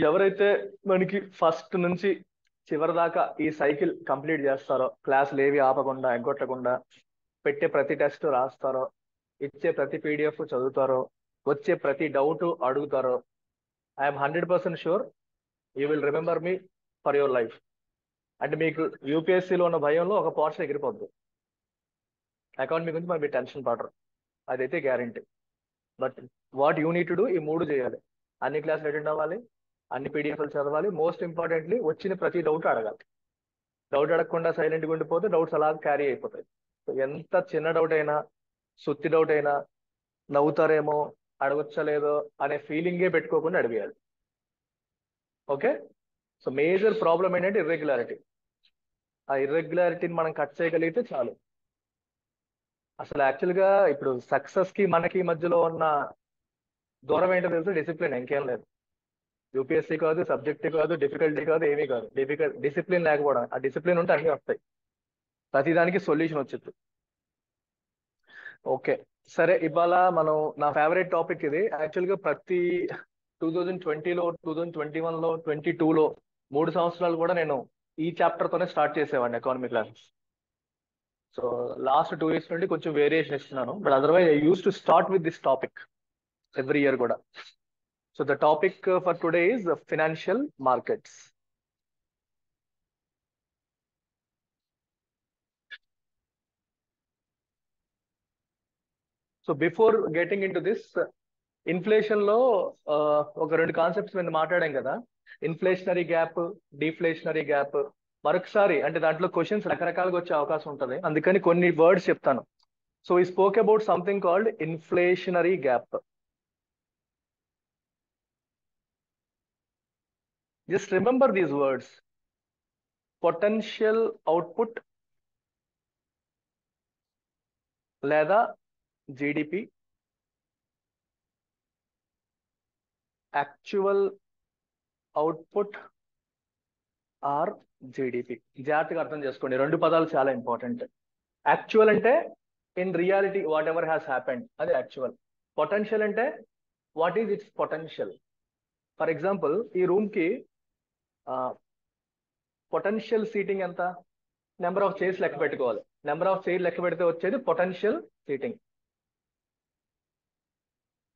ఎవరైతే మనకి ఫస్ట్ నుంచి చివరి దాకా ఈ సైకిల్ కంప్లీట్ చేస్తారో, క్లాసులు ఏవి ఆపకుండా ఎగ్గొట్టకుండా పెట్టే ప్రతి టెస్ట్ రాస్తారో, ఇచ్చే ప్రతి పీడిఎఫ్ చదువుతారో, వచ్చే ప్రతి డౌట్ అడుగుతారో, I'm 100% sure you will remember me for your life. అంటే మీకు యూపీఎస్సీలో ఉన్న భయంలో ఒక పోర్షన్ ఎగిరిపోద్దు. అకౌంట్ మీ గురించి మరి మీరు టెన్షన్ పడరు, అదైతే guarantee. But what you need to do, ఈ మూడు చేయాలి. అన్ని క్లాసులు అటెండ్ అవ్వాలి, అన్ని పీడిఎఫ్లు చదవాలి, మోస్ట్ ఇంపార్టెంట్లీ వచ్చిన ప్రతి డౌట్ అడగాలి. డౌట్ అడగకుండా సైలెంట్గా ఉండిపోతే డౌట్స్ అలా క్యారీ అయిపోతాయి. సో ఎంత చిన్న డౌట్ అయినా, సుత్తి డౌట్ అయినా, నవ్వుతారేమో, అడగొచ్చా లేదో అనే ఫీలింగే పెట్టుకోకుండా అడిగేయాలి. ఓకే. సో మేజర్ ప్రాబ్లం ఏంటంటే ఇర్రెగ్యులారిటీ. ఆ ఇర్రెగ్యులారిటీని మనం కట్ చేయగలిగితే చాలు. అసలు యాక్చువల్గా ఇప్పుడు సక్సెస్ కి మనకి మధ్యలో ఉన్న దూరం ఏంటో తెలుసు, డిసిప్లిన్, ఇంకేం లేదు. యూపీఎస్సీ కాదు, సబ్జెక్ట్ కాదు, డిఫికల్టీ కాదు, ఏమీ కాదు. డిసిప్లిన్ లేకపోవడం. ఆ డిసిప్లిన్ ఉంటే అన్నీ వస్తాయి, ప్రతిదానికి సొల్యూషన్ వచ్చింది. ఓకే సరే, ఇవాళ మనం నా ఫేవరెట్ టాపిక్ ఇది. యాక్చువల్గా ప్రతి 2020లో, 2021లో, 2022లో 3 సంవత్సరాలు కూడా నేను ఈ చాప్టర్ తోనే స్టార్ట్ చేసేవాడిని economy classes. So last 2 years నుండి కొంచెం వేరియేషన్ ఇస్తున్నాను, but otherwise I use to start with this topic every year కూడా. So the topic for today is financial markets. So before getting into this, inflation లో ఒక 2 concepts మీద మాట్లాడాం కదా, inflationary gap, deflationary gap. మరొకసారి అంటే దాంట్లో questions రకరకాలుగా వచ్చే అవకాశం ఉంటుంది, అందుకని కొన్ని వర్డ్స్ చెప్తాను. So he spoke about something called inflationary gap. Just remember these words: potential output లేదా GDP, actual output or GDP. జాగ్రత్తగా అర్థం చేసుకోండి, 2 పదాలు చాలా ఇంపార్టెంట్. యాక్చువల్ అంటే in reality whatever has happened, అది యాక్చువల్. పొటెన్షియల్ అంటే what is its potential. For example, ఈ రూమ్ కి పొటెన్షియల్ సీటింగ్ ఎంత? నెంబర్ ఆఫ్ చైర్స్ లెక్క పెట్టుకోవాలి. నెంబర్ ఆఫ్ చైర్ లెక్క పెడితే వచ్చేది potential seating.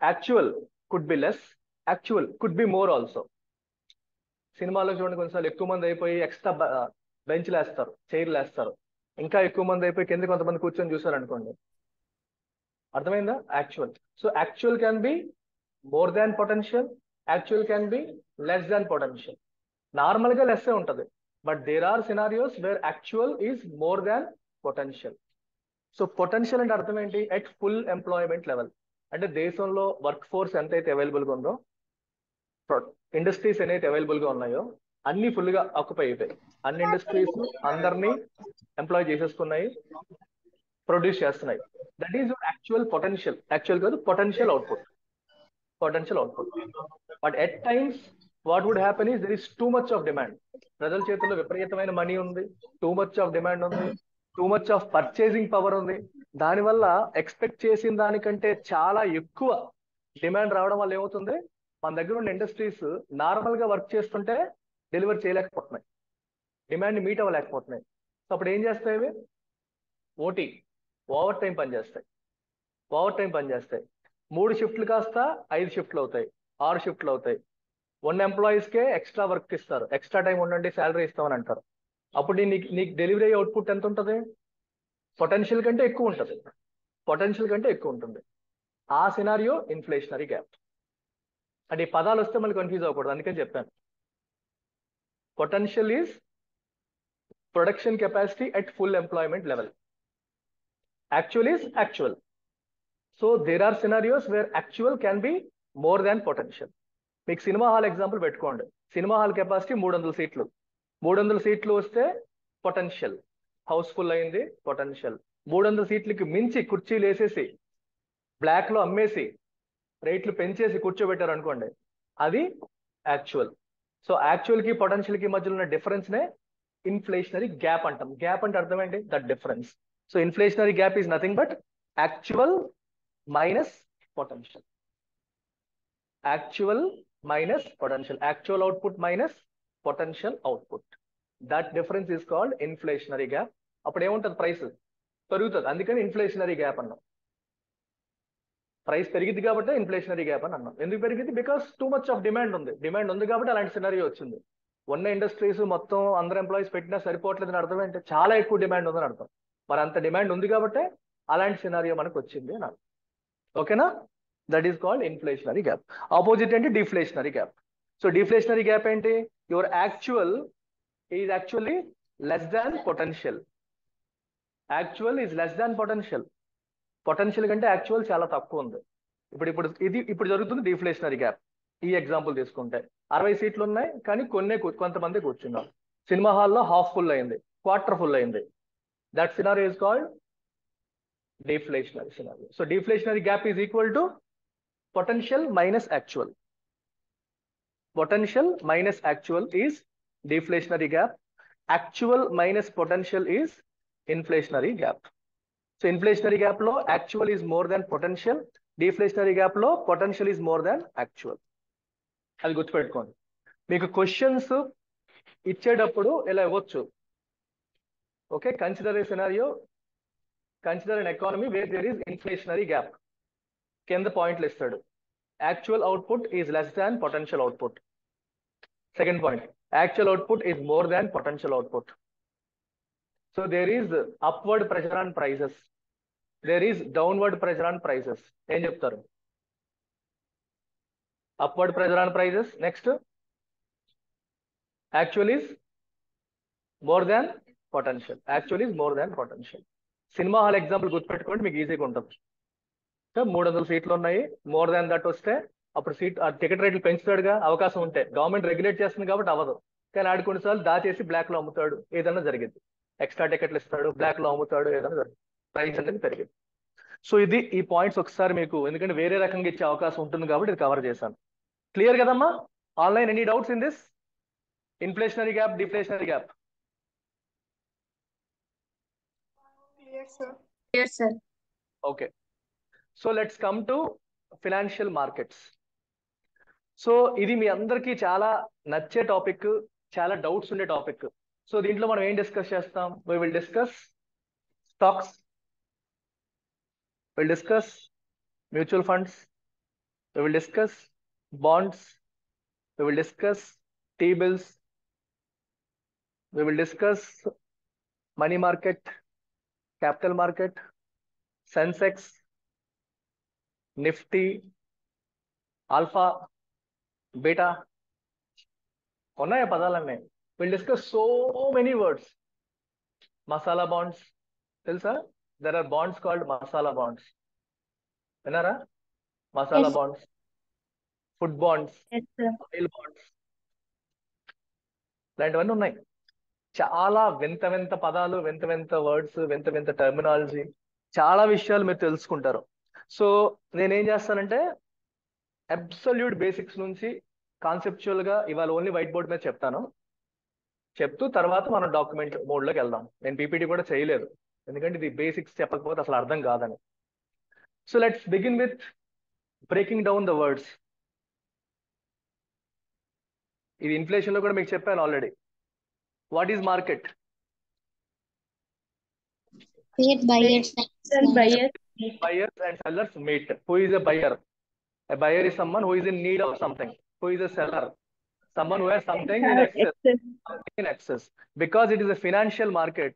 Actual could be less, actual could be more also. సినిమాలో చూడండి, కొన్నిసార్లు ఎక్కువ మంది అయిపోయి ఎక్స్ట్రా బెంచ్లు వేస్తారు, చైర్లు వేస్తారు. ఇంకా ఎక్కువ మంది అయిపోయి కింద కొంతమంది కూర్చొని చూసారు అనుకోండి. అర్థమైందా? Actual. So actual can be more than potential, actual can be less than potential. Normal గా లెస్ ఉంటుంది, but there are scenarios where actual is more than potential. So potential అంటే అర్థం ఏంటి? At full employment level. అంటే దేశంలో work force ఎంతైతే available గా ఉందో, ఇండస్ట్రీస్ ఏదైతే అవైలబుల్ గా ఉన్నాయో అన్ని ఫుల్ గా ఆక్యుపై అయిపోయాయి. అన్ని ఇండస్ట్రీస్ అందరినీ ఎంప్లాయ్ చేసేసుకున్నాయి, ప్రొడ్యూస్ చేస్తున్నాయి. That is actual potential. Actual కాదు, potential output. Potential output. But at times what would happen is there is too much of demand. ప్రజల చేతుల్లో విపరీతమైన మనీ ఉంది, టూ మచ్ ఆఫ్ డిమాండ్ ఉంది, too much of purchasing power ఉంది. దానివల్ల expect చేసిన దానికంటే చాలా ఎక్కువ డిమాండ్ రావడం వల్ల ఏమవుతుంది, మన దగ్గర ఉన్న ఇండస్ట్రీస్ నార్మల్ గా వర్క్ చేస్తుంటే డెలివర్ చేయలేకపోతున్నాయి, డిమాండ్ మీట్ అవ్వలేకపోతున్నాయి. సో అప్పుడు ఏం చేస్తాయి? ఓటీ, ఓవర్ టైం పనిచేస్తాయి. ఓవర్ టైం పనిచేస్తాయి. 3 షిఫ్ట్లు కాస్త 5 షిఫ్ట్లు అవుతాయి, 6 షిఫ్ట్లు అవుతాయి. 1 ఎంప్లాయీస్కే ఎక్స్ట్రా వర్క్ ఇస్తారు, ఎక్స్ట్రా టైం ఉండండి శాలరీ ఇస్తామని అంటారు. అప్పుడు నీకు డెలివరీ అవుట్పుట్ ఎంత ఉంటుంది? పొటెన్షియల్ కంటే ఎక్కువ ఉంటుంది. పొటెన్షియల్ కంటే ఎక్కువ ఉంటుంది. ఆ సినారియో ఇన్ఫ్లేషనరీ గ్యాప్. అంటే ఈ పదాలు వస్తే మళ్ళీ కన్ఫ్యూజ్ అవ్వకూడదు, అందుకని చెప్పాను. Potential is production capacity at full employment level. Actual is actual. So there are scenarios where actual can be more than potential. మీకు సినిమా హాల్ ఎగ్జాంపుల్ పెట్టుకోండి. సినిమా హాల్ కెపాసిటీ 300 సీట్లు. 300 సీట్లు వస్తే పొటెన్షియల్, హౌస్ఫుల్ అయింది, potential. 300 సీట్లకి మించి కుర్చీలు వేసేసి బ్లాక్ లో అమ్మేసి రేట్లు పెంచేసి కూర్చోబెట్టారు అనుకోండి, అది యాక్చువల్. సో యాక్చువల్ కి పొటెన్షియల్ కి మధ్యలో ఉన్న డిఫరెన్స్ నే ఇన్ఫ్లేషనరీ గ్యాప్ అంటాం. గ్యాప్ అంటే అర్థం ఏంటి? That difference. So inflationary gap is nothing but actual minus potential. Actual minus potential. Actual output minus potential output. That difference is called inflationary gap. అప్పుడు ఏముంటుంది, ప్రైస్ పెరుగుతుంది, అందుకని ఇన్ఫ్లేషనరీ గ్యాప్ అన్నాం. Price పెరిగింది కాబట్టి ఇన్ఫ్లేషనరీ గ్యాప్ అని అన్నాం. ఎందుకు పెరిగింది? Because two much of demand ఉంది. డిమాండ్ ఉంది కాబట్టి అలాంటి సినారియో వచ్చింది. ఉన్న ఇండస్ట్రీస్ మొత్తం అందరు ఎంప్లాయీస్ పెట్టినా సరిపోవట్లేదని అర్థం ఏంటి? చాలా ఎక్కువ డిమాండ్ ఉందని అర్థం. మరి అంత డిమాండ్ ఉంది కాబట్టి అలాంటి సినారియో మనకు వచ్చింది అని అర్థం. ఓకేనా? That is called inflationary gap. Opposite ఏంటి? డిఫ్లేషనరీ గ్యాప్. సో డిఫ్లేషనరీ గ్యాప్ ఏంటి? Your actual is actually less than potential. Actual is less than potential. Potential కంటే యాక్చువల్ చాలా తక్కువ ఉంది. ఇప్పుడు జరుగుతుంది డిఫ్లేషనరీ గ్యాప్. ఈ ఎగ్జాంపుల్ తీసుకుంటే 60 సీట్లు ఉన్నాయి కానీ కొంతమంది కూర్చున్నారు. సినిమా హాల్లో హాఫ్ ఫుల్ అయింది, క్వార్టర్ ఫుల్ అయింది. That scenario is called deflationary scenario. So deflationary gap is equal to potential minus actual. Potential minus actual is deflationary gap. Actual minus potential is inflationary gap. So inflationary gap లో actual is more than potential. Deflationary gap లో potential is more than actual. అది గుర్తుపెట్టుకోండి. మీకు questions ఇచ్చేటప్పుడు ఇలా ఇవ్వచ్చు. Okay, consider A scenario, consider an economy where there is inflationary gap. కింద పాయింట్లు ఇస్తాడు. Actual output is less than potential output. Second point, actual output is more than potential output. So there is upward pressure on prices. There is downward pressure on prices. ఏం చెప్తారు? Upward pressure on prices. Next, actual is more than potential. Actual is more than potential. Cinema hall example గుర్తుపెట్టుకోండి, మీకు ఈజీగా ఉంటుంది. 300 సీట్లు ఉన్నాయి, more than that వస్తే అప్పుడు టికెట్ రేట్లు పెంచుతాడుగా, అవకాశం ఉంటే. గవర్నమెంట్ రెగ్యులేట్ చేస్తుంది కాబట్టి అవ్వదు, కానీ ఆడు కొన్నిసార్లు దాచేసి బ్లాక్ లో అమ్ముతాడు, ఏదైనా జరిగింది. ఎక్స్ట్రా టికెట్లు ఇస్తాడు, బ్లాక్ లో అమ్ముతాడు, ఏదైనా జరిగింది, ప్రైస్ అనేది పెరిగింది. సో ఈ పాయింట్స్ ఒకసారి మీకు, ఎందుకంటే వేరే రకంగా ఇచ్చే అవకాశం ఉంటుంది కాబట్టి ఇది కవర్ చేశాను. క్లియర్ కదమ్మా? Online any doubts in this inflationary gap, deflationary gap? Yes, sir. Okay, so let's come to financial markets. So ఇది మీ అందరికీ చాలా నచ్చే టాపిక్, చాలా డౌట్స్ ఉండే టాపిక్. సో దీంట్లో మనం ఏం డిస్కస్ చేస్తాం? We will discuss stocks, will discuss mutual funds, we will discuss bonds, we will discuss T bills, we will discuss money market, capital market, Sensex, Nifty, alpha, beta. ఉన్నాయా పదాలన్నీ? Will discuss so many words. Masala bonds తెలుసా? There are bonds called masala bonds. విన్నారా? Masala Yes. Bonds, food bonds, Yes, sir. Oil bonds, ఇలాంటివన్నీ ఉన్నాయి. చాలా వింత వింత పదాలు, వింత వింత వర్డ్స్, వింత వింత టెర్మినాలజీ, చాలా విషయాలు మీరు తెలుసుకుంటారు. సో నేనేం చేస్తానంటే అబ్సల్యూట్ బేసిక్స్ నుంచి కాన్సెప్చువల్ గా ఇవాళ ఓన్లీ వైట్ బోర్డ్ మీద చెప్తాను. చెప్తూ తర్వాత మనం డాక్యుమెంట్ మోడ్లోకి వెళ్దాం. నేను పీపీటీ కూడా చేయలేదు, ఎందుకంటే ఇది బేసిక్స్ చెప్పకపోతే అసలు అర్థం కాదని. So let's begin with breaking down the words. ఇది ఇన్ఫ్లేషన్ లో కూడా మీకు చెప్పాను already. What is market? Where buyers and sellers. Buyers and sellers meet. Who is a buyer? A buyer is someone who is in need of something. Who is a seller? Someone who has something in excess. Something in excess. Because it is a financial market,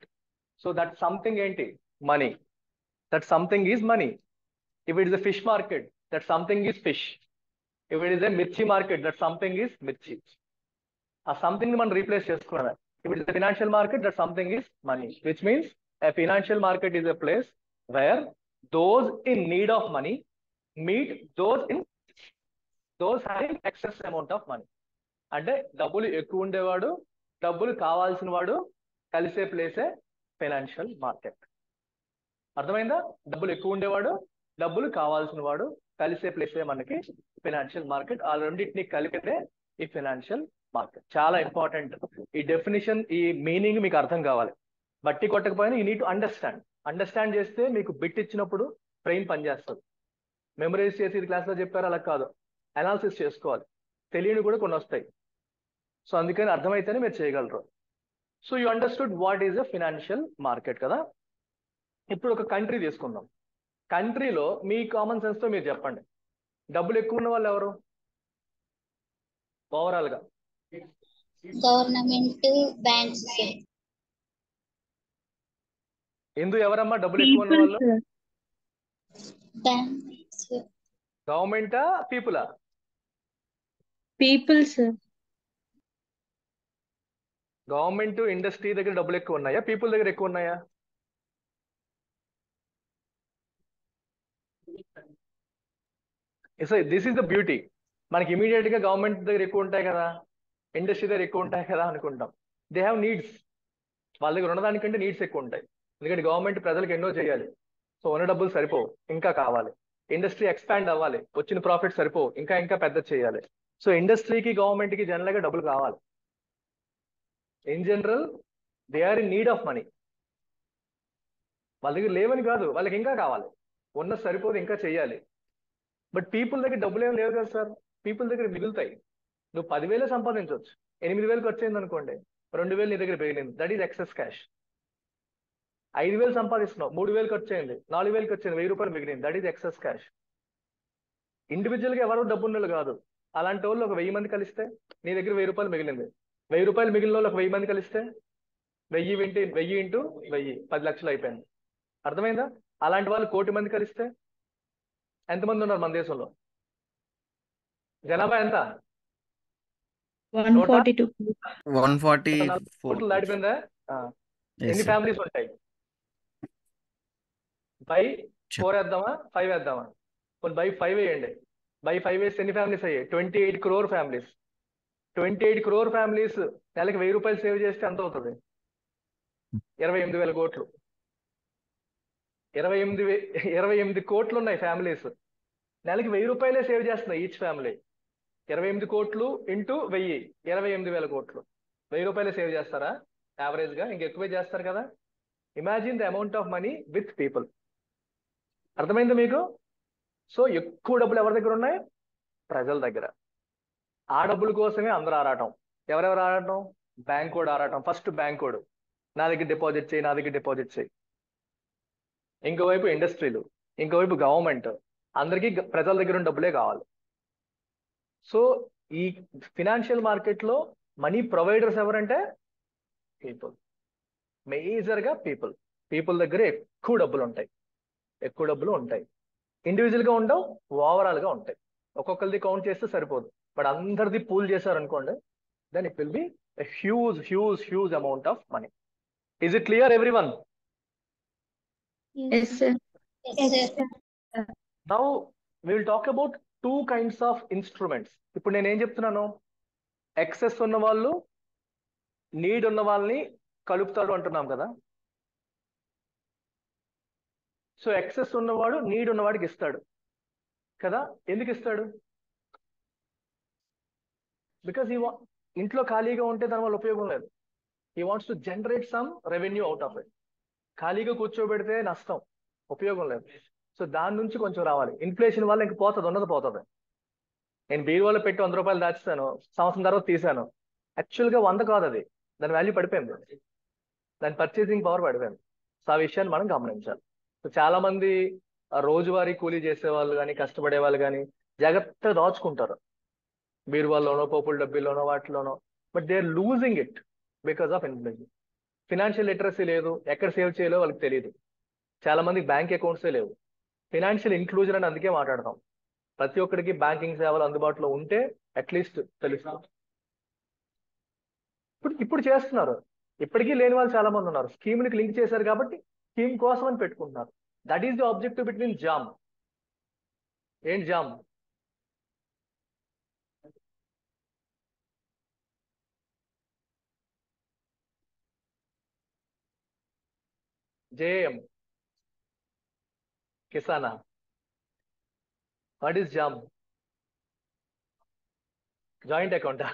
so that something enti money. That something is money. If it is a fish market, that something is fish. If it is a mirchi market, that something is mirchi. A something ni man replace chestunnaru. If it is a financial market, that something is money, which means a financial market is a place where those in need of money meet those having excess amount of money. అంటే డబ్బులు ఎక్కువ ఉండేవాడు, డబ్బులు కావాల్సిన వాడు కలిసే ప్లేసే financial market. అర్థమైందా? డబ్బులు ఎక్కువ ఉండేవాడు, డబ్బులు కావాల్సిన వాడు కలిసే ప్లేసే మనకి ఫైనాన్షియల్ మార్కెట్. ఆ రెండింటిని కలిపితే ఈ ఫైనాన్షియల్ మార్కెట్. చాలా ఇంపార్టెంట్ ఈ డెఫినేషన్, ఈ మీనింగ్ మీకు అర్థం కావాలి. బట్టి కొట్టకపోయినా you need to understand. Understand చేస్తే మీకు బిట్ ఇచ్చినప్పుడు బ్రెయిన్ పనిచేస్తుంది. మెమరైజ్ చేసి ఇది క్లాస్లో చెప్పారు అలా కాదు, అనాలిసిస్ చేసుకోవాలి. తెలియని కూడా కొన్ని వస్తాయి. సో అందుకని అర్థమైతేనే మీరు చేయగలరు. So you understood what is a financial market కదా. ఇప్పుడు ఒక కంట్రీ తీసుకుందాం. కంట్రీలో మీ కామన్ సెన్స్ తో మీరు చెప్పండి, డబ్బులు ఎక్కువ ఉన్న వాళ్ళు ఎవరు ఓవరాల్ గా? Government, banks sir. ఎవరమ్మా డబ్బులు ఎక్కువ ఉన్న వాళ్ళు? బ్యాంక్స్. గవర్నమెంటా పీపులా? People sir. గవర్నమెంట్ ఇండస్ట్రీ దగ్గర డబ్బులు ఎక్కువ ఉన్నాయా, పీపుల్ దగ్గర ఎక్కువ ఉన్నాయా? This is the beauty. మనకి ఇమీడియట్ గా గవర్నమెంట్ దగ్గర ఎక్కువ ఉంటాయి కదా, ఇండస్ట్రీ దగ్గర ఎక్కువ ఉంటాయి కదా అనుకుంటాం. They have needs. వాళ్ళ దగ్గర ఉన్నదానికంటే నీడ్స్ ఎక్కువ ఉంటాయి. ఎందుకంటే గవర్నమెంట్ ప్రజలకు ఎన్నో చేయాలి. సో ఉన్న డబ్బులు సరిపోవు, ఇంకా కావాలి. ఇండస్ట్రీ ఎక్స్పాండ్ అవ్వాలి, వచ్చిన ప్రాఫిట్ సరిపోవు, ఇంకా ఇంకా పెద్ద చేయాలి. సో ఇండస్ట్రీకి గవర్నమెంట్ కి జనరల్ గా డబ్బులు కావాలి. In general they are in need of money. వాళ్ళ దగ్గర లేవని కాదు, వాళ్ళకి ఇంకా కావాలి. ఉన్న సరిపోదు, ఇంకా చెయ్యాలి. బట్ పీపుల్ దగ్గర డబ్బులు ఏం లేవు కదా సార్. పీపుల్ దగ్గర మిగులుతాయి. నువ్వు 10,000 సంపాదించవచ్చు, 8,000 వచ్చింది అనుకోండి, 2,000 నీ దగ్గర పెరిగింది, దట్ ఈస్ ఎక్సెస్ క్యాష్. 5,000 సంపాదిస్తున్నావు, 3,000 ఖర్చు అయింది, 4,000 వచ్చింది, 1,000 రూపాయలు మిగిలింది, that is excess cash. Individual గా ఎవరు డబ్బున్నోళ్ళు కాదు. అలాంటి వాళ్ళు ఒక 1,000 మంది కలిస్తే నీ దగ్గర 1,000 రూపాయలు మిగిలింది. 1,000 రూపాయలు మిగిలిన వాళ్ళు ఒక 1,000 మంది కలిస్తే 1,000 ఇంటూ 1,000 10 లక్షలు అయిపోయింది. అర్థమైందా? అలాంటి వాళ్ళు 1,000,000 మంది కలిస్తే ఎంతమంది ఉన్నారు మన దేశంలో? జనాభా ఎంత? 142. 144. కోట్లు దాటిపోయిందా? Yes, ఎన్ని sir. ఫ్యామిలీస్ ఉంటాయి? బై 4 వేద్దామా, 5 వేద్దామా? కొన్ని బై 5 వేయండి. బై 5 వేస్తే ఎన్ని ఫ్యామిలీస్ అయ్యాయి? 28 crore ఫ్యామిలీస్. 28 crore ఫ్యామిలీస్ నెలకి 1,000 రూపాయలు సేవ్ చేస్తే ఎంత అవుతుంది? 28,000 కోట్లు. 28 కోట్లు ఉన్నాయి ఫ్యామిలీస్. నెలకి 1,000 రూపాయలే సేవ్ చేస్తున్నాయి ఈచ్ ఫ్యామిలీ. 28 కోట్లు ఇంటూ 1,000, 28,000 కోట్లు. 1,000 రూపాయలే సేవ్ చేస్తారా యావరేజ్ గా? ఇంకెక్కువే చేస్తారు కదా. Imagine the amount of money with people. అర్థమైంది మీకు? సో ఎక్కువ డబ్బులు ఎవరి దగ్గర ఉన్నాయి? ప్రజల దగ్గర. ఆ డబ్బుల కోసమే అందరూ ఆరాటం. ఎవరెవరు ఆరాటం? బ్యాంక్ కోడ్ ఆరాటం. ఫస్ట్ బ్యాంక్ కోడ్, నా దగ్గర డిపాజిట్ చేయి, నా దగ్గర డిపాజిట్ చేయి. ఇంకోవైపు ఇండస్ట్రీలు, ఇంకోవైపు గవర్నమెంట్. అందరికీ ప్రజల దగ్గర ఉన్న డబ్బులే కావాలి. సో ఈ ఫినాన్షియల్ మార్కెట్ లో మనీ ప్రొవైడర్స్ ఎవరంటే పీపుల్. మేజర్ గా పీపుల్. పీపుల్ దగ్గర ఎక్కువ డబ్బులు ఉంటాయి. ఇండివిజువల్ గా ఉండవు, ఓవరాల్ గా ఉంటాయి. ఒక్కొక్కరిది కౌంట్ చేస్తే సరిపోదు. బట్ అందరిది పూల్ చేశారనుకోండి, then it will be huge amount of money. Is it clear everyone? Yes, sir. Yes, sir. Now we will talk about 2 kinds of instruments. ఇప్పుడు నేను ఏం చెప్తున్నాను? ఎక్సెస్ ఉన్న వాళ్ళు నీడ్ ఉన్న వాళ్ళని కలుపుతాడు అంటున్నాం కదా. సో ఎక్సెస్ ఉన్నవాడు నీడ్ ఉన్నవాడికి ఇస్తాడు కదా. ఎందుకు ఇస్తాడు? బికాస్ ఇంట్లో ఖాళీగా ఉంటే దాని వల్ల ఉపయోగం లేదు. He wants to generate some revenue out of it. ఖాళీగా కూర్చోబెడితే నష్టం, ఉపయోగం లేదు. సో దాని నుంచి కొంచెం రావాలి. ఇన్ఫ్లేషన్ వల్ల ఇంక పోతుంది, ఉన్నది పోతుంది. నేను బీరువాలో పెట్టి 100 రూపాయలు దాచుతాను, సంవత్సరం తర్వాత తీసాను, యాక్చువల్గా 100 కాదు అది, దాని వాల్యూ పడిపోయింది, దాని పర్చేసింగ్ పవర్ పడిపోయింది. సో ఆ విషయాన్ని మనం గమనించాలి. సో చాలా మంది రోజువారీ కూలీ చేసే వాళ్ళు కానీ, కష్టపడే వాళ్ళు కానీ జాగ్రత్తగా దాచుకుంటారు బీరువాల్లోనో, పోపుల డబ్బీలోనో, వాటిలోనో. But they are losing it because of inflation. Financial literacy లేదు, ఎక్కడ సేవ్ చేయాలో వాళ్ళకి తెలియదు. చాలా మందికి బ్యాంక్ అకౌంట్సే లేవు. ఫినాన్షియల్ ఇంక్లూజన్ అని అందుకే మాట్లాడతాం. ప్రతి ఒక్కరికి బ్యాంకింగ్ సేవలు అందుబాటులో ఉంటే అట్లీస్ట్ తెలుస్తుంది. ఇప్పుడు చేస్తున్నారు. ఇప్పటికీ లేని వాళ్ళు చాలా మంది ఉన్నారు. స్కీమ్కి లింక్ చేశారు కాబట్టి స్కీమ్ కోసం అని పెట్టుకుంటున్నారు. That is the objective between JAM. ఏంటి జామ్? జేఎం కిసానా. What is JAM? జాయింట్ అకౌంటా?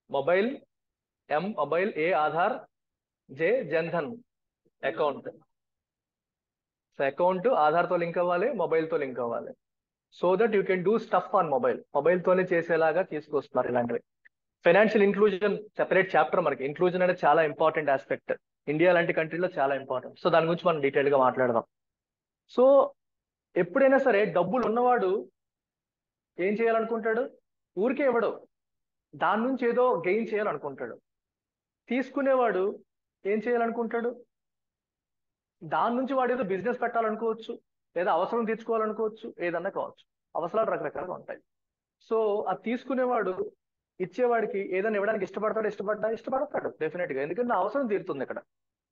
Mobile, M mobile, A Aadhaar, J Jan Dhan account. So account ఆధార్తో లింక్ అవ్వాలి, మొబైల్తో లింక్ అవ్వాలి. So that you can do stuff on mobile తోనే చేసేలాగా తీసుకొస్తున్నారు ఇలాంటివి. Financial inclusion separate chapter. మనకి ఇంక్లూజన్ అనేది చాలా ఇంపార్టెంట్ ఆస్పెక్ట్, ఇండియా లాంటి కంట్రీలో చాలా ఇంపార్టెంట్. సో దాని గురించి మనం డీటెయిల్ గా మాట్లాడదాం. సో ఎప్పుడైనా సరే డబ్బులు ఉన్నవాడు ఏం చేయాలనుకుంటాడు? ఊరికే ఇవ్వడు, దాని నుంచి ఏదో గెయిన్ చేయాలనుకుంటాడు. తీసుకునేవాడు ఏం చేయాలనుకుంటాడు? దాని నుంచి వాడు ఏదో బిజినెస్ పెట్టాలనుకోవచ్చు, లేదా అవసరం తీర్చుకోవాలనుకోవచ్చు, ఏదన్నా కావచ్చు. అవసరాలు రకరకాలుగా ఉంటాయి. సో ఆ తీసుకునేవాడు ఇచ్చేవాడికి ఏదైనా ఇవ్వడానికి ఇష్టపడతాడు డెఫినెట్ గా. ఎందుకంటే నా అవసరం తీరుతుంది ఇక్కడ,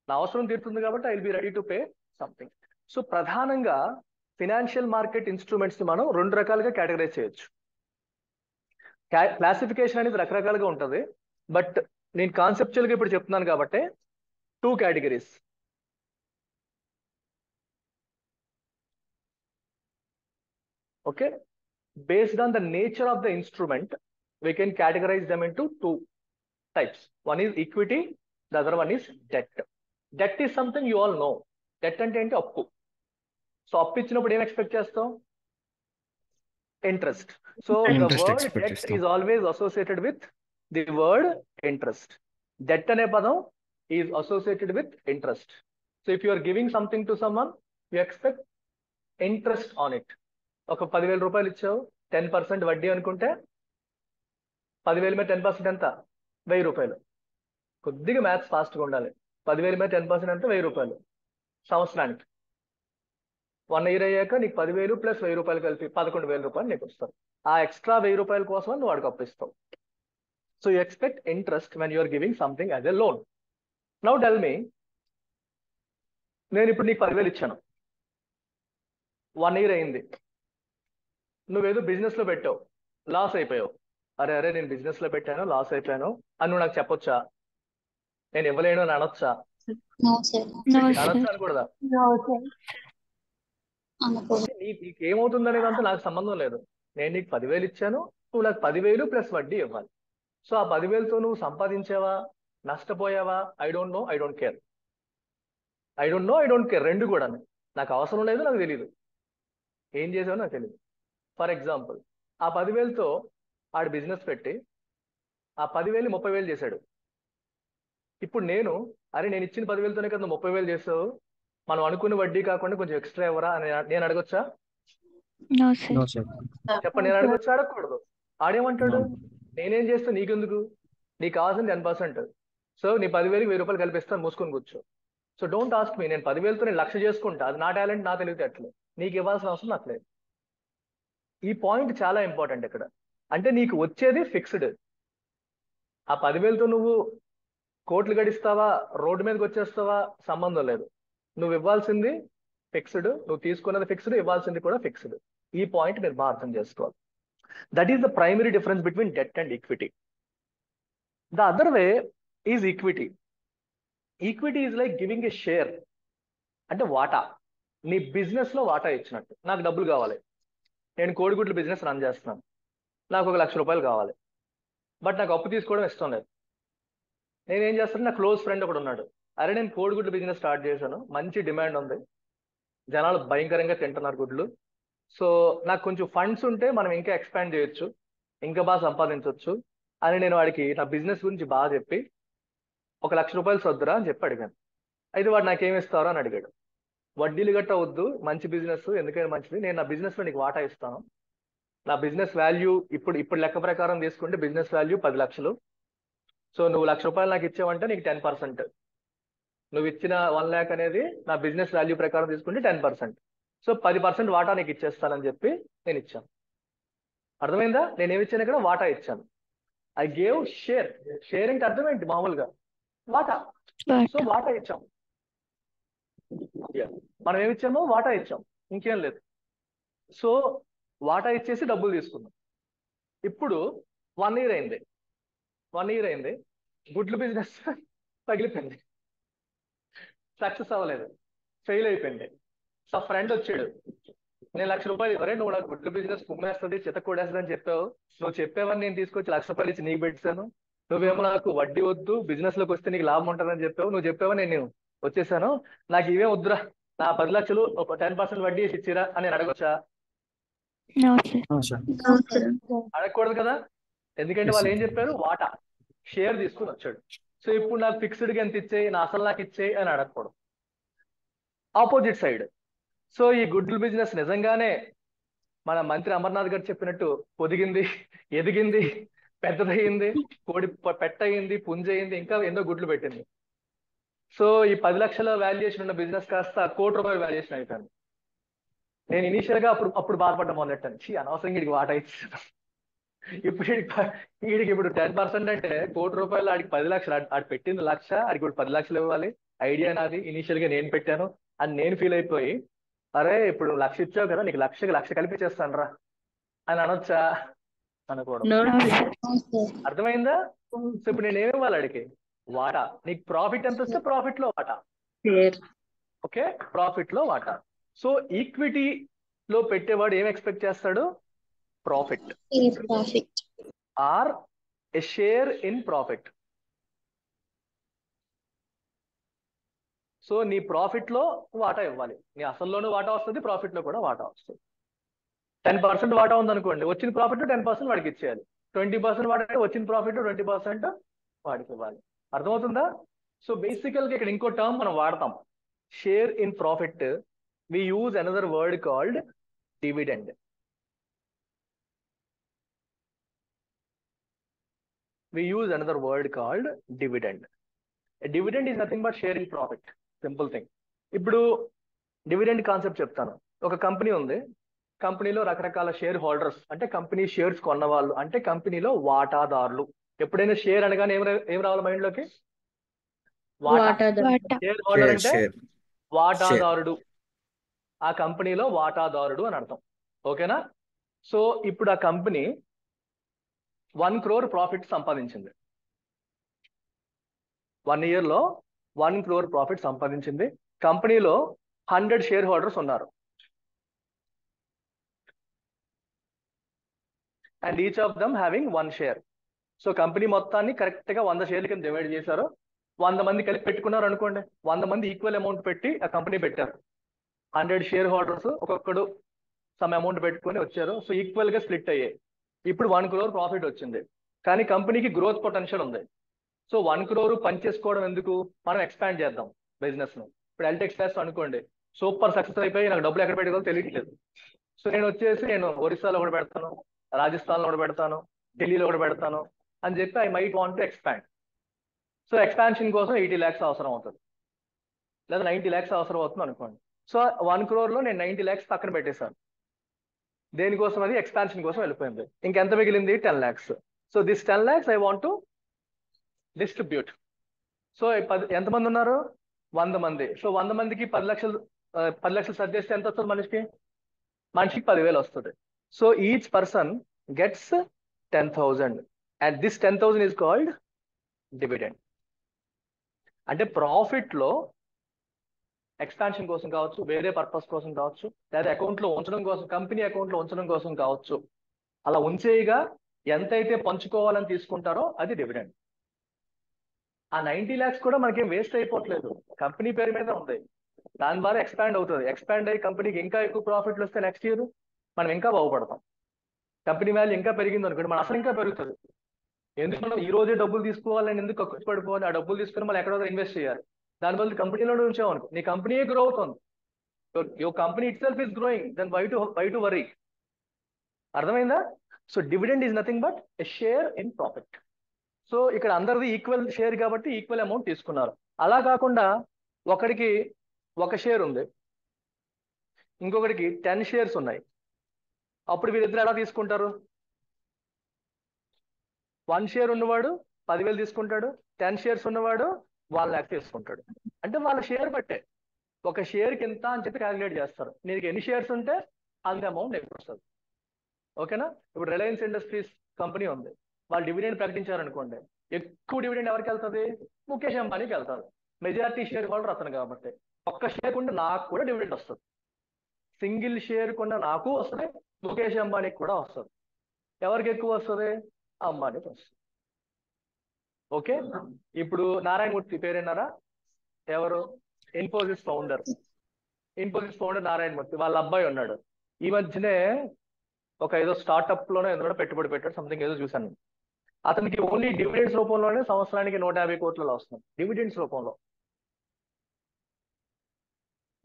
నా అవసరం తీరుతుంది కాబట్టి I will be ready to pay something. So ప్రధానంగా ఫినాన్షియల్ మార్కెట్ ఇన్స్ట్రుమెంట్స్ ని మనం 2 రకాలుగా కేటగరైజ్ చేయొచ్చు. క్లాసిఫికేషన్ అనేది రకరకాలుగా ఉంటుంది, బట్ నేను కాన్సెప్చువల్ గా ఇప్పుడు చెప్తున్నాను కాబట్టి 2 categories. Okay, based on the nature of the instrument, we can categorize them into 2 types. One is equity, the other one is debt. Debt is something you all know. Debt అంటే ఏంటి? అప్పు. So అప్పు ఇచ్చినప్పుడు ఏం expect చేస్తాం? Interest. So the Interest word expect debt చేస్తాం. is always associated with the word interest. Debt అనే పదం is associated with interest. So if you are giving something to someone, you expect interest on it. ఒక 10,000 రూపాయలు ఇచ్చావు, 10% వడ్డీ అనుకుంటే 10,000 మీద 10% ఎంత? 1,000 రూపాయలు. కొద్దిగా మ్యాథ్స్ ఫాస్ట్గా ఉండాలి. 10,000 మీద 10% ఎంత? 1,000 రూపాయలు సంవత్సరానికి. 1 ఇయర్ అయ్యాక నీకు 10,000 ప్లస్ 1,000 రూపాయలు కలిపి 11,000 రూపాయలు నీకు వస్తారు. ఆ ఎక్స్ట్రా 1,000 రూపాయల కోసం నువ్వు వాడికి అప్పిస్తావు. So you expect interest when you're giving something as a loan. Now tell me, నేను ఇప్పుడు నీకు 10,000 ఇచ్చాను, 1 ఇయర్ అయింది, నువ్వేదో బిజినెస్ లో పెట్టావు, లాస్ అయిపోయావు. అరే నేను బిజినెస్ లో పెట్టాను, లాస్ అయిపోయాను అని నువ్వు నాకు చెప్పొచ్చా? నేను ఇవ్వలేను అని అనొచ్చా? No, sir. అనొచ్చా అనకూడదా? అనకూడదు. నీకు ఏమవుతుంది అనేదంతా నాకు సంబంధం లేదు. నేను నీకు 10,000 ఇచ్చాను, నువ్వు నాకు 10,000 ప్లస్ వడ్డీ ఇవ్వాలి. సో ఆ 10,000తో నువ్వు సంపాదించావా, నష్టపోయావా? I don't know, I don't care. రెండు కూడా నాకు అవసరం లేదు, నాకు తెలియదు. ఏం చేసావో నాకు తెలియదు. ఫర్ ఎగ్జాంపుల్, ఆ 10,000తో ఆడు బిజినెస్ పెట్టి ఆ 10,000 30,000 చేశాడు. ఇప్పుడు నేను ఇచ్చిన 10,000తోనే కదా 30,000 చేసావు, మనం అనుకున్న వడ్డీ కాకుండా కొంచెం ఎక్స్ట్రా ఇవ్వరా అని నేను అడగొచ్చా? No, sir. చెప్పండి, నేను అడగొచ్చా? అడగకూడదు. ఆడేమంటాడు? నేనేం చేస్తా నీకెందుకు, నీకు కావాల్సింది 10%. సో నీ 10,000కి 1,000 రూపాయలు కల్పిస్తాను, మూసుకొని కూర్చో. So don't ask me. నేను 10,000తో నేను 1,00,000 చేసుకుంటా, అది నా టాలెంట్, నా తెలివితేటలు. నీకు ఇవ్వాల్సిన అవసరం నాకు లేదు. ఈ పాయింట్ చాలా ఇంపార్టెంట్ ఇక్కడ. అంటే నీకు వచ్చేది ఫిక్స్డ్. ఆ 10,000తో నువ్వు కోట్లు గడిస్తావా, రోడ్డు మీదకి వచ్చేస్తావా, సంబంధం లేదు. నువ్వు ఇవ్వాల్సింది ఫిక్స్డ్, నువ్వు తీసుకున్నది ఫిక్స్డ్, ఇవ్వాల్సింది కూడా ఫిక్స్డ్. ఈ పాయింట్ మీరు బాగా అర్థం చేసుకోవాలి. That is the primary difference between debt and equity. The other way is equity. Equity is like giving a share, అంటే వాటా. నీ బిజినెస్ లో వాటా ఇచ్చినట్టు. నాకు డబ్బులు కావాలి, నేను కోడిగుడ్లు బిజినెస్ రన్ చేస్తున్నాను, నాకు 1,00,000 రూపాయలు కావాలి, బట్ నాకు అప్పు తీసుకోవడం ఇష్టం లేదు. నేనేం చేస్తాను, నా క్లోజ్ ఫ్రెండ్ ఒకడు ఉన్నాడు, అరే నేను కోడిగుడ్లు బిజినెస్ స్టార్ట్ చేశాను, మంచి డిమాండ్ ఉంది, జనాలు భయంకరంగా తింటున్నారు గుడ్లు, సో నాకు కొంచెం ఫండ్స్ ఉంటే మనం ఇంకా ఎక్స్పాండ్ చేయొచ్చు, ఇంకా బాగా సంపాదించవచ్చు అని నేను వాడికి నా బిజినెస్ గురించి బాగా చెప్పి 1,00,000 రూపాయలు సొద్దురా అని చెప్పి అడిగాను. అయితే వాడు నాకేమి ఇస్తారో అని అడిగాడు. వడ్డీలు గట్ట వద్దు, మంచి బిజినెస్, ఎందుకైనా మంచిది, నేను నా బిజినెస్ లో నీకు వాటా ఇస్తాను. నా బిజినెస్ వాల్యూ ఇప్పుడు లెక్క ప్రకారం తీసుకుంటే బిజినెస్ వాల్యూ 10 లక్షలు. సో నువ్వు 1,00,000 రూపాయలు నాకు ఇచ్చావంటే నీకు 10%, నువ్వు ఇచ్చిన 1 lakh అనేది నా బిజినెస్ వాల్యూ ప్రకారం తీసుకుంటే 10%. సో 10% వాటా నీకు ఇచ్చేస్తానని చెప్పి నేను ఇచ్చాను. అర్థమైందా? నేనేమి ఇచ్చాను ఇక్కడ? వాటా ఇచ్చాను. I gave share. షేర్ అంటే అర్థం ఏంటి? మామూలుగా వాటా. సో వాటా ఇచ్చాం. మనం ఏమి ఇచ్చామో వాటా ఇచ్చాం, ఇంకేం లేదు. సో వాటా ఇచ్చేసి డబ్బులు తీసుకున్నాం. ఇప్పుడు 1 year అయింది, గుడ్లు బిజినెస్ పగిలిపోయింది, సక్సెస్ అవ్వలేదు, ఫెయిల్ అయిపోయింది. సో ఫ్రెండ్ వచ్చాడు, నేను 1,00,000 రూపాయలు, అరే నువ్వు నాకు గుడ్లు బిజినెస్ కుమ్మేస్తుంది, చిత్త కూడేస్తుంది అని చెప్పావు, నువ్వు చెప్పేవని నేను తీసుకొచ్చి 1,00,000 రూపాయలు ఇచ్చి నీకు పెట్టాను, నువ్వేమో నాకు వడ్డీ వద్దు, బిజినెస్ లోకి వస్తే నీకు లాభం ఉంటుందని చెప్పావు, నువ్వు చెప్పావని నేను వచ్చేసాను, నాకు ఇవే వద్దురా, నా 10 లక్షలు ఒక 10% వడ్డీ ఇచ్చిరా అని నేను అడగొచ్చా? No, sir. No, sir. No, sir. అడగకూడదు కదా, ఎందుకంటే Yes, వాళ్ళు sir. ఏం చెప్పారు, వాటా షేర్ తీసుకుని వచ్చాడు. సో ఇప్పుడు నాకు ఫిక్స్డ్ గా ఎంత ఇచ్చేయి, నా అసలు నాకు ఇచ్చేయి అని అడగకూడదు. Opposite side. సో ఈ గుడ్ల బిజినెస్ నిజంగానే మన మంత్రి అమర్నాథ్ గారు చెప్పినట్టు పొదిగింది, ఎదిగింది, పెద్దదయ్యింది, కోడి పెట్టయింది, పుంజయింది, ఇంకా ఎన్నో గుడ్లు పెట్టింది. సో ఈ 10 లక్షల వాల్యుయేషన్ ఉన్న బిజినెస్ కాస్త ₹1,00,00,000 వాల్యుయేషన్ అయిపోయింది. నేను ఇనీషియల్ గా అప్పుడు బాధపడ్డ మొదలెట్టాను, అనవసరంగా వీడికి వాటా ఇచ్చాను. ఇప్పుడు వీడికి ఇప్పుడు 10% అంటే ₹1,00,00,000, ఆడికి 10 లక్షలు, ఆడి పెట్టింది 1,00,000, ఆడికి ఇప్పుడు 10 లక్షలు ఇవ్వాలి. ఐడియా నాది, ఇనీషియల్ గా నేను పెట్టాను అని నేను ఫీల్ అయిపోయి, అరే ఇప్పుడు 1,00,000 ఇచ్చావు కదా, నీకు 1,00,000 కలిపించేస్తాను రా అని అనొచ్చా? అనకూడదు. No, sir. No, sir. అర్థమైందా? సో ఇప్పుడు నేను ఏమి ఇవ్వాలి అడిగి? వాటా. నీకు ప్రాఫిట్ ఎంత వస్తే ప్రాఫిట్ లో వాటా. ఓకే, ప్రాఫిట్ లో వాటా. సో ఈక్విటీ లో పెట్టేవాడు ఏం ఎక్స్పెక్ట్ చేస్తాడు? Profit Share profit. Or a share in profit. So నీ ప్రాఫిట్ లో వాటా ఇవ్వాలి. నీ అసల్లోనూ వాటా వస్తుంది, ప్రాఫిట్ లో కూడా వాటా వస్తుంది. 10% వాటా ఉందనుకోండి, వచ్చిన ప్రాఫిట్ 10% వాడికి ఇచ్చేయాలి. 20% వాటా అంటే వచ్చిన ప్రాఫిట్ 20% వాడికి ఇవ్వాలి. అర్థమవుతుందా? సో బేసికల్ గా ఇక్కడ ఇంకో టర్మ్ మనం వాడతాం, share in profit. We use another word called dividend. We use another word called dividend. A dividend is nothing but share in profit. Simple thing. ఇప్పుడు డివిడెండ్ కాన్సెప్ట్ చెప్తాను. ఒక కంపెనీ ఉంది, కంపెనీలో రకరకాల షేర్ హోల్డర్స్, అంటే company shares కొన్న వాళ్ళు, అంటే కంపెనీలో వాటాదారులు. ఎప్పుడైనా షేర్ అనగానే ఏం రావాలి మైండ్ లోకి? వాటా. Vata. షేర్ హోల్డర్ అంటే Share. వాటాదారుడు, ఆ కంపెనీలో వాటాదారుడు అని అర్థం. ఓకేనా? సో ఇప్పుడు ఆ కంపెనీ 1 crore ప్రాఫిట్ సంపాదించింది. 1 year లో 1 crore ప్రాఫిట్ సంపాదించింది. కంపెనీలో 100 షేర్ హోల్డర్స్ ఉన్నారు. And each of them having 1 share. So company మొత్తాన్ని కరెక్ట్ గా 100 షేర్ల కింద డివైడ్ చేశారు. 100 మంది కలిపి పెట్టుకున్నారు అనుకోండి, 100 మంది ఈక్వల్ అమౌంట్ పెట్టి ఆ కంపెనీ పెట్టారు. 100 షేర్ హోల్డర్స్ ఒక్కొక్కడు సమ్ అమౌంట్ పెట్టుకొని వచ్చారు. సో ఈక్వల్ గా స్ప్లిట్ అయ్యాయి. ఇప్పుడు 1 crore ప్రాఫిట్ వచ్చింది, కానీ కంపెనీకి గ్రోత్ పొటెన్షియల్ ఉంది. సో 1 crore పని చేసుకోవడం ఎందుకు, మనం ఎక్స్పాండ్ చేద్దాం బిజినెస్ ను. ఇప్పుడు ఎల్టెక్స్ చేస్తాం అనుకోండి, సూపర్ సక్సెస్ అయిపోయి నాకు డబ్బులు ఎక్కడ పెట్టాలో తెలియట్లేదు. సో నేను ఒరిస్సాలో కూడా పెడతాను, రాజస్థాన్లో కూడా పెడతాను, ఢిల్లీలో కూడా పెడతాను అని చెప్పి I might want to expand. So expansion కోసం 80 lakhs అవసరం అవుతుంది, లేదా 90 lakhs అవసరం అవుతుంది అనుకోండి. సో 1 crore లో నేను 90 lakhs పక్కన పెట్టేశాను. దేనికోసం? అది ఎక్స్పాన్షన్ కోసం వెళ్ళిపోయింది. ఇంకెంత మిగిలింది? 10 lakhs. So this 10 lakhs I want to distribute. So ఎంతమంది ఉన్నారు? 100 మంది. సో 100 మందికి 10 లక్షలు సర్దేస్తే ఎంత వస్తుంది మనిషికి? 10,000 వస్తుంది. So each person gets 10,000 and this 10,000 is called dividend. అంటే ప్రాఫిట్ లో ఎక్స్పాన్షన్ కోసం కావచ్చు, వేరే పర్పస్ కోసం కావచ్చు, లేదా అకౌంట్ లో ఉంచడం కోసం, కంపెనీ అకౌంట్ లో ఉంచడం కోసం కావచ్చు, అలా ఉంచేయగా ఎంతైతే పంచుకోవాలని తీసుకుంటారో అది డివిడెండ్. ఆ 90 lakhs కూడా మనకేం వేస్ట్ అయిపోవట్లేదు, కంపెనీ పేరు మీద ఉంది. దాని ద్వారా ఎక్స్పాండ్ అవుతుంది. ఎక్స్పాండ్ అయ్యి కంపెనీకి ఇంకా ఎక్కువ ప్రాఫిట్లు వస్తే నెక్స్ట్ ఇయర్ మనం ఇంకా బాగుపడతాం. కంపెనీ వాల్యూ ఇంకా పెరిగింది అనుకోండి, మన అసలు ఇంకా పెరుగుతుంది. ఎందుకు మనం ఈ రోజే డబ్బులు తీసుకోవాలని ఎందుకు ఖర్చు పడిపోవాలి? ఆ డబ్బులు తీసుకుని మనం ఎక్కడో ఇన్వెస్ట్ చేయాలి. దాని బదులు కంపెనీలో ఉంచామనుకో, నీ కంపెనీయే గ్రో అవుతుంది. Your company itself is growing, then why to worry. అర్థమైందా? So dividend is nothing but a share in profit. So ఇక్కడ అందరిది ఈక్వల్ షేర్ కాబట్టి ఈక్వల్ అమౌంట్ తీసుకున్నారు. అలా కాకుండా ఒకడికి 1 share ఉంది, ఇంకొకటికి 10 shares ఉన్నాయి. అప్పుడు వీరిద్దరు ఎలా తీసుకుంటారు? 1 share ఉన్నవాడు 10,000 తీసుకుంటాడు, 10 shares ఉన్నవాడు 1 lakh తీసుకుంటాడు. అంటే వాళ్ళ షేర్ బట్టే 1 share కి ఎంత అని చెప్పి క్యాలిక్యులేట్ చేస్తారు. నీకు ఎన్ని షేర్స్ ఉంటే అంత అమౌంట్ ఎక్కువ వస్తుంది. ఓకేనా? ఇప్పుడు రిలయన్స్ ఇండస్ట్రీస్ కంపెనీ ఉంది, వాళ్ళు డివిడెండ్ ప్రకటించారనుకోండి, ఎక్కువ డివిడెండ్ ఎవరికి వెళ్తుంది? ముఖేష్ అంబానీకి వెళ్తుంది. మెజారిటీ షేర్ హోల్డర్ అతను కాబట్టి. 1 share కొంటే నాకు కూడా డివిడెండ్ వస్తుంది, సింగిల్ షేర్ కొన్న నాకు వస్తుంది, ముఖేష్ అంబానీకి కూడా వస్తుంది. ఎవరికి ఎక్కువ వస్తుంది? అంబానీకి వస్తుంది. ఓకే, ఇప్పుడు నారాయణమూర్తి పేరేనారా? ఎవరు? ఇన్ఫోసిస్ ఫౌండర్ నారాయణమూర్తి. వాళ్ళ అబ్బాయి ఉన్నాడు. ఈ మధ్యనే ఒక ఏదో స్టార్ట్అప్ లోనే ఏదో పెట్టుబడి పెట్టాడు, సంథింగ్ ఏదో చూశాను. అతనికి ఓన్లీ డివిడెండ్స్ రూపంలోనే సంవత్సరానికి 150 కోట్లలో వస్తుంది, డివిడెండ్స్ రూపంలో.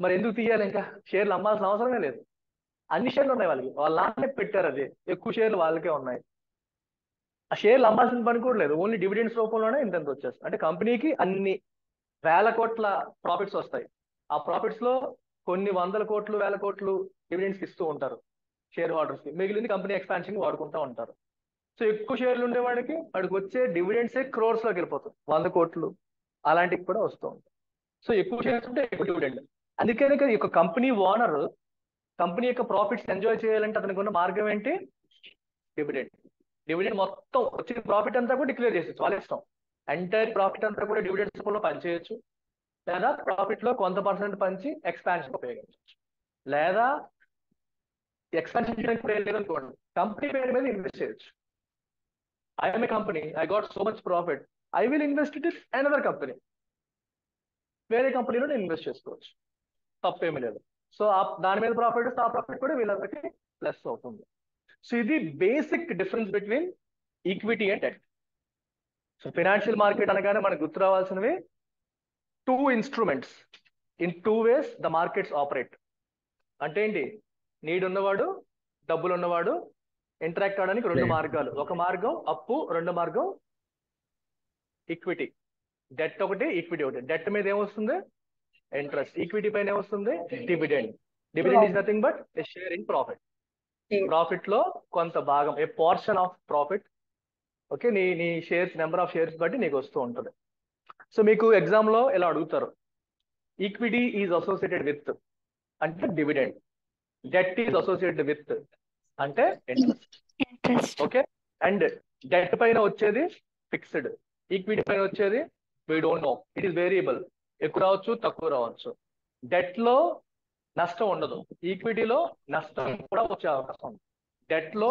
మరి ఎందుకు తీయాలి? ఇంకా షేర్లు అమ్మాల్సిన అవసరమే లేదు, అన్ని షేర్లు ఉన్నాయి వాళ్ళకి, వాళ్ళ నాన్నే పెట్టారు, అది ఎక్కువ షేర్లు వాళ్ళకే ఉన్నాయి. ఆ షేర్లు అమ్మాల్సిన పని కూడా లేదు, ఓన్లీ డివిడెండ్స్ రూపంలోనే ఇంత వచ్చేస్తుంది. అంటే కంపెనీకి అన్ని వేల కోట్ల ప్రాఫిట్స్ వస్తాయి, ఆ ప్రాఫిట్స్ లో కొన్ని వందల కోట్లు వేల కోట్లు డివిడెండ్స్ ఇస్తూ ఉంటారు షేర్ హోల్డర్స్ కి, మిగిలింది కంపెనీ ఎక్స్పాన్షన్ వాడుకుంటూ ఉంటారు. సో ఎక్కువ షేర్లు ఉండేవాడికి వాడికి వచ్చే డివిడెండ్సే క్రోర్స్ లోకి వెళ్ళిపోతుంది, 100 కోట్లు అలాంటివి కూడా వస్తూ ఉంటాయి. సో ఎక్కువ షేర్స్ ఉంటే ఎక్కువ డివిడెండ్. అందుకని ఈ యొక్క కంపెనీ ఓనర్ కంపెనీ యొక్క ప్రాఫిట్స్ ఎంజాయ్ చేయాలంటే అతనికి ఉన్న మార్గం ఏంటి? డివిడెండ్. డివిడెండ్ మొత్తం వచ్చిన ప్రాఫిట్ అంతా కూడా డిక్లేర్ చేసేది, వాళ్ళ ఇష్టం. ఎంటైర్ ప్రాఫిట్ అంతా కూడా డివిడెండ్స్ రూపంలో పనిచేయచ్చు, లేదా ప్రాఫిట్ లో కొంత పర్సెంట్ పంచి ఎక్స్పాన్షన్ ఉపయోగించవచ్చు, లేదా ఎక్స్పాన్షన్ చేయడానికి కూడా లేదనుకోండి కంపెనీ పేరు మీద ఇన్వెస్ట్ చేయొచ్చు. I'm a company, I got so much profit, I will invest it in another company, వేరే కంపెనీలో నేను ఇన్వెస్ట్ చేసుకోవచ్చు, తప్పేమీ లేదు. సో దాని మీద ప్రాఫిట్ ఆ ప్రాఫిట్ కూడా వీళ్ళందరికీ ప్లస్ అవుతుంది. సో ఇది basic difference between equity and debt. So financial market అనగానే మనకు గుర్తు రావాల్సినవి 2 instruments, in 2 ways the markets operate. అంటే ఏంటి? నీడ్ ఉన్నవాడు, డబ్బులు ఉన్నవాడు ఇంటరాక్ట్ అవడానికి 2 మార్గాలు. ఒక మార్గం అప్పు, రెండో మార్గం ఈక్విటీ. డెట్ ఒకటి, ఈక్విటీ ఒకటి. డెట్ మీద ఏమొస్తుంది? ఇంట్రెస్ట్. ఈక్విటీ పైన ఏమొస్తుంది? Dividend. Dividend is nothing but a share in profit. Profit లో కొంత భాగం, ఏ పోర్షన్ ఆఫ్ ప్రాఫిట్. ఓకే, నీ షేర్స్, నెంబర్ ఆఫ్ షేర్స్ బట్టి నీకు వస్తూ ఉంటుంది. సో మీకు ఎగ్జామ్ లో ఇలా అడుగుతారు, ఈక్విటీ ఈజ్ అసోసియేటెడ్ విత్ అంటే dividend, debt is associated with అంటే interest. Interest. Okay, and debt పైన వచ్చేది ఫిక్స్డ్, ఈక్విటీ పైన వచ్చేది we don't know, it is variable, ఎక్కువ రావచ్చు తక్కువ రావచ్చు. డెట్ లో నష్టం ఉండదు, ఈక్విటీలో నష్టం కూడా వచ్చే అవకాశం ఉంది. డెట్ లో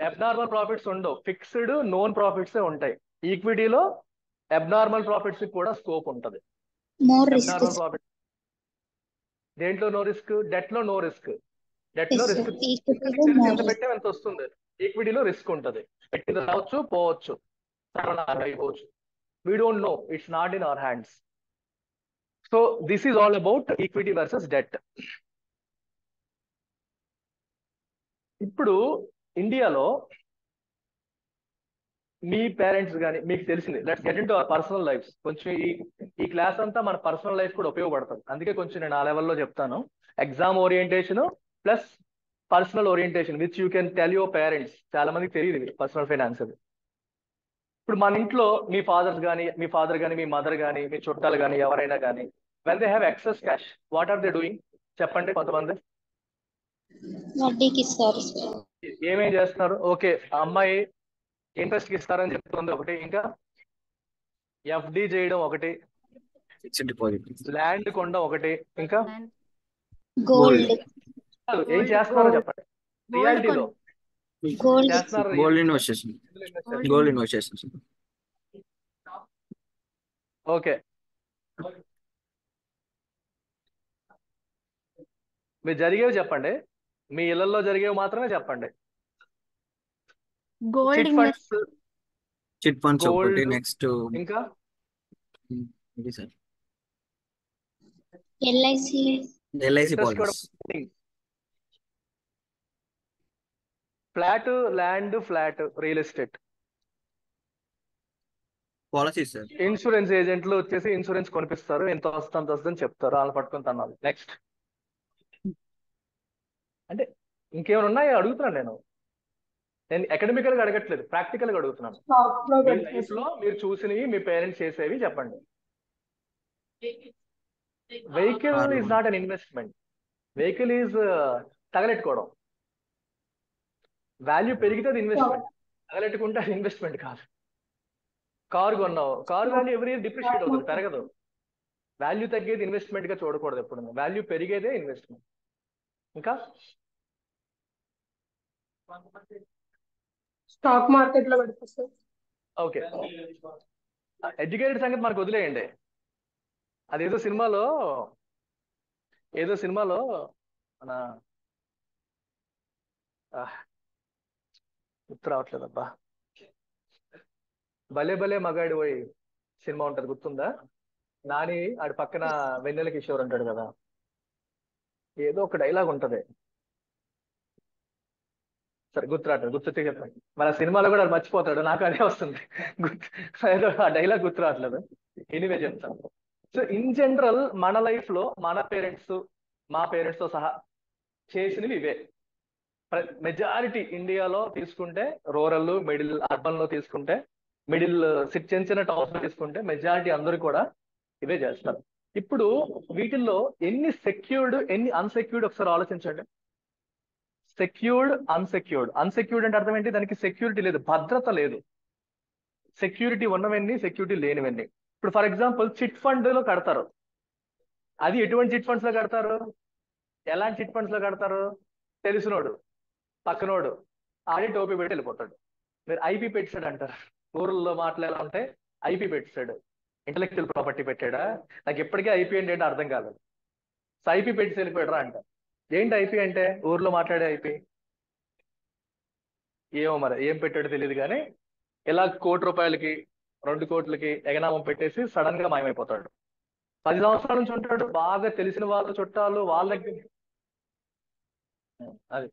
అబ్నార్మల్ ప్రాఫిట్స్ ఉండవు, ఫిక్స్డ్ నోన్ ప్రాఫిట్స్ ఉంటాయి. ఈక్విటీలో అబ్నార్మల్ ప్రాఫిట్స్ కూడా స్కోప్ ఉంటుంది. అబ్నార్మల్ ప్రాఫిట్ దేంట్లో నో రిస్క్? డెట్ లో నో రిస్క్. డెట్ లో రిస్క్ ఎంత పెట్టాం ఎంత వస్తుంది, ఈక్విటీలో రిస్క్ ఉంటుంది, పెట్టింది రావచ్చు పోవచ్చు, అయిపోవచ్చు. We don't know, it's not in our hands. So this is all about equity versus debt. ఇప్పుడు ఇండియాలో మీ పేరెంట్స్ కానీ మీకు తెలిసింది, let's get into our personal lifes. కొంచెం ఈ క్లాస్ అంతా మన పర్సనల్ లైఫ్ కూడా ఉపయోగపడుతుంది, అందుకే కొంచెం నేను ఆ లెవెల్లో చెప్తాను. Exam orientation plus personal orientation which you can tell your parents. చాలా మందికి తెలియదు పర్సనల్ ఫైనాన్స్ అది. ఇప్పుడు మన ఇంట్లో మీ ఫాదర్ కానీ మీ మదర్ కానీ మీ చుట్టాలు కానీ ఎవరైనా కానీ when they have excess cash, what are they doing? చెప్పండి. కొంతమంది వడ్డీకి ఇస్తారు. ఏమేం చేస్తున్నారు? ఓకే, అమ్మాయి ఇంట్రెస్ట్ కి ఇస్తారని చెప్తుంది ఒకటి, ఇంకా ఎఫ్డి చేయడం ఒకటి, ఫిక్స్డ్ డిపాజిట్, ల్యాండ్ కొనడం ఒకటి, ఇంకా గోల్డ్. ఏం చేస్తున్నారో చెప్పండి. రియాలిటీలో గోల్డ్ చేస్తున్నారు. Gold investation, gold investation. Okay, మీరు జరిగేవి చెప్పండి, మీ ఇళ్లలో జరిగేవి మాత్రమే చెప్పండి. గోల్డ్ చిట్ ఫండ్స్ ఒకటి, గోల్డ్, నెక్స్ట్ ఇంకా ఇది sir LIC policies, flat, land, flat, real estate policies sir. Insurance ఏజెంట్లు వచ్చేసి ఇన్సూరెన్స్ కొనిపిస్తారు, ఎంత వస్తుంది అంత వస్తుందని చెప్తారు, వాళ్ళు పట్టుకుని తన్నాలి. నెక్స్ట్ అంటే ఇంకేమైనా ఉన్నాయో అడుగుతున్నాను నేను అకాడమికల్ గా అడగట్లేదు, ప్రాక్టికల్ గా అడుగుతున్నాను. మీ లైఫ్ లో మీరు చూసినవి, మీ పేరెంట్స్ చేసేవి చెప్పండి. Vehicle is not an investment, vehicle is తగలెట్టుకోవడం. వాల్యూ పెరిగితే అది ఇన్వెస్ట్మెంట్, తగలెట్టుకుంటే అది ఇన్వెస్ట్మెంట్ కాదు. కారు కొన్నావు, car value every year depreciate అవుతుంది, పెరగదు. వాల్యూ తగ్గేది ఇన్వెస్ట్మెంట్ గా చూడకూడదు ఎప్పుడు, వాల్యూ పెరిగేదే ఇన్వెస్ట్మెంట్. ఇంకా స్టాక్ మార్కెట్ లో పెడతారు. ఓకే, ఎడ్యుకేటెడ్ సంగతి మనకు వదిలేయండి. అదేదో సినిమాలో మన గుర్తు రావట్లేదబ్బా. భలే భలే మగాడి పోయి సినిమా ఉంటది, గుర్తుందా? నాని ఆడి పక్కన వెన్నెల కిషోర్ అంటాడు కదా, ఏదో ఒక డైలాగ్ ఉంటది. సరే గుర్తు రావట్లేదు, గుర్తొచ్చే చెప్పండి. మన సినిమాలో కూడా అది మర్చిపోతాడు, నాకు అదే వస్తుంది. గుర్తు ఏదో ఆ డైలాగ్ గుర్తు రావట్లేదు. ఎనీవే చెప్తాను. సో ఇన్ జనరల్ మన లైఫ్ లో మన పేరెంట్స్, మా పేరెంట్స్ తో సహా చేసినవి ఇవే. మెజారిటీ ఇండియాలో తీసుకుంటే, రూరల్, మిడిల్, అర్బన్ లో తీసుకుంటే, మిడిల్ చిన్న చిన్న టౌన్స్ లో తీసుకుంటే మెజారిటీ అందరూ కూడా ఇవే చేస్తారు. ఇప్పుడు వీటిల్లో ఎన్ని సెక్యూర్డ్, ఎన్ని అన్సెక్యూర్డ్ ఒకసారి ఆలోచించండి. Secured, unsecured. అన్సెక్యూర్డ్ అంటే అర్థం ఏంటి? దానికి సెక్యూరిటీ లేదు, భద్రత లేదు. సెక్యూరిటీ ఉన్నవన్నీ, సెక్యూరిటీ లేనివన్నీ. ఇప్పుడు ఫర్ ఎగ్జాంపుల్ చిట్ ఫండ్ లో కడతారు. అది ఎటువంటి చిట్ ఫండ్స్ లో కడతారు? ఎలాంటి చిట్ ఫండ్స్ లో కడతారు? తెలిసినోడు, పక్కనోడు ఆడి టోపీ పెట్టి వెళ్ళిపోతాడు. మీరు ఐపీ పెట్టాడు అంటారు. ఊర్లలో మాటలు ఎలా ఉంటాయి? ఐపీ పెట్టాడు, ఇంటలెక్చువల్ ప్రాపర్టీ పెట్టాడా? నాకు ఎప్పటికీ ఐపీ అంటే ఏంటో అర్థం కాలేదు. సో ఐపీ పెట్టి వెళ్ళిపోయాడా అంట. ఏంటి ఐపీ అంటే? ఊర్లో మాట్లాడే ఐపీ. ఏమో మరి ఏం పెట్టాడో తెలియదు కానీ ఇలా ₹1,00,00,000కి 2 కోట్లకి ఎగనామం పెట్టేసి సడన్ గా మాయమైపోతాడు. 10 సంవత్సరాల నుంచి ఉంటాడు, బాగా తెలిసిన వాళ్ళ చుట్టాలు వాళ్ళకి అది.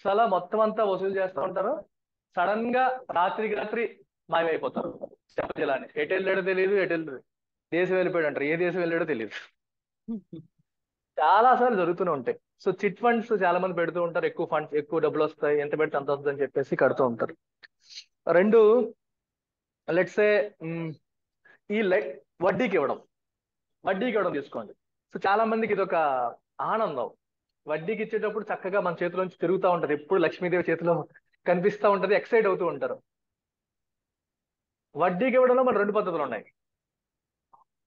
సో అలా మొత్తం అంతా వసూలు చేస్తూ ఉంటారు. సడన్ గా రాత్రికి రాత్రి మాయమైపోతారు. చెప్పజలాని ఎటు వెళ్ళాడో తెలియదు, ఎటు వెళ్ళాడు, దేశం వెళ్ళిపోయాడు అంటారు, ఏ దేశం వెళ్ళాడో తెలియదు. చాలా సార్లు జరుగుతూనే ఉంటాయి. సో చిట్ ఫండ్స్ చాలా మంది పెడుతూ ఉంటారు, ఎక్కువ ఫండ్స్, ఎక్కువ డబ్బులు వస్తాయి, ఎంత పెడితే అంత వస్తుంది అని చెప్పేసి కడుతూ ఉంటారు. రెండు, లెట్సే ఈ వడ్డీకి ఇవ్వడం. వడ్డీకి ఇవ్వడం తీసుకోండి. సో చాలా మందికి ఇది ఒక ఆనందం. వడ్డీకి ఇచ్చేటప్పుడు చక్కగా మన చేతిలో నుంచి తిరుగుతూ ఉంటది, ఎప్పుడు లక్ష్మీదేవి చేతిలో కనిపిస్తూ ఉంటది, ఎక్సైట్ అవుతూ ఉంటారు. వడ్డీకి ఇవ్వడంలో మన 2 పద్ధతులు ఉన్నాయి.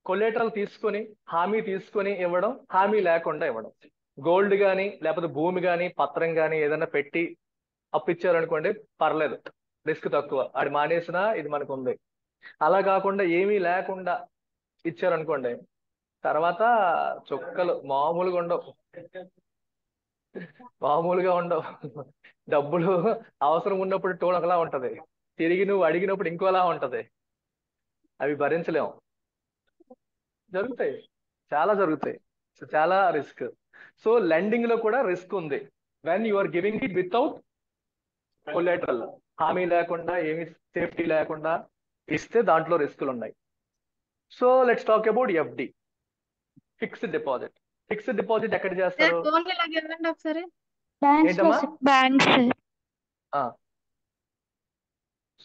కొలేటరల్ తీసుకొని, హామీ తీసుకొని ఇవ్వడం, హామీ లేకుండా ఇవ్వడం. గోల్డ్ కానీ, లేకపోతే భూమి కానీ, పత్రం కానీ ఏదైనా పెట్టి అప్పిచ్చారనుకోండి, పర్లేదు, రిస్క్ తక్కువ, ఆడి మానేసినా ఇది మనకు ఉంది. అలా కాకుండా ఏమీ లేకుండా ఇచ్చారనుకోండి, తర్వాత చుక్కలు మామూలుగా ఉండవు, మామూలుగా ఉండవు. డబ్బులు అవసరం ఉన్నప్పుడు టోన్ ఒకలా ఉంటది, తిరిగి నువ్వు అడిగినప్పుడు ఇంకోలా ఉంటది. అవి భరించలేము. జరుగుతాయి, చాలా జరుగుతాయి. సో చాలా రిస్క్. సో లెండింగ్ లో కూడా రిస్క్ ఉంది. When you are giving it without collateral, హామీ లేకుండా, ఏమి సేఫ్టీ లేకుండా ఇస్తే దాంట్లో రిస్కులు ఉన్నాయి. So let's talk about FD, fixed deposit. Fixed deposit ఎక్కడ చేస్తారు? ఏంటమ్మా? బ్యాంక్స్.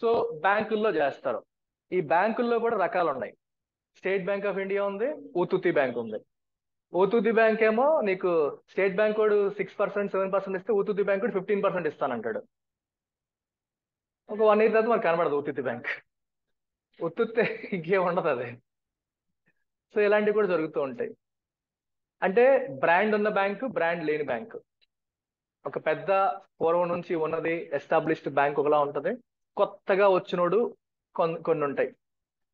సో బ్యాంకుల్లో చేస్తారు. ఈ బ్యాంకుల్లో కూడా రకాలు ఉన్నాయి. స్టేట్ బ్యాంక్ ఆఫ్ ఇండియా ఉంది, ఊతుతి బ్యాంక్ ఉంది. ఊతుతి బ్యాంక్ ఏమో నీకు స్టేట్ బ్యాంక్ వాడు 6%, 7% ఇస్తే, ఊతుతి బ్యాంక్ 15% ఇస్తానంటాడు. ఒక 1 year తర్వాత మనకు కనబడదు ఊతుతి బ్యాంక్. ఉత్తుతే ఇంకేం ఉండదు అది. సో ఇలాంటివి కూడా జరుగుతూ ఉంటాయి. అంటే బ్రాండ్ ఉన్న బ్యాంకు, బ్రాండ్ లేని బ్యాంకు. ఒక పెద్ద పూర్వం నుంచి ఉన్నది ఎస్టాబ్లిష్డ్ బ్యాంక్ ఒకలా ఉంటది, కొత్తగా వచ్చినోడు కొన్ని ఉంటాయి.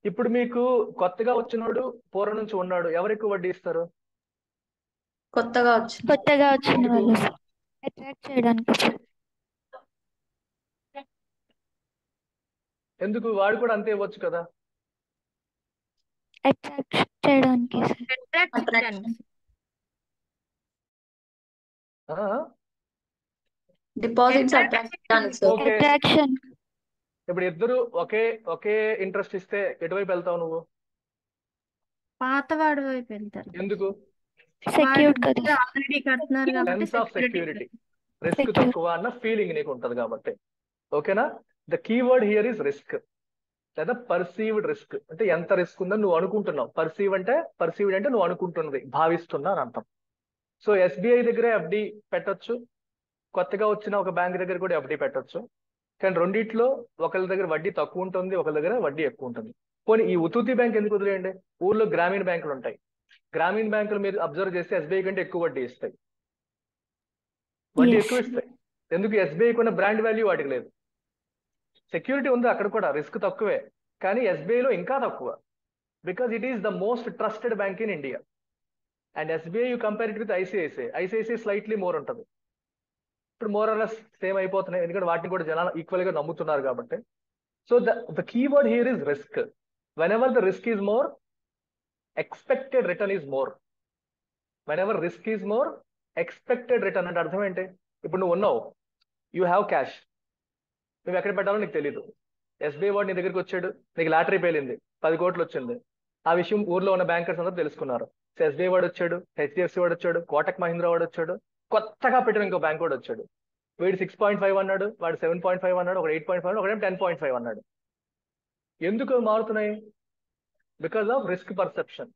ఇప్పుడు మీకు కొత్తగా వచ్చినోడు, పూర్వం నుంచి ఉన్నాడు, ఎవరు ఎక్కువ వడ్డీ ఇస్తారు? కొత్తగా వచ్చిన వాళ్ళు అట్రాక్ట్ చేయడానికి. ఎందుకు? వాడు కూడా అంతే ఇవ్వచ్చు కదా. అట్రాక్ట్ చేయడానికి డిపాజిట్స్ ఓకే. అట్రాక్షన్. ఇప్పుడు ఇద్దరు ఒకే ఇంట్రెస్ట్ ఇస్తే ఎటువైపు వెళ్తావు నువ్వు? పాతవాడి వైపు వెళ్తారు. ఎందుకు? సెక్యూర్డ్ కదా. ఆల్రెడీ కడుతున్నారు కాబట్టి సెన్స్ ఆఫ్ సెక్యూరిటీ, రిస్క్ తక్కువ అన్న ఫీలింగ్ నీకు ఉంటది కాబట్టి. ఓకేనా? The keyword here is risk, లేదా పర్సీవ్డ్ రిస్క్. అంటే ఎంత రిస్క్ ఉందని నువ్వు అనుకుంటున్నావు. పర్సీవ్డ్ అంటే నువ్వు అనుకుంటున్నది, భావిస్తున్నా అని అర్థం. సో ఎస్బీఐ దగ్గరే ఎఫ్డి పెట్టొచ్చు, కొత్తగా వచ్చిన ఒక బ్యాంక్ దగ్గర కూడా ఎఫ్డి పెట్టొచ్చు. కానీ రెండిట్లో ఒకళ్ళ దగ్గర వడ్డీ తక్కువ ఉంటుంది, ఒకళ్ళ దగ్గర వడ్డీ ఎక్కువ ఉంటుంది. పోనీ ఈ ఉతుతి బ్యాంక్ ఎందుకు వదిలేయండి? ఊర్లో గ్రామీణ బ్యాంకులు ఉంటాయి. గ్రామీణ బ్యాంకులు మీరు అబ్జర్వ్ చేస్తే ఎస్బీఐ కంటే ఎక్కువ వడ్డీ ఇస్తాయి. వడ్డీ ఎక్కువ ఇస్తాయి. ఎందుకు? ఎస్బీఐ కొన్న బ్రాండ్ వాల్యూ వాటికి లేదు. సెక్యూరిటీ ఉంది అక్కడ కూడా, రిస్క్ తక్కువే, కానీ ఎస్బీఐలో ఇంకా తక్కువ. Because it is the most trusted bank in India. And SBI you compare it with ICICI slightly more ఉంటుంది. ఇప్పుడు మోర్ ఆర్ లెస్ సేమ్ అయిపోతున్నాయి, ఎందుకంటే వాటిని కూడా జనాలు ఈక్వల్ గా నమ్ముతున్నారు కాబట్టి. So the keyword here is risk. When ever the risk is more, expected return is more. When ever risk is more, expected return అంటే అర్థం ఏంటి? ఇప్పుడు నువ్వు ఉన్నావు, యూ హ్యావ్ క్యాష్, నువ్వు ఎక్కడ పెట్టాలో నీకు తెలియదు. ఎస్బీఐ వాడు నీ దగ్గరికి వచ్చాడు, నీకు లాటరీ పేలింది, 10 కోట్లు వచ్చింది. ఆ విషయం ఊర్లో ఉన్న బ్యాంకర్స్ అందరూ తెలుసుకున్నారు. సో ఎస్బీఐ వాడు వచ్చాడు, హెచ్డిఎఫ్సి వాడు వచ్చాడు, కోటక్ మహీంద్రా వాడు వచ్చాడు, కొత్తగా పెట్టిన ఇంకో బ్యాంక్ వాడు వచ్చాడు. వీడు 6.5 అన్నాడు, వాడు 7.5 అన్నాడు, ఒక 8.5, ఒకటి 10.5 అన్నాడు. ఎందుకు మారుతున్నాయి? Because of risk perception.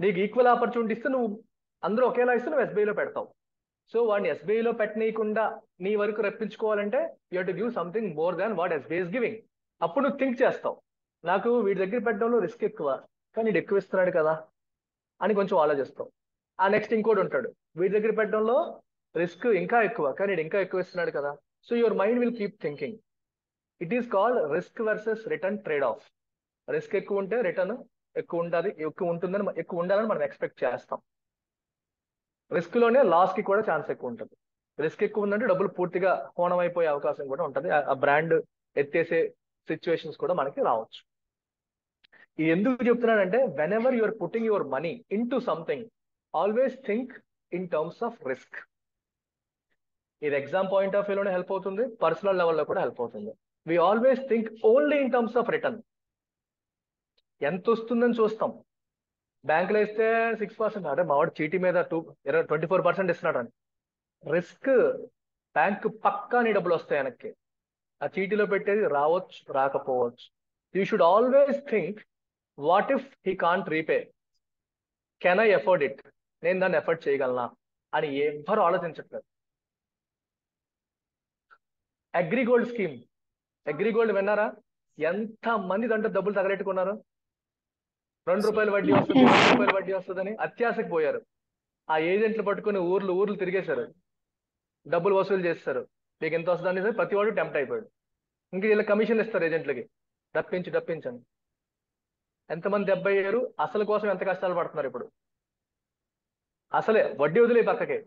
నీకు ఈక్వల్ ఆపర్చునిటీ ఇస్తే నువ్వు అందరూ ఒకేలా ఇస్తే నువ్వు ఎస్బీఐలో పెడతావు. సో వాడిని ఎస్బీఐలో పెట్టనీయకుండా నీ వరకు రప్పించుకోవాలంటే you have to give something more than what SBI is giving. అప్పుడు నువ్వు థింక్ చేస్తావు, నాకు వీడి దగ్గర పెట్టడంలో రిస్క్ ఎక్కువ, కానీ వీడు ఎక్కువ ఇస్తున్నాడు కదా అని కొంచెం ఆలోచిస్తావు. ఆ నెక్స్ట్ ఇంకోటి ఉంటాడు, వీడి దగ్గర పెట్టడంలో రిస్క్ ఇంకా ఎక్కువ, కానీ వీడు ఇంకా ఎక్కువ ఇస్తున్నాడు కదా. So your mind will keep thinking. It is called risk versus return trade of. Risk ఎక్కువ ఉంటే రిటర్న్ ఎక్కువ ఉంటుంది, ఎక్కువ ఉండాలని మనం ఎక్స్పెక్ట్ చేస్తాం. రిస్క్ లోనే లాస్ కి కూడా ఛాన్స్ ఎక్కువ ఉంటుంది. రిస్క్ ఎక్కువ ఉందంటే డబ్బులు పూర్తిగా హోనం అయిపోయే అవకాశం కూడా ఉంటుంది. ఆ బ్రాండ్ ఎత్తేసే సిచ్యువేషన్స్ కూడా మనకి రావచ్చు. ఇది ఎందుకు చెప్తున్నానంటే, whenever you're putting your money into something, always think in terms of risk. ఇది ఎగ్జామ్ పాయింట్ ఆఫ్ వ్యూలోనే హెల్ప్ అవుతుంది, పర్సనల్ లెవెల్లో కూడా హెల్ప్ అవుతుంది. We always think only in terms of return. ఎంత వస్తుందని చూస్తాం. బ్యాంకులో ఇస్తే 6%, అంటే మావాడు చీటీ మీద 24% ఇస్తున్నాడు అని. రిస్క్, బ్యాంక్ పక్కా నీ డబ్బులు వస్తాయి వెనక్కి. ఆ చీటీలో పెట్టేది రావచ్చు, రాకపోవచ్చు. You should always think, what if he can't repay, can I afford it, నేను దాన్ని ఎఫర్ట్ చేయగలనా అని ఎవ్వరు ఆలోచించట్లేదు. అగ్రిగోల్డ్ స్కీమ్, అగ్రిగోల్డ్ విన్నారా? ఎంత మంది దాంట్లో డబ్బులు తగలెట్టుకున్నారు. 2 రూపాయలు వడ్డీ వస్తుంది, 2 రూపాయలు వడ్డీ వస్తుందని అత్యాశకు పోయారు. ఆ ఏజెంట్లు పట్టుకుని ఊర్లు తిరిగేశారు, డబ్బులు వసూలు చేస్తారు. మీకు ఎంత వస్తుందని ప్రతి వాడు టెంప్ట్ అయిపోయాడు. ఇంక వీళ్ళ కమిషన్ ఇస్తారు ఏజెంట్లకి, డప్పించని. ఎంతమంది దెబ్బ అయ్యారు, అసలు కోసం ఎంత కష్టాలు పడుతున్నారు ఇప్పుడు. అసలే వడ్డీ వదిలే పక్కకి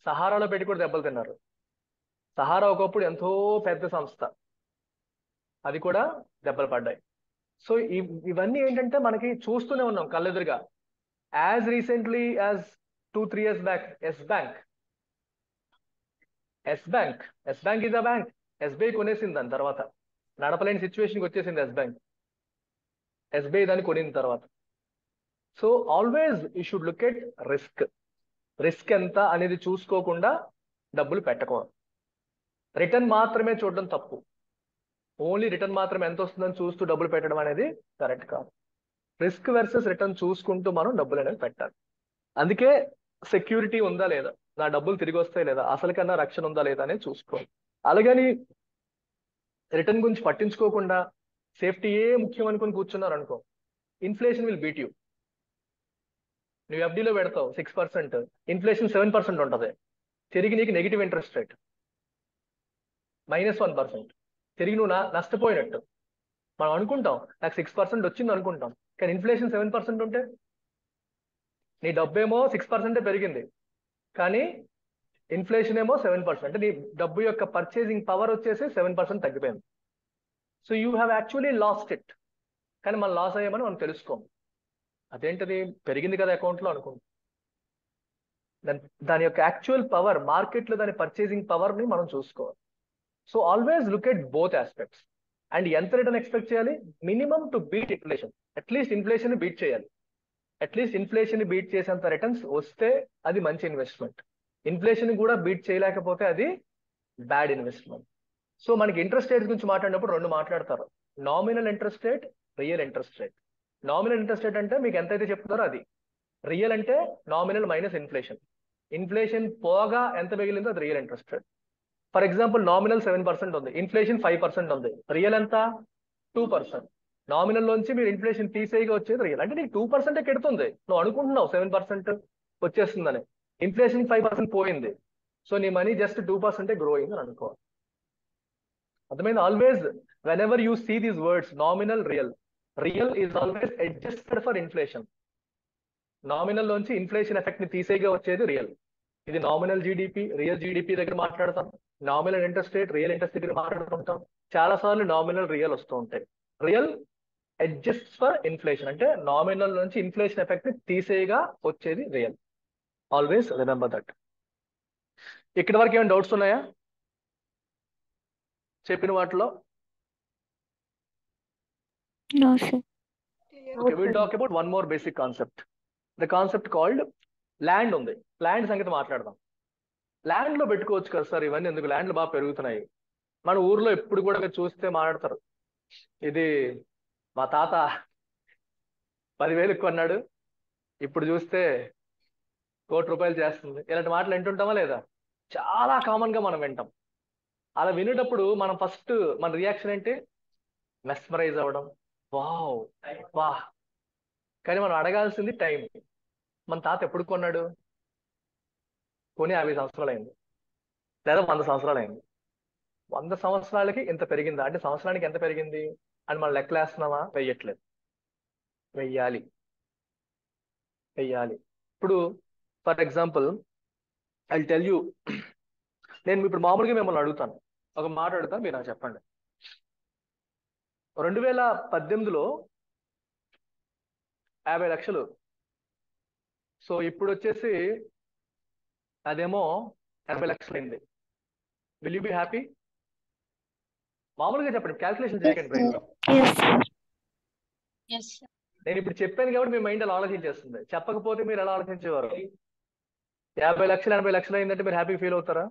సహారాలో పెట్టి కూడా దెబ్బలు తిన్నారు. సహారా ఒకప్పుడు ఎంతో పెద్ద సంస్థ, అది కూడా దెబ్బలు పడ్డాయి. సో ఇవన్నీ ఏంటంటే మనకి చూస్తూనే ఉన్నాం కళ్ళెదురుగా. As recently as 2-3 years back Yes Bank is a bank. SBI కొనేసింది, దాని తర్వాత నడపలేని సిచ్యువేషన్కి వచ్చేసింది ఎస్బీఐ దాన్ని కొనిన తర్వాత. So always you should look at risk ఎంత అనేది చూసుకోకుండా డబ్బులు పెట్టకూడదు. రిటర్న్ మాత్రమే చూడడం తప్పు. ఓన్లీ రిటర్న్ మాత్రమే ఎంత వస్తుందని చూస్తూ డబ్బులు పెట్టడం అనేది కరెక్ట్ కాదు. రిస్క్ వర్సెస్ రిటర్న్ చూసుకుంటూ మనం డబ్బులు అనేది పెట్టాలి. అందుకే సెక్యూరిటీ ఉందా లేదా, నా డబ్బులు తిరిగి వస్తాయి లేదా, అసలు కన్నా రక్షణ ఉందా లేదా అనేది చూసుకోవాలి. అలాగని రిటర్న్ గురించి పట్టించుకోకుండా సేఫ్టీయే ముఖ్యం అనుకుని కూర్చున్నారు అనుకో, ఇన్ఫ్లేషన్ విల్ బీట్ యూ. నువ్వు ఎఫ్డీలో పెడతావు 6%, ఇన్ఫ్లేషన్ 7% ఉంటుంది. తిరిగి నీకు నెగిటివ్ ఇంట్రెస్ట్ రేట్ -1%. తిరిగి నువ్వు నష్టపోయినట్టు. మనం అనుకుంటాం నాకు 6% వచ్చింది అనుకుంటాం, కానీ ఇన్ఫ్లేషన్ 7% ఉంటే నీ డబ్బేమో 6% పెరిగింది, కానీ ఇన్ఫ్లేషన్ ఏమో 7%. అంటే నీ డబ్బు యొక్క పర్చేసింగ్ పవర్ వచ్చేసి 7% తగ్గిపోయింది. So you have actually lost it. కానీ మనం లాస్ అయ్యామని మనం తెలుసుకోం. అదేంటది, పెరిగింది కదా అకౌంట్లో అనుకుంటాం. దాని యొక్క యాక్చువల్ పవర్, మార్కెట్లో దాని పర్చేసింగ్ పవర్ని మనం చూసుకోవాలి. So always look at both aspects. And ఎంత రిటర్న్ ఎక్స్పెక్ట్ చేయాలి? Minimum to beat inflation. At least inflation beat చేయాలి. అట్లీస్ట్ ఇన్ఫ్లేషన్ బీట్ చేసేంత రిటర్న్స్ వస్తే అది మంచి ఇన్వెస్ట్మెంట్. ఇన్ఫ్లేషన్ కూడా బీట్ చేయలేకపోతే అది బ్యాడ్ ఇన్వెస్ట్మెంట్. సో మనకి ఇంట్రెస్ట్ రేట్ గురించి మాట్లాడినప్పుడు 2 మాట్లాడతారు, nominal interest rate, real interest rate. Nominal interest rate అంటే మీకు ఎంతైతే చెప్తున్నారో అది. రియల్ అంటే నామినల్ మైనస్ ఇన్ఫ్లేషన్. ఇన్ఫ్లేషన్ పోగా ఎంత మిగిలిందో అది real interest rate. For example nominal 7% ఉంది, ఇన్ఫ్లేషన్ 5% ఉంది, రియల్ ఎంత 2%. నామినల్ లోంచి మీరు ఇన్ఫ్లేషన్ తీసేయగా వచ్చేది రియల్. అంటే నీకు 2% కెడుతుంది. నువ్వు అనుకుంటున్నావు 7% వచ్చేస్తుందని, ఇన్ఫ్లేషన్ 5% పోయింది. సో నీ మనీ జస్ట్ 2% గ్రోయింగ్ అని అనుకోవాలి. అర్థమైంది? Always whenever you see these words, nominal, real is always adjusted for inflation. Nominal లోంచి ఇన్ఫ్లేషన్ ఎఫెక్ట్ ని తీసేగా వచ్చేది రియల్. ఇది నామినల్ జీడిపి, రియల్ జీడిపి దగ్గర మాట్లాడతాం. Nominal interest rate, real interest దగ్గర మాట్లాడుతుంటాం. చాలా సార్లు నామినల్ రియల్ వస్తూ ఉంటాయి. రియల్ అడ్జస్ట్ ఫర్ ఇన్ఫ్లేషన్, అంటే నామినల్ నుంచి ఇన్ఫ్లేషన్ ఎఫెక్ట్ ని తీసేయగా వచ్చేది రియల్. Always remember that. ఇక్కడి వరకు ఏమైనా డౌట్స్ ఉన్నాయా చెప్పిన వాటిలో? No, sir. Okay, we'll talk about one more basic concept. The concept called land ఉంది. ల్యాండ్ సంగతి మాట్లాడదాం. ల్యాండ్ లో పెట్టుకోవచ్చు కదా సార్ ఇవన్నీ, ఎందుకు ల్యాండ్లు బాగా పెరుగుతున్నాయి. మన ఊర్లో ఎప్పుడు కూడా మీరు చూస్తే మాట్లాడతారు, ఇది మా తాత 10,000 కొన్నాడు, ఇప్పుడు చూస్తే ₹1,00,00,000 చేస్తుంది. ఇలాంటి మాటలు వింటుంటామా లేదా? చాలా కామన్ గా మనం వింటాం. అలా వినేటప్పుడు మనం ఫస్ట్ మన రియాక్షన్ ఏంటి? మెస్మరైజ్ అవ్వడం, వావ్ వా. కానీ మనం అడగాల్సింది టైం. మన తాత ఎప్పుడు కొన్నాడు? కొని 50 సంవత్సరాలు అయింది, లేదా 100 సంవత్సరాలు అయింది. 100 సంవత్సరాలకి ఇంత పెరిగిందా అంటే సంవత్సరానికి ఎంత పెరిగింది అని మనం లెక్కలేస్తున్నామా? వెయ్యట్లేదు. వెయ్యాలి. ఇప్పుడు for example I tell you, నేను ఇప్పుడు మామూలుగా మిమ్మల్ని అడుగుతాను, ఒక మాట అడుగుతాను, మీరు నాకు చెప్పండి. 2018లో 50 లక్షలు, సో ఇప్పుడు వచ్చేసి అదేమో 80 లక్షలు అయింది. Will you be happy? మామూలుగా చెప్పండి, క్యాల్కులేషన్ చేయకండి brain లో. Yes, sir. నేను ఇప్పుడు చెప్పాను కాబట్టి మీ మైండ్ అలా ఆలోచించేస్తుంది. చెప్పకపోతే మీరు ఎలా ఆలోచించేవారు? 50 లక్షలు 80 లక్షలు అయిందంటే మీరు హ్యాపీ ఫీల్ అవుతారా?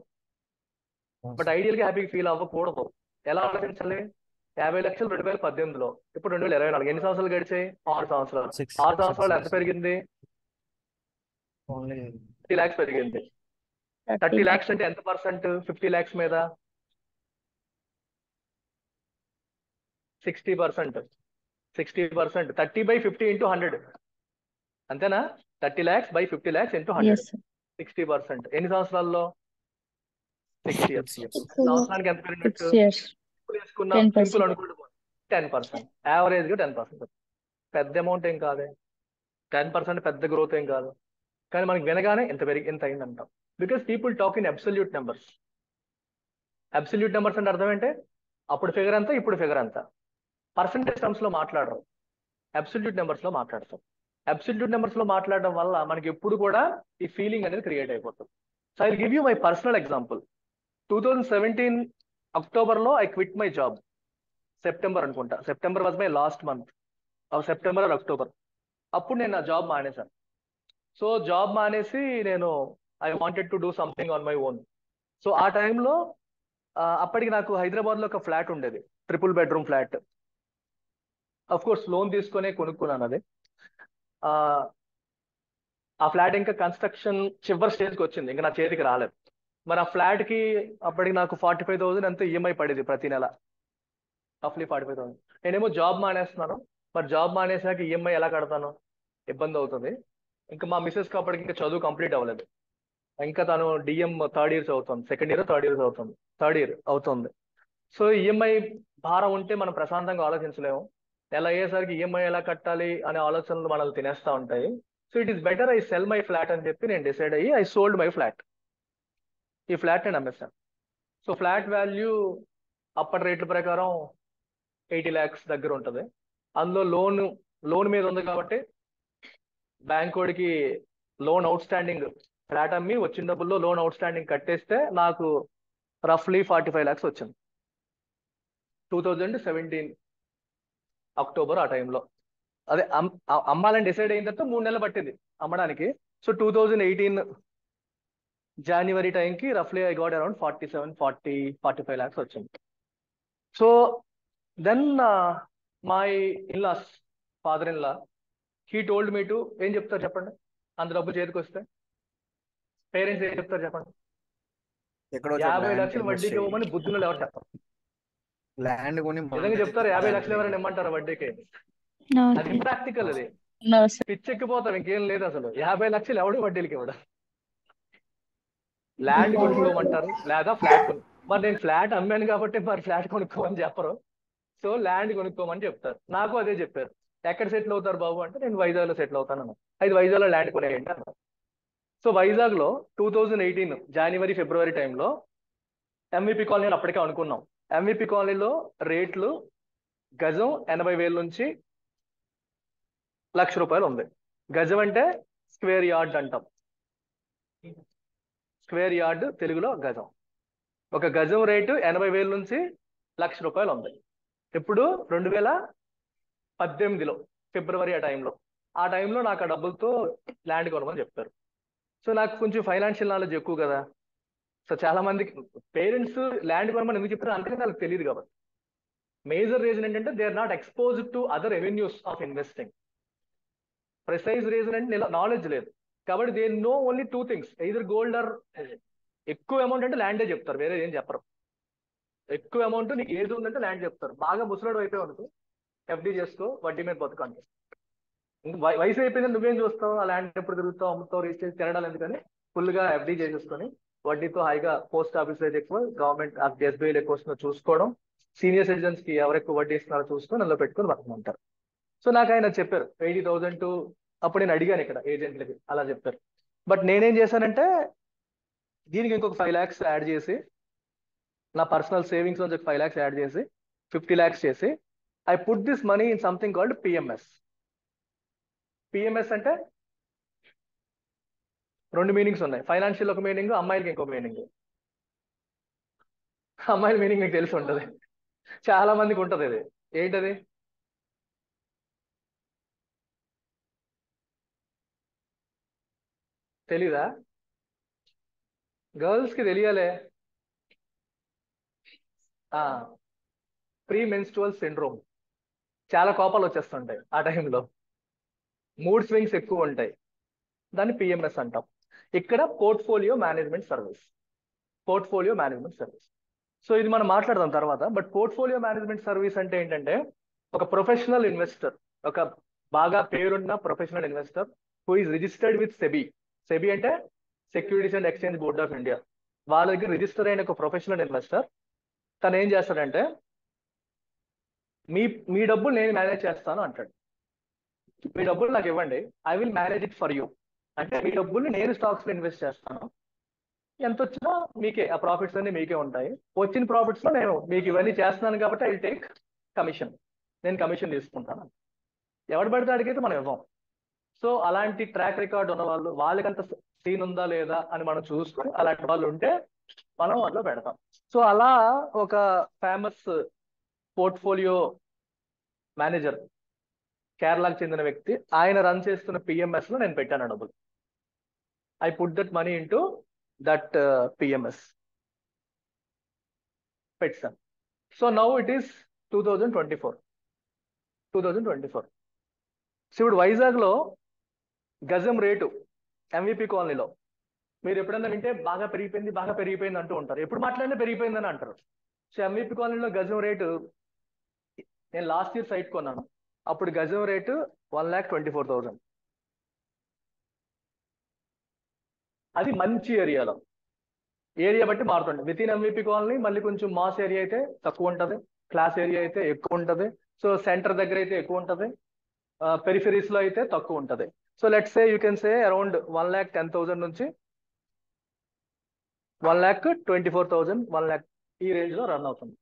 బట్ ఐడియల్ గా హ్యాపీ ఫీల్ అవ్వకూడదు. ఎలా ఆలోచించాలి? 50 లక్షలు 2018లో, ఇప్పుడు 2024. ఎన్ని సంవత్సరాలు గడిచాయి? 6 సంవత్సరాలు. 6 సంవత్సరాలు ఎంత పెరిగింది? 30 lakhs పెరిగింది. 30 lakhs అంటే ఎంత పర్సెంట్ 50 lakhs మీద? 60%. 60%. 30/50 into 100, అంతేనా? 30 lakhs by 50 lakhs into 100. Yes, sir. 60%. ఎన్ని సంవత్సరాల్లో? 6 years. సంవత్సరానికి ఎంత పెరిగినట్టు? 6 years. సింపుల్ వేసుకున్నాం, 10%. సింపుల్ అనుకుంటే 10%. యావరేజ్ గా 10%. పెద్ద అమౌంట్ ఏం కాదే, 10% పెద్ద గ్రోత్ ఏం కాదు. కానీ మనకి వినగానే ఎంత అయిందంటాం. Because people talk in absolute numbers. Absolute numbers అంటే అర్థం ఏంటి? అప్పుడు ఫిగర్ ఎంత, ఇప్పుడు ఫిగర్ ఎంత. పర్సంటేజ్ టర్మ్స్ లో మాట్లాడరు, అబ్సల్యూట్ నెంబర్స్ లో మాట్లాడతాం. అబ్సల్యూట్ నెంబర్స్ లో మాట్లాడడం వల్ల మనకి ఎప్పుడు కూడా ఈ ఫీలింగ్ అనేది క్రియేట్ అయిపోతుంది. So I will give you my personal example. 2017 అక్టోబర్లో I quit my job. September అనుకుంటా, September was my last month, September or October. అప్పుడు నేను నా జాబ్ మానేశాను. సో జాబ్ మానేసి నేను I wanted to do something on my own. So ఆ టైంలో అప్పటికి నాకు హైదరాబాద్లో ఒక ఫ్లాట్ ఉండేది, 3 bedroom flat. Of course loan తీసుకునే కొనుక్కున్నాను అది. ఆ ఫ్లాట్ ఇంకా కన్స్ట్రక్షన్ చివరి స్టేజ్కి వచ్చింది, ఇంకా నా చేతికి రాలేదు. మరి ఆ ఫ్లాట్ కి అప్పటికి నాకు 45,000 ఎంత ఈఎంఐ పడేది ప్రతి నెల, రఫ్లీ 45,000. నేనేమో జాబ్ మానేస్తున్నాను, మరి జాబ్ మానేసాక ఈఎంఐ ఎలా కడతాను? ఇబ్బంది అవుతుంది. ఇంకా మా మిస్సెస్కి అప్పటికి ఇంకా చదువు కంప్లీట్ అవ్వలేదు, ఇంకా తను డిఎం థర్డ్ ఇయర్ అవుతుంది. సో ఈఎంఐ భారం ఉంటే మనం ప్రశాంతంగా ఆలోచించలేము. నెల అయ్యేసరికి ఈఎంఐ ఎలా కట్టాలి అనే ఆలోచనలు మనల్ని తినేస్తూ ఉంటాయి. So it is better I cell my flat అని చెప్పి నేను డిసైడ్ అయ్యి ఐ సోల్డ్ మై ఫ్లాట్. ఈ ఫ్లాట్ నేను అమ్మేస్తాను. సో ఫ్లాట్ వాల్యూ అప్పటి రేట్ల ప్రకారం 80 lakhs దగ్గర ఉంటుంది. అందులో లోన్ మీద ఉంది కాబట్టి బ్యాంక్ వాడికి లోన్ అవుట్ స్టాండింగ్, ఫ్లాట్ అమ్మి వచ్చిన డబ్బుల్లో లోన్ అవుట్ స్టాండింగ్ కట్టేస్తే నాకు రఫ్లీ 45 lakhs వచ్చింది 2017 అక్టోబర్. ఆ టైంలో అదే అమ్మాలని డిసైడ్ అయిన తర్వాత 3 నెలలు పట్టింది అమ్మడానికి. సో 2018 జనవరి టైంకి రఫ్లీ ఐ గాట్ అరౌండ్ 45 lakhs వచ్చింది. So then my in-laws, father-in-law, he told me to, ఏం చెప్తారు చెప్పండి? అంత డబ్బు చేతికి వస్తే పేరెంట్స్ ఏం చెప్తారు చెప్పండి? 50 లక్షలు వడ్డీకి ఇవ్వమని బుద్ధులు ఎవరు చెప్పారు? ల్యాండ్ కొని నిజంగా చెప్తారు 50 లక్షలు ఎవరైనా ఇమ్మంటారు వడ్డీకి? No, అది sir. ఇంప్రాక్టికల్. అది No, sir. పిచ్చెక్కిపోతాం, ఇంకేం లేదు అసలు. 50 లక్షలు ఎవడు వడ్డీలకి ఇవ్వడం? ల్యాండ్ కొనుక్కోమంటారు లేదా ఫ్లాట్ మరి నేను ఫ్లాట్ అమ్మాను కాబట్టి మరి ఫ్లాట్ కొనుక్కోమని చెప్పరు. సో ల్యాండ్ కొనుక్కోమని చెప్తారు. నాకు అదే చెప్పారు. ఎక్కడ సెటిల్ అవుతారు బాబు అంటే నేను వైజాగ్లో సెటిల్ అవుతాను అన్న. అది వైజాగ్లో ల్యాండ్ కొనేయండి అన్నారు. సో వైజాగ్లో 2018 జనవరి ఫిబ్రవరి టైంలో ఎంవిపి కాలనీ అప్పటికే అనుకున్నాం. ఎంవిపి కాలనీలో రేట్లు గజం 80,000 నుంచి ₹1,00,000 ఉంది. గజం అంటే స్క్వేర్ యార్డ్ అంటాం. స్క్వేర్ యార్డ్ తెలుగులో గజం. ఒక గజం రేటు 80,000 నుంచి ₹1,00,000 ఉంది. ఇప్పుడు 2018లో ఫిబ్రవరి ఆ టైంలో నాకు ఆ డబ్బులతో ల్యాండ్ కొనమని చెప్పారు. సో నాకు కొంచెం ఫైనాన్షియల్ నాలెడ్జ్ ఎక్కువ కదా. సో చాలా మందికి పేరెంట్స్ ల్యాండ్ కొనమని ఎందుకు చెప్తారు అంటే వాళ్ళకి తెలియదు కాబట్టి. మేజర్ రీజన్ ఏంటంటే they are not exposed to other revenues of investing. Precise reason అంటే నాలెడ్జ్ లేదు కాబట్టి they know only 2 things, either gold or. ఎక్కువ అమౌంట్ అంటే ల్యాండే చెప్తారు, వేరే ఏం చెప్పరు. ఎక్కువ అమౌంట్ నీకు ఏది ఉందంటే ల్యాండ్ చెప్తారు. బాగా ముసలాడు అయిపోయి ఉంటుంది, ఎఫ్డి చేసుకో, వడ్డీ మీద బతుకండి. ఇంకా వయసు అయిపోయింది, నువ్వేం చూస్తావు? ఆ ల్యాండ్ ఎప్పుడు తిరుగుతావు, అమ్ముతావు, రిజిస్టర్ తిరగడాలు ఎందుకని ఫుల్గా ఎఫ్డి చేసేసుకొని వడ్డీతో హాయిగా పోస్ట్ ఆఫీస్ రేట్ ఎక్కువ, గవర్నమెంట్ ఎస్బీఐలు ఎక్కువ వస్తుందో చూసుకోవడం, సీనియర్ సిటిజన్స్ కి ఎవరు ఎక్కువ వడ్డీ ఇస్తున్నారో చూసుకొని అందులో పెట్టుకొని బతకమంటారు. సో నాకు ఆయన చెప్పారు 80,000 to, అప్పుడు నేను అడిగాను ఇక్కడ ఏజెంట్లకి, అలా చెప్పారు. బట్ నేనేం చేశానంటే దీనికి ఇంకొక 5 lakhs యాడ్ చేసి, నా పర్సనల్ సేవింగ్స్ నుంచి 5 lakhs యాడ్ చేసి 50 lakhs చేసి I put this money in something called PMS. PMS అంటే 2 మీనింగ్స్ ఉన్నాయి. ఫైనాన్షియల్ ఒక మీనింగ్, అమ్మాయిలకి ఇంకో మీనింగ్. అమ్మాయిల మీనింగ్ మీకు తెలిసి ఉంటుంది, చాలా మందికి ఉంటుంది. ఇది ఏంటది? తెలీదా? గర్ల్స్ కి తెలియాలే. ప్రీ మెన్స్ట్రువల్ సిండ్రోమ్, చాలా కోపాలు వచ్చేస్తుంటాయి ఆ టైంలో, మూడ్ స్వింగ్స్ ఎక్కువ ఉంటాయి, దాన్ని పిఎంఎస్ అంటాం. ఇక్కడ portfolio management service. Portfolio management service. So ఇది మనం మాట్లాడదాం తర్వాత. బట్ పోర్ట్ఫోలియో మేనేజ్మెంట్ సర్వీస్ అంటే ఏంటంటే ఒక ప్రొఫెషనల్ ఇన్వెస్టర్, ఒక బాగా పేరున్న professional investor who is registered with SEBI. SEBI అంటే securities and exchange board of India. వాళ్ళ దగ్గర రిజిస్టర్ అయిన ఒక ప్రొఫెషనల్ ఇన్వెస్టర్ తను ఏం చేస్తాడంటే మీ డబ్బులు నేను మేనేజ్ చేస్తాను అంటాడు. మీ డబ్బులు నాకు ఇవ్వండి, I will manage it for you. అంటే మీ డబ్బులు నేను స్టాక్స్ లో ఇన్వెస్ట్ చేస్తాను, ఎంత వచ్చినా మీకే, ఆ ప్రాఫిట్స్ అన్ని మీకే ఉంటాయి. వచ్చిన ప్రాఫిట్స్ లో నేను మీకు ఇవన్నీ చేస్తున్నాను కాబట్టి ఐ విల్ టేక్ కమిషన్, నేను కమిషన్ తీసుకుంటాను. ఎవడు పడితే అడిగితే మనం ఇవ్వం. సో అలాంటి ట్రాక్ రికార్డ్ ఉన్న వాళ్ళు, వాళ్ళకంత సీన్ ఉందా లేదా అని మనం చూసుకొని అలాంటి వాళ్ళు ఉంటే మనం అందులో పెడతాం. సో అలా ఒక ఫేమస్ పోర్ట్ఫోలియో మేనేజర్, కేరళకు చెందిన వ్యక్తి, ఆయన రన్ చేస్తున్న పిఎంఎస్ లో నేను పెట్టాను డబ్బులు. I put that money into that PMS పెట్టాను. So now it is 2024. So ఇప్పుడు వైజాగ్లో గజం రేటు ఎంవిపి కాలనీలో మీరు ఎప్పుడన్నా వింటే బాగా పెరిగిపోయింది అంటూ ఉంటారు. ఎప్పుడు మాట్లాడినా పెరిగిపోయిందని అంటారు. సో ఎంవిపి కాలనీలో గజం రేటు, నేను లాస్ట్ ఇయర్ సైట్ కొన్నాను, అప్పుడు గజం రేటు 1,24,000. అది మంచి ఏరియాలో, ఏరియా బట్టి మారుతుంది. విత్ ఇన్ ఎంవిపి కాలనీ మళ్ళీ కొంచెం మాస్ ఏరియా అయితే తక్కువ ఉంటుంది, క్లాస్ ఏరియా అయితే ఎక్కువ ఉంటుంది. సో సెంటర్ దగ్గర అయితే ఎక్కువ ఉంటుంది, పెరిఫెరీస్ లో అయితే తక్కువ ఉంటుంది. So let's say you can say around 1,10,000 నుంచి 1,24,000, 1 lakh ఈ రేంజ్ లో రన్ అవుతుంది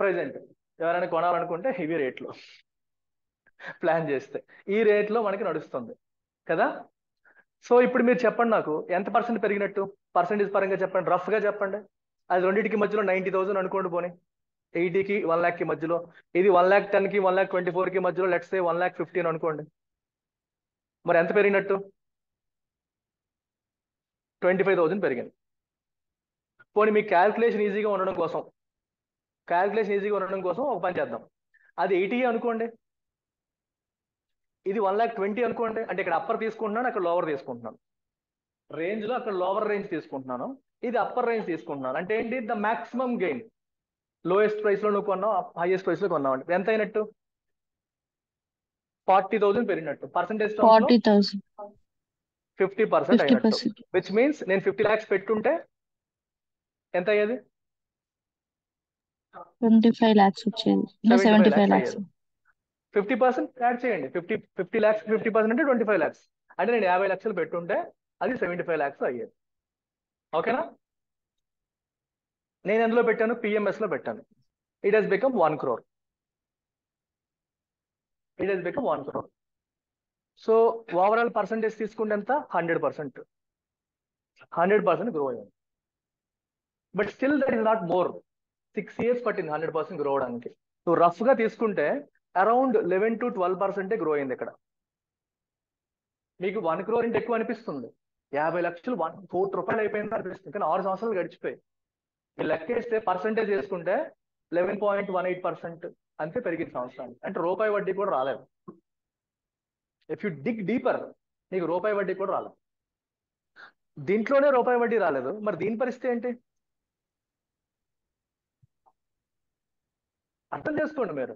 ప్రెసెంట్. ఎవరైనా కొనాలనుకుంటే హెవీ రేట్లో ప్లాన్ చేస్తే ఈ రేట్లో మనకి నడుస్తుంది కదా. సో ఇప్పుడు మీరు చెప్పండి, నాకు ఎంత పర్సెంట్ పెరిగినట్టు, పర్సెంటేజ్ పరంగా చెప్పండి, రఫ్ గా చెప్పండి. అది రెండింటికి మధ్యలో 90,000 అనుకోండి, పోనీ 80కి 1 lakh కి మధ్యలో, ఇది 1,10,000కి 1,24,000కి మధ్యలో, లెట్స్ సే 1,15,000 అనుకోండి. మరి ఎంత పెరిగినట్టు? 25,000 పెరిగింది. పోనీ మీకు క్యాల్కులేషన్ ఈజీగా ఉండడం కోసం ఒక పని చేద్దాం. అది 80 అనుకోండి, ఇది 1,20,000 అనుకోండి. అంటే ఇక్కడ అప్పర్ తీసుకుంటున్నాను, అక్కడ లోవర్ తీసుకుంటున్నాను. రేంజ్ లో అక్కడ లోవర్ రేంజ్ తీసుకుంటున్నాను, ఇది అప్పర్ రేంజ్ తీసుకుంటున్నాను. అంటే ఏంటి? The maximum gain. Lowest price లో నువ్వు కొన్నావు, హైయెస్ట్ ప్రైస్ లో కొన్నావు అంటే ఎంత అయినట్టు? 40,000 పెరిగినట్టు. పర్సెంటేజ్ 40,000. 50% అయినట్టు. 50%. విచ్ మీన్స్ నేను 50 lakhs పెట్టుంటే ఎంత అయ్యేది? 25 lakhs వచ్చేది. 75 lakhs. 50% యాడ్ చేయండి. 50 lakhs 50% అంటే 25 lakhs. అంటే నేను 50 లక్షలు పెట్టుంటే అది 75 lakhs అయ్యేది. ఓకేనా? నేను ఎందులో పెట్టాను? PMS లో పెట్టాను. It has become 1 crore. It has become 1 crore. So overall percentage తీసుకుంటే ఎంత? 100%. 100% గ్రో అయ్యింది. But still that is not more. 6 years పట్టింది 100% గ్రో అవడానికి. నువ్వు రఫ్ గా తీసుకుంటే అరౌండ్ 11 to 12% గ్రో అయింది ఇక్కడ. మీకు 1 crore ఇంటి ఎక్కువ అనిపిస్తుంది. 50 లక్షలు 1 కోటి రూపాయలు అయిపోయింది అనిపిస్తుంది. కానీ 6 సంవత్సరాలు గడిచిపోయి మీరు లెక్కేస్తే పర్సంటేజ్ చేసుకుంటే 11.18% అంతే పెరిగింది సంవత్సరానికి. అంటే రూపాయి వడ్డీ కూడా రాలేదు. ఇఫ్ యు డిగ్ డీపర్ నీకు రూపాయి వడ్డీ కూడా రాలేదు. దీంట్లోనే రూపాయి వడ్డీ రాలేదు, మరి దీని పరిస్థితి ఏంటి? అర్థం చేసుకోండి మీరు.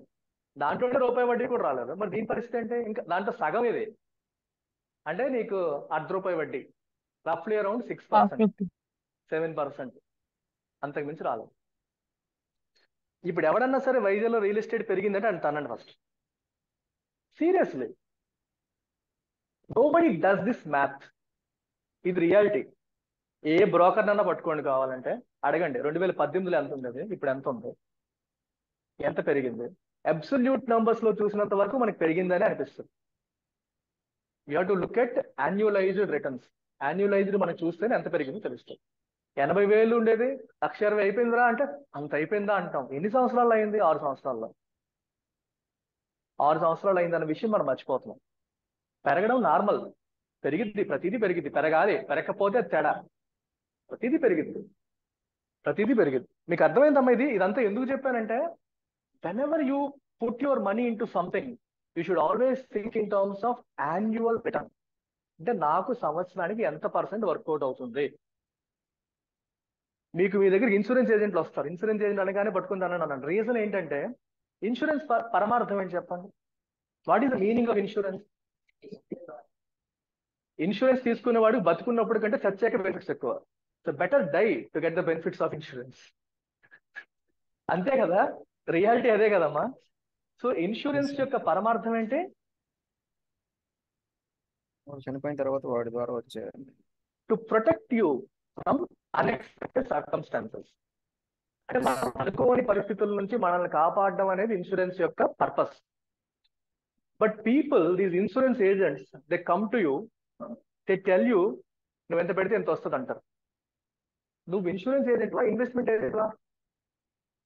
దాంట్లోనే రూపాయి వడ్డీ కూడా రాలేదు, మరి దీని పరిస్థితి ఏంటి? ఇంకా దాంట్లో సగం ఇది. అంటే నీకు ₹1 వడ్డీ, రఫ్లీ అరౌండ్ 6%, 7%, అంతకు మించి రాలేదు. ఇప్పుడు ఎవడన్నా సరే వైజాగ్లో రియల్ ఎస్టేట్ పెరిగిందంటే అంటానండి first. Seriously, nobody does this math. ఇది రియాలిటీ. ఏ బ్రోకర్ అన్నా పట్టుకోండి, కావాలంటే అడగండి 2018లో ఎంత ఉండేది, ఇప్పుడు ఎంత ఉంది, ఎంత పెరిగింది. అబ్సల్యూట్ నంబర్స్ లో చూసినంత వరకు మనకి పెరిగిందని అనిపిస్తుంది. You have to look at annualised returns. Annualised మనం చూస్తేనే ఎంత పెరిగిందో తెలుస్తుంది. 80,000 ఉండేది 1,60,000 అయిపోయిందిరా అంటే అంత అయిపోయిందా అంటాం. ఎన్ని సంవత్సరాలు అయింది? 6 సంవత్సరాల్లో. 6 సంవత్సరాలు అయిందన్న విషయం మనం మర్చిపోతున్నాం. పెరగడం నార్మల్, పెరిగిద్ది, ప్రతిదీ పెరిగిద్ది. పెరగాలి, పెరగకపోతే తేడా. ప్రతిదీ పెరిగిద్ది, ప్రతిదీ పెరిగిద్ది. మీకు అర్థమైందమ్మా? ఇదంతా ఎందుకు చెప్పానంటే, whenever you put your money into something, you should always think in terms of annual return. అంటే నాకు సంవత్సరానికి ఎంత % వర్కౌట్ అవుతుంది. మీకు మీ దగ్గర ఇన్సూరెన్స్ ఏజెంట్లు వస్తారు. ఇన్సూరెన్స్ ఏజెంట్ అనగానే పట్టుకుంటాను అన్నాను. రీజన్ ఏంటంటే, ఇన్సూరెన్స్ పరమార్థం ఏంటి చెప్పండి? What is the meaning of insurance? Insurance తీసుకునేవాడు బతుకున్నప్పుడు కంటే చచ్చాక బెనిఫిట్స్ ఎక్కువ. So better die to get the benefits of insurance. అంతే కదా, రియాలిటీ అదే కదమ్మా. సో ఇన్సూరెన్స్ యొక్క పరమార్థం ఏంటి? చనిపోయిన తర్వాత వాడి ద్వారా వచ్చే to protect you from unexpected circumstances. అంటే మనం అనుకోని పరిస్థితుల నుంచి మనల్ని కాపాడడం అనేది ఇన్సూరెన్స్ యొక్క purpose. But people, these insurance agents, they come to you, they tell you నువ్వు ఎంత పెడితే ఎంత వస్తుంది అంటారు. నువ్వు ఇన్సూరెన్స్ ఏజెంట్ వా, ఇన్వెస్ట్మెంట్ ఏజెంట్ వా?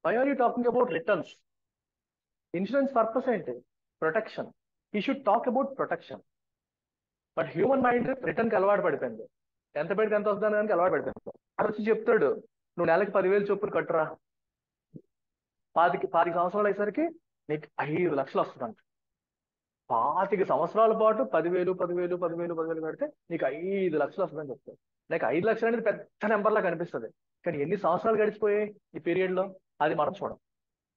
Why are you talking about returns? Insurance purpose ఏంటి? Protection. You should talk about protection. But human mind రిటర్న్కి అలవాటు పడిపోయింది. ఎంత పెడితే ఎంత వస్తుందని దానికి అలవాటు పడిపోయింది. అది వచ్చి చెప్తాడు, నువ్వు నెలకి 10,000 చొప్పులు కట్టురా, 25 సంవత్సరాలు అయ్యేసరికి నీకు 5 లక్షలు వస్తుందంట. 25 సంవత్సరాల పాటు 10,000 కడితే నీకు 5 లక్షలు వస్తుందని చెప్తాడు. నాకు 5 లక్షలు అనేది పెద్ద నెంబర్ లా కనిపిస్తుంది, కానీ ఎన్ని సంవత్సరాలు గడిచిపోయాయి ఈ పీరియడ్ లో, అది మనం చూడం.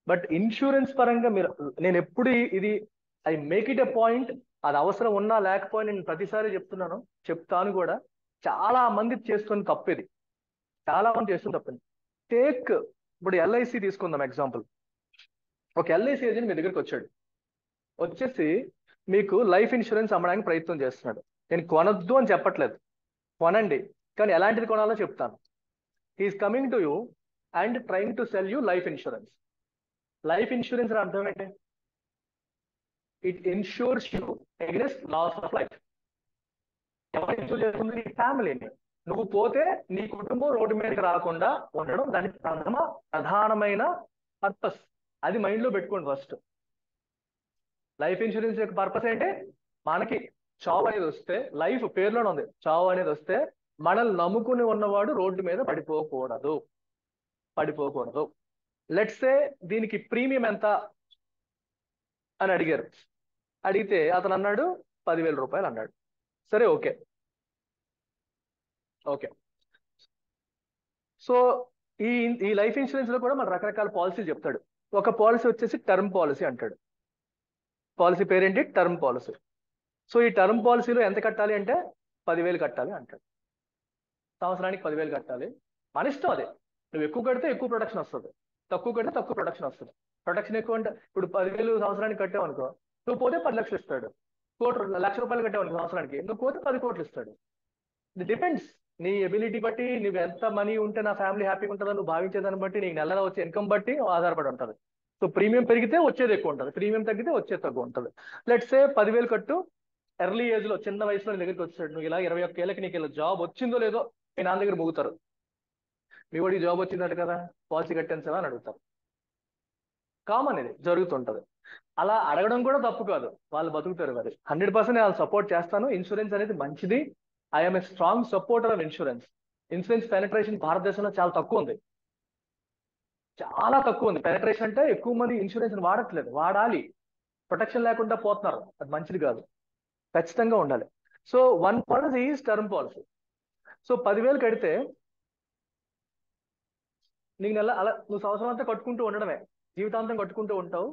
బట్ ఇన్సూరెన్స్ పరంగా మీరు, నేను ఎప్పుడు ఇది I make it a point, అది అవసరం ఉన్నా లేకపోయినా నేను ప్రతిసారి చెప్తాను కూడా. చాలా మంది చేస్తున్న తప్పు ఇది, చాలా మంది చేస్తున్న తప్పని. టేక్ ఇప్పుడు LIC తీసుకుందాం ఎగ్జాంపుల్. ఒక LIC ఏజెంట్ మీ దగ్గరికి వచ్చేసి మీకు లైఫ్ ఇన్సూరెన్స్ అమ్మడానికి ప్రయత్నం చేస్తున్నాడు. నేను కొనొద్దు అని చెప్పట్లేదు, కొనండి, కానీ ఎలాంటిది కొనాలో చెప్తాను. He is coming to you and trying to sell you life insurance. Life insurance అర్థం ఏంటి? It insures you against loss of life. ఎవరు ఇన్సూర్ చేస్తుంది? నీ ఫ్యామిలీని. నువ్వు పోతే నీ కుటుంబం రోడ్డు మీదకి రాకుండా ఉండడం దాని ప్రధానమైన పర్పస్. అది మైండ్ లో పెట్టుకోండి ఫస్ట్. లైఫ్ ఇన్సూరెన్స్ యొక్క పర్పస్ ఏంటి? మనకి చావు అనేది వస్తే, లైఫ్ పేరులోనే ఉంది, చావు అనేది వస్తే మనల్ని నమ్ముకుని ఉన్నవాడు రోడ్డు మీద పడిపోకూడదు. లెట్స్ సే దీనికి ప్రీమియం ఎంత అని అడిగారు. అడిగితే అతను అన్నాడు 10,000 రూపాయలు అన్నాడు. సరే, ఓకే. సో ఈ లైఫ్ ఇన్సూరెన్స్ లో కూడా మన రకరకాల పాలసీలు చెప్తాడు. ఒక పాలసీ వచ్చేసి టర్మ్ పాలసీ అంటాడు. పాలసీ పేరేంటి? Term policy. సో ఈ టర్మ్ పాలసీలో ఎంత కట్టాలి అంటే 10,000 కట్టాలి అంటాడు. సంవత్సరానికి 10,000 కట్టాలి. మన ఇష్టం అది. నువ్వు ఎక్కువ కడితే ఎక్కువ ప్రొటెక్షన్ వస్తుంది, తక్కువ కడితే తక్కువ ప్రొటెక్షన్ వస్తుంది. ప్రొటెక్షన్ ఎక్కువ అంటే ఇప్పుడు 10,000 సంవత్సరానికి కట్టావు అనుకో, నువ్వు పోతే 10 లక్షలు ఇస్తాడు. లక్ష రూపాయలు కట్టావు సంవత్సరానికి, నువ్వు పోతే 10 కోట్లు ఇస్తాడు. ఇది డిపెండ్స్ నీ ఎబిలిటీ బట్టి, నువ్వు ఎంత మనీ ఉంటే నా ఫ్యామిలీ హ్యాపీగా ఉంటుందో నువ్వు భావించేదాన్ని బట్టి, నీకు నెలలో వచ్చే ఇన్కమ్ బట్టి ఆధారపడి ఉంటుంది. సో ప్రీమియం పెరిగితే వచ్చేది ఎక్కువ ఉంటుంది, ప్రీమియం తగ్గితే వచ్చేది తక్కువ ఉంటుంది. లెట్స్ సే 10,000 కట్టు, ఎర్లీ ఏజ్ లో చిన్న వయసులో నీ దగ్గరికి వచ్చాడు, నువ్వు ఇలా 21 ఏళ్ళకి నీకు ఇలా జాబ్ వచ్చిందో లేదో మీ నాన్న దగ్గర ముగుతారు. మీ వాడికి జాబ్ వచ్చిందట కదా, పాలసీ కట్టించవా అని అడుగుతారు. కామన్, ఇది జరుగుతుంటది. అలా అడగడం కూడా తప్పు కాదు, వాళ్ళు బతుకుతారు. మరి 100% వాళ్ళు సపోర్ట్ చేస్తాను. ఇన్సూరెన్స్ అనేది మంచిది. I'm a strong supporter of insurance. Insurance penetration భారతదేశంలో చాలా తక్కువ ఉంది, చాలా తక్కువ ఉంది. పెనట్రేషన్ అంటే ఎక్కువ మంది ఇన్సూరెన్స్ వాడట్లేదు. వాడాలి, ప్రొటెక్షన్ లేకుండా పోతున్నారు, అది మంచిది కాదు. ఖచ్చితంగా ఉండాలి. So one policy is term policy. So 10,000 కడితే నీకు నెల అలా నువ్వు సంవత్సరం అంతా కట్టుకుంటూ ఉండడమే, జీవితాంతం కట్టుకుంటూ ఉంటావు.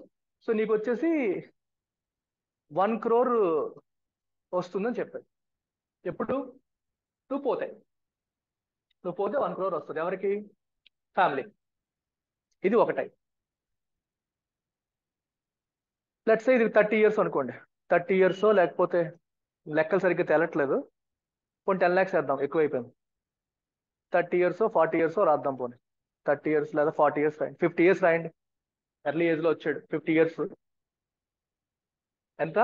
సో నీకు వచ్చేసి 1 crore వస్తుందని చెప్పాడు. ఎప్పుడు నువ్వు పోతే 1 crore వస్తుంది. ఎవరికి? ఫ్యామిలీ. ఇది ఒకటై. లెట్స్ సే ఇది 30 years అనుకోండి. 30 years లేకపోతే లెక్కలు సరిగ్గా తేలట్లేదు, పోనీ 10 lakhs వేద్దాం, ఎక్కువైపోయింది. 30 years 40 years రాద్దాం, పోనీ 30 years లేదా 40 years రాయండి, 50 years రాయండి. ఎర్లీ ఏజ్ లో వచ్చాడు, 50 years ఎంత?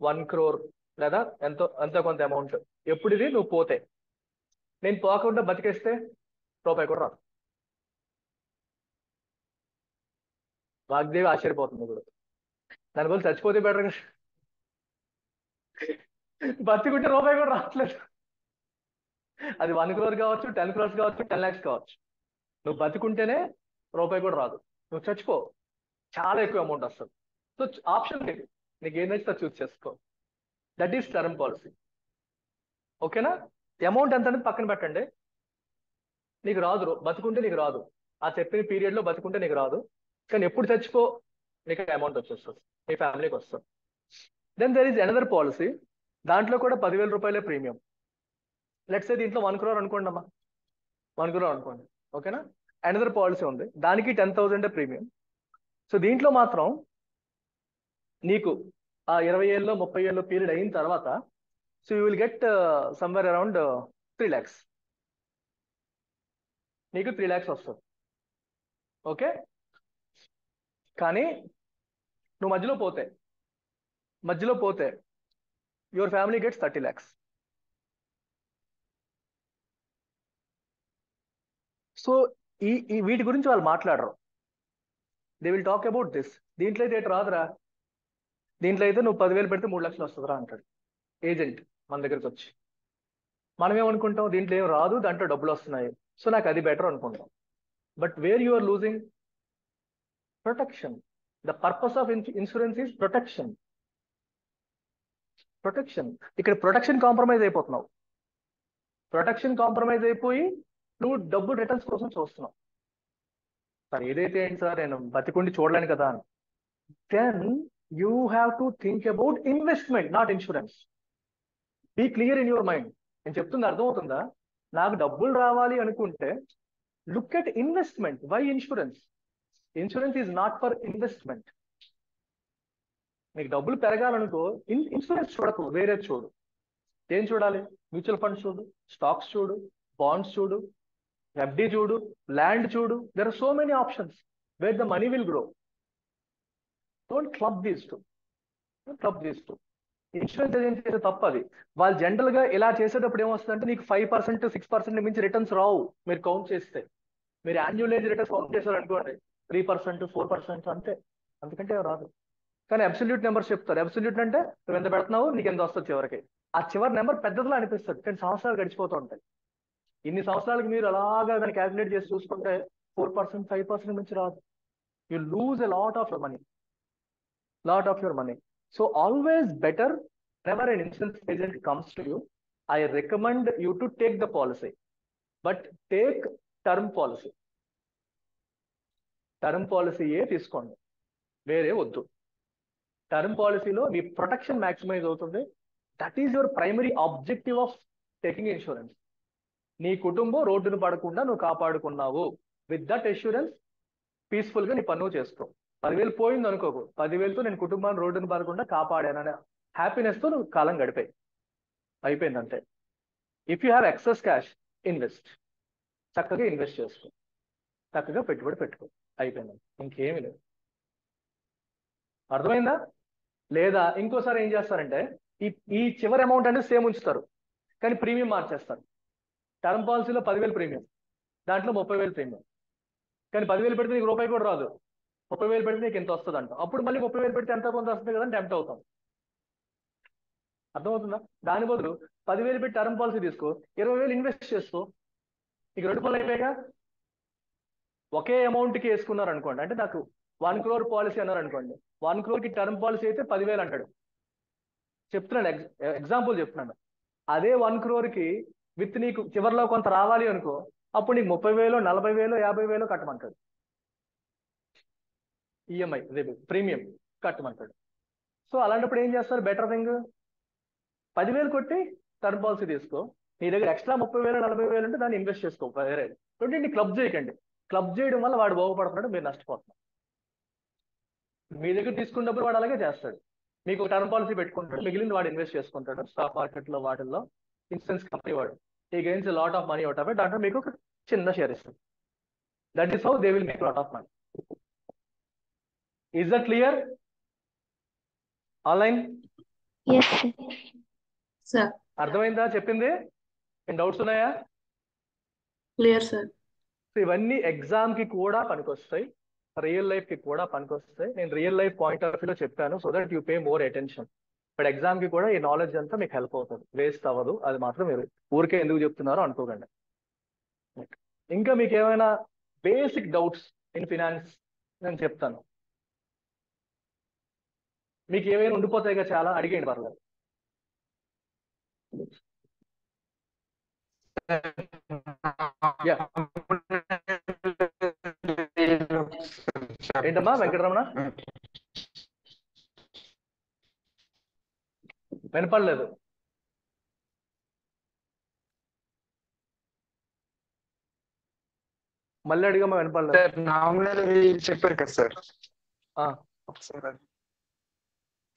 1 crore లేదా ఎంతో కొంత అమౌంట్. ఎప్పుడు ఇది? నువ్వు పోతే. నేను పోకుండా బతికేస్తే రూపాయి కూడా రాదు. వాగ్దేవి ఆశ్చర్యపోతుంది ఇప్పుడు. దాని బదులు చచ్చిపోతే బెటర్ కదా, బతికుంటే రూపాయి కూడా రావట్లేదు. అది 1 crore కావచ్చు, 10 crores కావచ్చు, 10 lakhs కావచ్చు. నువ్వు బతికుంటేనే రూపాయి కూడా రాదు. నువ్వు చచ్చిపో, చాలా ఎక్కువ అమౌంట్ వస్తుంది. సో ఆప్షన్ లేదు, నీకు ఏం నచ్చితే చూస్ చేసుకో. That is term policy. ఓకేనా? అమౌంట్ ఎంత అనేది పక్కన పెట్టండి. నీకు రాదు, బతుకుంటే నీకు రాదు. ఆ చెప్పిన పీరియడ్ లో బతుకుంటే నీకు రాదు, కానీ ఎప్పుడు చచ్చిపో నీకు అమౌంట్ వచ్చేస్తుంది, మీ ఫ్యామిలీకి వస్తుంది. Then there is another policy. దాంట్లో కూడా 10,000 రూపాయలే ప్రీమియం. లెట్స్ సే దీంట్లో 1 crore అనుకోండి అమ్మా, 1 crore అనుకోండి. ఓకేనా? అనదర్ పాలసీ ఉంది, దానికి 10,000 ప్రీమియం. సో దీంట్లో మాత్రం నీకు ఆ 20 ఏళ్ళు 30 ఏళ్ళు పీరియడ్ అయిన తర్వాత, so you will get somewhere around 3 lakhs. నీకు 3 lakhs వస్తుంది. ఓకే? కానీ నువ్వు మధ్యలో పోతే your family gets 30 lakhs. So ఈ వీటి గురించి వాళ్ళు మాట్లాడరు. They will talk about this. దీంట్లో అయితే రాదురా, దీంట్లో అయితే నువ్వు 10,000 పెడితే 3 lakhs వస్తుందిరా అంటాడు ఏజెంట్ మన దగ్గరికి వచ్చి. మనం ఏమనుకుంటాం, దీంట్లో ఏం రాదు, దాంట్లో డబ్బులు వస్తున్నాయి, సో నాకు అది బెటర్ అనుకుంటాం. But where you are losing protection. The purpose of insurance is protection. ఇక్కడ ప్రొటెక్షన్ కాంప్రమైజ్ అయిపోతున్నావు. ప్రొటెక్షన్ కాంప్రమైజ్ అయిపోయి నువ్వు డబ్బు రిటర్న్స్ కోసం చూస్తున్నావు. సార్ ఏదైతే ఏంటి సార్, నేను బతికుండి చూడలేను కదా అని. Then you have to think about investment, not insurance. Be clear in your mind. నేను చెప్తుంది అర్థమవుతుందా? నాకు డబ్బులు రావాలి అనుకుంటే look at investment. Why insurance? Insurance is not for investment. నీకు డబ్బులు పెరగాలనుకో ఇన్సూరెన్స్ చూడకు, వేరే చూడు. ఏం చూడాలి? మ్యూచువల్ ఫండ్స్ చూడు, స్టాక్స్ చూడు, బాండ్స్ చూడు, FD చూడు, ల్యాండ్ చూడు. There are so many options where the money will grow. Don't club these two. Insurance agent చేసే తప్పది. వాళ్ళు జనరల్ గా ఇలా చేసేటప్పుడు ఏమొస్తుందంటే, నీకు 5% 6% మించి రిటర్న్స్ రావు. మీరు కౌంట్ చేస్తే, మీరు యాన్యువల్ రిటర్న్స్ కౌంట్ చేశారు అనుకోండి, 3% 4% అంతే, అందుకంటే రాదు. కానీ అబ్సల్యూట్ నెంబర్స్ చెప్తారు. అబ్సల్యూట్ అంటే నువ్వు ఎంత పెడుతున్నావు, నీకు ఎంత వస్తుంది చివరికి. ఆ చివరి నెంబర్ పెద్దదిలా అనిపిస్తుంది, కానీ సంవత్సరాలు గడిచిపోతూ ఉంటాయి. ఇన్ని సంవత్సరాలకి మీరు అలాగా దాన్ని క్యాల్కులేట్ చేసి చూసుకుంటే 4% 5% నుంచి రాదు. You lose a lot of your money. So always better, whenever an insurance agent comes to you, I recommend you to take the policy, but take term policy. Term పాలసీయే తీసుకోండి, వేరే వద్దు. టర్మ్ పాలసీలో మీ ప్రొటెక్షన్ మ్యాక్సిమైజ్ అవుతుంది. That is your primary objective of taking insurance. నీ కుటుంబం రోడ్డును పడకుండా నువ్వు కాపాడుకున్నావు. విత్ దట్ అష్యూరెన్స్ పీస్ఫుల్ గా నీ పన్ను చేసుకో. 10,000 పోయింది అనుకోకు, 10,000తో నేను కుటుంబాన్ని రోడ్డును పడకుండా కాపాడానని హ్యాపీనెస్తో నువ్వు కాలం గడిపాయి, అయిపోయింది అంతే. If you have excess cash, invest, చక్కగా ఇన్వెస్ట్ చేసుకో, చక్కగా పెట్టుబడి పెట్టుకో, అయిపోయింది, ఇంకేమీ లేదు. అర్థమైందా? లేదా ఇంకోసారి ఏం చేస్తారంటే ఈ ఈ చివరి అమౌంట్ అనేది సేమ్ ఉంచుతారు, కానీ ప్రీమియం మార్చేస్తారు. టర్మ్ పాలసీలో 10,000 ప్రీమియం, దాంట్లో 30,000 ప్రీమియం, కానీ 10,000 పెడితే నీకు రూపాయి కూడా రాదు, 30,000 పెడితే నీకు ఎంత వస్తుంది అంట. అప్పుడు మళ్ళీ 30,000 పెడితే ఎంత కొంత వస్తుంది కదా అని టెంప్ట్ అవుతాం. అర్థమవుతుందా? దాని బదులు 10,000 పెట్టి టర్మ్ పాలసీ తీసుకో, 20,000 ఇన్వెస్ట్ చేసుకో, నీకు 2 పనులు అయిపోయాగా. ఒకే అమౌంట్కి వేసుకున్నారు అనుకోండి, అంటే నాకు 1 crore పాలసీ అన్నారు అనుకోండి, 1 crore టర్మ్ పాలసీ అయితే 10,000 అంటాడు. చెప్తున్నాను, ఎగ్జాంపుల్ చెప్తున్నాను. అదే 1 crore విత్ నీకు చివరిలో కొంత రావాలి అనుకో, అప్పుడు నీకు 30,000, 40,000, 50,000 కట్టమంటాడు. ఈఎంఐ ప్రీమియం కట్టమంటాడు. సో అలాంటప్పుడు ఏం చేస్తారు? బెటర్ థింగ్ 10,000 కొట్టి టర్మ్ పాలసీ తీసుకో, నీ దగ్గర ఎక్స్ట్రా 30,000, 40,000 ఉంటే దాన్ని ఇన్వెస్ట్ చేసుకో వేరే. రెండింటిని క్లబ్ చేయకండి. క్లబ్ చేయడం వల్ల వాడు బాగుపడుతున్నాడు, మీరు నష్టపోతున్నారు. మీ దగ్గర తీసుకున్నప్పుడు వాడు అలాగే చేస్తాడు. మీకు ఒక టర్మ్ పాలసీ పెట్టుకుంటాడు, మిగిలింది వాడు ఇన్వెస్ట్ చేసుకుంటాడు స్టాక్ మార్కెట్లో వాటిల్లో. ఇన్సూరెన్స్ కంపెనీ వాడు ఈ gains lot of money out of it, దాంట్లో మీకు ఒక చిన్న షేర్ ఇస్తుంది. That is how they will make lot of money. Is that clear? Online yes sir. Sir అర్థమైందా చెప్పింది? ఏం డౌట్స్ ఉన్నాయా? Clear sir. సో ఇవన్నీ ఎగ్జామ్ కి కూడా పనికొస్తాయి, రియల్ లైఫ్ కి కూడా పనికొస్తాయి. నేను రియల్ లైఫ్ పాయింట్ ఆఫ్ వ్యూలో చెప్పాను, so that you pay more attention. But exam కి కూడా ఈ నాలెడ్జ్ అంతా మీకు హెల్ప్ అవుతుంది, వేస్ట్ అవ్వదు. అది మాత్రం మీరు ఊరికే ఎందుకు చెప్తున్నారో అనుకోకండి. ఇంకా మీకు ఏమైనా బేసిక్ డౌట్స్ ఇన్ ఫినాన్స్ నేను చెప్తాను. మీకు ఏమైనా ఉండిపోతాయిగా, చాలా అడిగేయండి పర్లేదు. ఏంటమ్మా వెంకటరమణ? వినపడలేదు. మళ్ళీ అడిగమ్మా, వినపడలేదు. సార్ నామినల్ రియల్ చెప్పారు కదా సార్.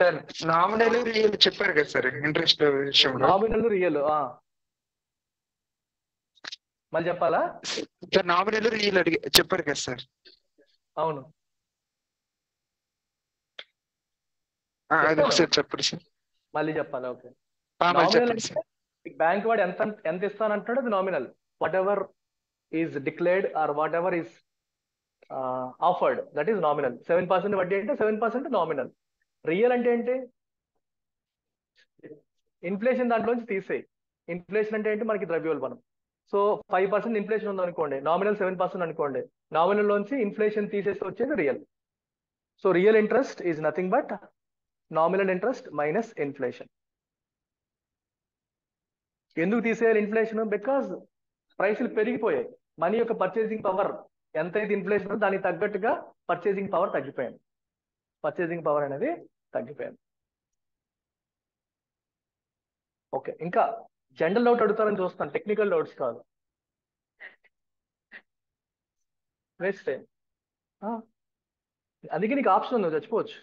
సార్ నామినల్ రియల్ చెప్పారు కదా సార్ ఇంట్రెస్ట్ విషయంలో. నామినల్ రియల్ మళ్ళీ చెప్పాలా సార్? నామినల్ రియల్ చెప్పారు కదా సార్. అవును, అది ఒకసారి చెప్పండి సార్. మళ్ళీ చెప్పాలా? ఓకే. మళ్ళీ నామినల్ చెప్పండి సార్. అంటే బ్యాంక్ వాడు ఎంత ఎంత ఇస్తానంటాడు, అది nominal. Whatever is declared or whatever is offered, that is nominal. 7% వడ్డీ అంటే 7% నామినల్. రియల్ అంటే ఏంటి? ఇన్ఫ్లేషన్ దాంట్లోంచి తీసేయి. ఇన్ఫ్లేషన్ అంటే ఏంటి? మనకి ద్రవ్యోల్బణం. సో 5% ఇన్ఫ్లేషన్ ఉందనుకోండి, నామినల్ 7% అనుకోండి, నామినల్ లోంచి ఇన్ఫ్లేషన్ తీసేసి వచ్చేది real. So real interest is nothing but nominal interest minus inflation. ఎందుకు తీసేయాలి ఇన్ఫ్లేషన్? బికాజ్ ప్రైసులు పెరిగిపోయాయి. మనీ యొక్క పర్చేసింగ్ పవర్ ఎంతైతే ఇన్ఫ్లేషన్ దానికి తగ్గట్టుగా పర్చేసింగ్ పవర్ తగ్గిపోయింది. పర్చేసింగ్ పవర్ అనేది తగ్గిపోయింది. ఓకే, ఇంకా జనరల్ డౌట్ అడుగుతారని చూస్తాను, టెక్నికల్ డౌట్స్ కాదు. వేస్తే అందుకే నీకు ఆప్షన్ ఉంది, చచ్చిపోవచ్చు.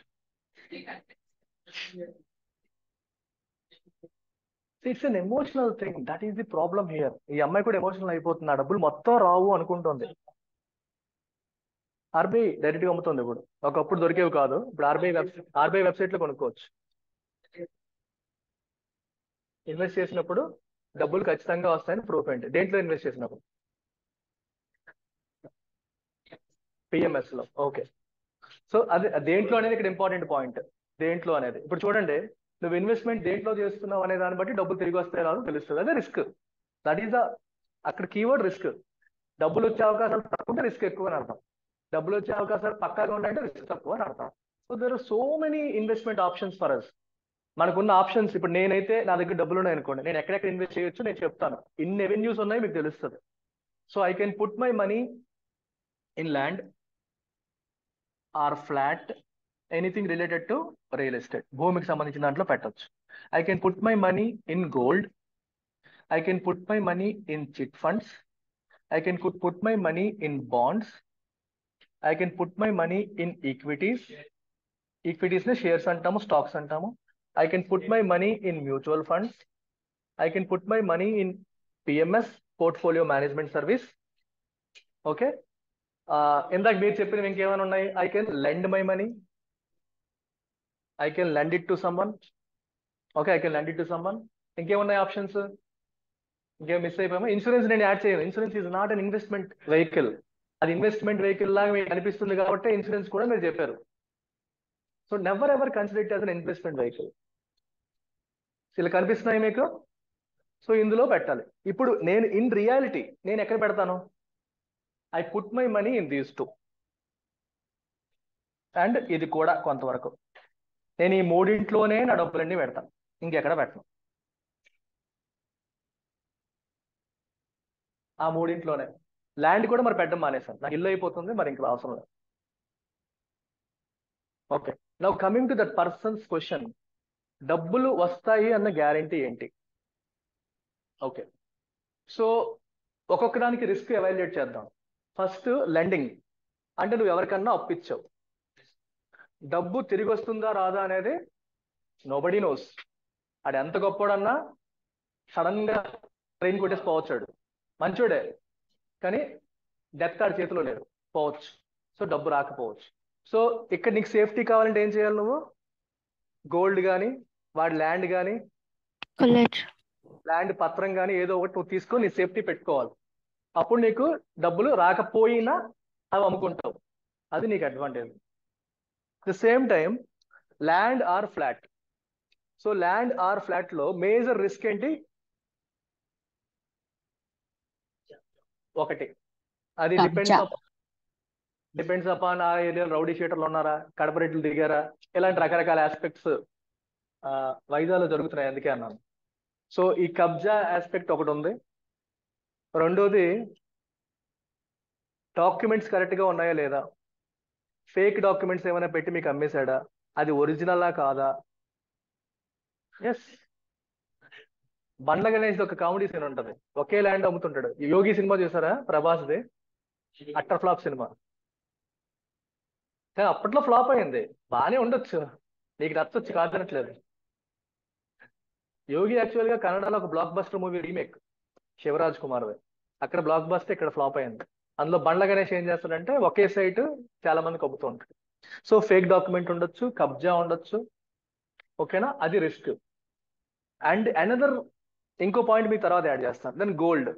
It's an emotional thing, that is the problem here. ఈ అమ్మాయి కూడా ఎమోషనల్ అయిపోతుంది, ఆ డబ్బులు మొత్తం రావు అనుకుంటుంది. ఆర్బీఐ డైరెక్ట్ గా అమ్ముతుంది ఇప్పుడు, ఒకప్పుడు దొరికేవి కాదు. ఇప్పుడు ఆర్బీఐ వెబ్సైట్ లో కొనుక్కోవచ్చు. ఇన్వెస్ట్ చేసినప్పుడు డబ్బులు ఖచ్చితంగా వస్తాయని ప్రూఫ్ ఏంటి? దేంట్లో ఇన్వెస్ట్ చేసినప్పుడు? పిఎంఎస్ లో. ఓకే, సో అది దేంట్లో అనేది ఇక్కడ ఇంపార్టెంట్ పాయింట్. దేంట్లో అనేది ఇప్పుడు చూడండి, నువ్వు ఇన్వెస్ట్మెంట్ దేంట్లో చేస్తున్నావు అనే దాన్ని బట్టి డబ్బులు తిరిగి వస్తాయి రాదు తెలుస్తుంది. అదే రిస్క్. దట్ ఈస్ ద అక్కడ కీవర్డ్ రిస్క్. డబ్బులు వచ్చే అవకాశాలు తక్కువ ఉంటే రిస్క్ ఎక్కువ అని అర్థం. డబ్బులు వచ్చే అవకాశాలు పక్కాగా ఉన్నాయంటే రిస్క్ తక్కువ అని అర్థం. So there are so many investment options for us. మనకున్న ఆప్షన్స్, ఇప్పుడు నేనైతే నా దగ్గర డబ్బులు ఉన్నాయి అనుకోండి, నేను ఎక్కడెక్కడ ఇన్వెస్ట్ చేయొచ్చు నేను చెప్తాను. ఇన్ని రెవెన్యూస్ ఉన్నాయి మీకు తెలుస్తుంది. So I can put my money in land or flat, anything related to real estate, భూమికి సంబంధించిన దాంట్లో పెట్టొచ్చు. I can put my money in gold, I can put my money in chit funds, I can put my money in bonds, I can put my money in equities. Equities ని shares అంటాము, stocks అంటాము. I can put my money in mutual funds. I can put my money in PMS, portfolio management service. Okay. ఇందాక మీరు చెప్పినవి ఇంకేమైనా ఉన్నాయి? I can lend my money. I can lend it to someone. Okay, I can lend it to someone. ఇంకేమున్నాయి options? ఇంకేం miss అయిపోయామా? Insurance నేను add చేయను. Insurance is not an investment vehicle. అది ఇన్వెస్ట్మెంట్ వెహికల్ లాగా మీకు అనిపిస్తుంది కాబట్టి ఇన్సూరెన్స్ కూడా మీరు చెప్పారు. So never ever consider it as an investment vehicle. ఇలా కనిపిస్తున్నాయి మీకు. సో ఇందులో పెట్టాలి. ఇప్పుడు నేను ఇన్ రియాలిటీ నేను ఎక్కడ పెడతాను? I put my money in these two. And ఇది కూడా కొంతవరకు నేను ఈ మూడింట్లోనే నా డబ్బులన్నీ పెడతాను, ఇంకెక్కడ పెట్టను. ఆ మూడింట్లోనే. ల్యాండ్ కూడా మరి పెట్టడం మానేశాను, నాకు ఇల్లు అయిపోతుంది, మరి ఇంకా అవసరం లేదు. Okay, now coming to that persons question, డబ్బులు వస్తాయి అన్న గ్యారంటీ ఏంటి? ఓకే, సో ఒక్కొక్క దానికి రిస్క్ ఎవాల్యుయేట్ చేద్దాం. ఫస్ట్ లెండింగ్, అంటే నువ్వు ఎవరికన్నా అప్పిచ్చావు, డబ్బు తిరిగి వస్తుందా రాదా అనేది నోబడీ నోస్. ఆడు ఎంత గొప్పడన్నా సడన్ గా ట్రైన్ కొట్టేసి పోవచ్చాడు, మంచోడే, కానీ డెత్ ఆడి చేతిలో లేదు, పోవచ్చు. సో డబ్బు రాకపోవచ్చు. సో ఇక్కడ నీకు సేఫ్టీ కావాలంటే ఏం చేయాలి? నువ్వు గోల్డ్ కానీ వాడి ల్యాండ్ కానీ ల్యాండ్ పత్రం కానీ ఏదో ఒకటి నువ్వు తీసుకొని నీ సేఫ్టీ పెట్టుకోవాలి. అప్పుడు నీకు డబ్బులు రాకపోయినా అవి అమ్ముకుంటావు, అది నీకు advantage. The same time land or flat. So land or flat లో మేజర్ రిస్క్ ఏంటి? ఒకటి, అది డిపెండ్స్ అపాన్ ఆ ఏరియాలో రౌడీ షీటర్లు ఉన్నారా, కడప రేట్లు దిగారా, ఇలాంటి రకరకాల ఆస్పెక్ట్స్ వైజాగ్లో జరుగుతున్నాయి, అందుకే అన్నాను. సో ఈ కబ్జా ఆస్పెక్ట్ ఒకటి ఉంది. రెండోది డాక్యుమెంట్స్ కరెక్ట్గా ఉన్నాయా లేదా, ఫేక్ డాక్యుమెంట్స్ ఏమైనా పెట్టి మీకు అమ్మేశాడా, అది ఒరిజినలా కాదా. ఎస్, బండ్ల గణేష్ ఒక కామెడీ సీన్ ఉంటుంది, ఒకే ల్యాండ్ అమ్ముతుంటాడు. యోగి సినిమా చూసారా, ప్రభాస్ది, అట్టర్ ఫ్లాప్ సినిమా. కానీ అప్పట్లో ఫ్లాప్ అయింది, బాగానే ఉండొచ్చు, నీకు నచ్చొచ్చు, కాదనట్లేదు. యోగి యాక్చువల్ గా కన్నడలో ఒక blockbuster movie remake, Shivaraj కుమార్ది. అక్కడ బ్లాక్ బస్టర్, ఇక్కడ ఫ్లాప్ అయింది. అందులో బండ్ల గణేష్ ఏం చేస్తాడంటే ఒకే సైట్ చాలా మందికి అమ్ముతూ ఉంటాడు. సో ఫేక్ డాక్యుమెంట్ ఉండొచ్చు, కబ్జా ఉండొచ్చు, ఓకేనా, అది రిస్క్. అండ్ అనదర్ ఇంకో పాయింట్ మీ తర్వాత యాడ్ చేస్తాను. Then gold.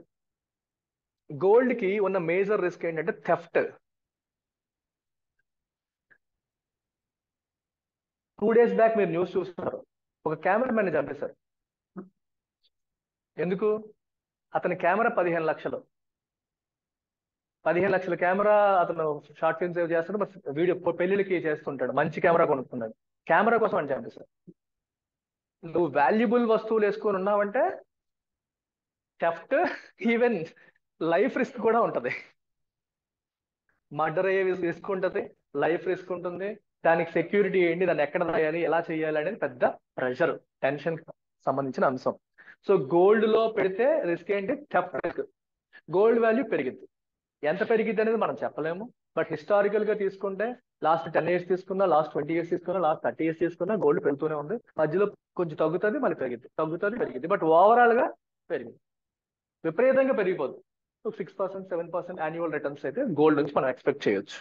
గోల్డ్ కి ఉన్న మేజర్ రిస్క్ ఏంటంటే థెఫ్ట్. 2 days బ్యాక్ మీరు న్యూస్ చూస్తున్నారు, ఒక కెమెరామెన్ చంపేశారు. ఎందుకు? అతని కెమెరా 15 లక్షలు. 15 లక్షల కెమెరా అతను షార్ట్ ఫిల్మ్ సేవ్ చేస్తాడు, వీడియో పెళ్లిళ్ళకి చేస్తుంటాడు, మంచి కెమెరా కొనుక్కున్నాడు, కెమెరా కోసం అని చంపేశారు. నువ్వు వాల్యుబుల్ వస్తువులు వేసుకొని ఉన్నావంటే థెఫ్ట్, ఈవెన్ లైఫ్ రిస్క్ కూడా ఉంటుంది. మర్డర్ అయ్యే రిస్క్ ఉంటుంది, లైఫ్ రిస్క్ ఉంటుంది. దానికి సెక్యూరిటీ ఏంటి, దాన్ని ఎక్కడ రాయాలి, ఎలా చేయాలి అనేది పెద్ద ప్రెషర్, టెన్షన్ సంబంధించిన అంశం. సో గోల్డ్ లో పెడితే రిస్క్ ఏంటి? Theft risk. గోల్డ్ వాల్యూ పెరిగింది, ఎంత పెరిగింది అనేది మనం చెప్పలేము. బట్ హిస్టారికల్ గా తీసుకుంటే లాస్ట్ 10 years తీసుకున్నా, లాస్ట్ 20 years తీసుకున్నా, లాస్ట్ 30 years తీసుకున్నా గోల్డ్ పెరుగుతూనే ఉంది. మధ్యలో కొంచెం తగ్గుతుంది, మళ్ళీ పెరిగింది, తగ్గుతుంది, పెరిగింది. బట్ ఓవరాల్ గా పెరిగింది, విపరీతంగా పెరిగిపోదు. 6%, 7% యాన్యువల్ రిటర్న్స్ అయితే గోల్డ్ నుంచి మనం ఎక్స్పెక్ట్ చేయొచ్చు.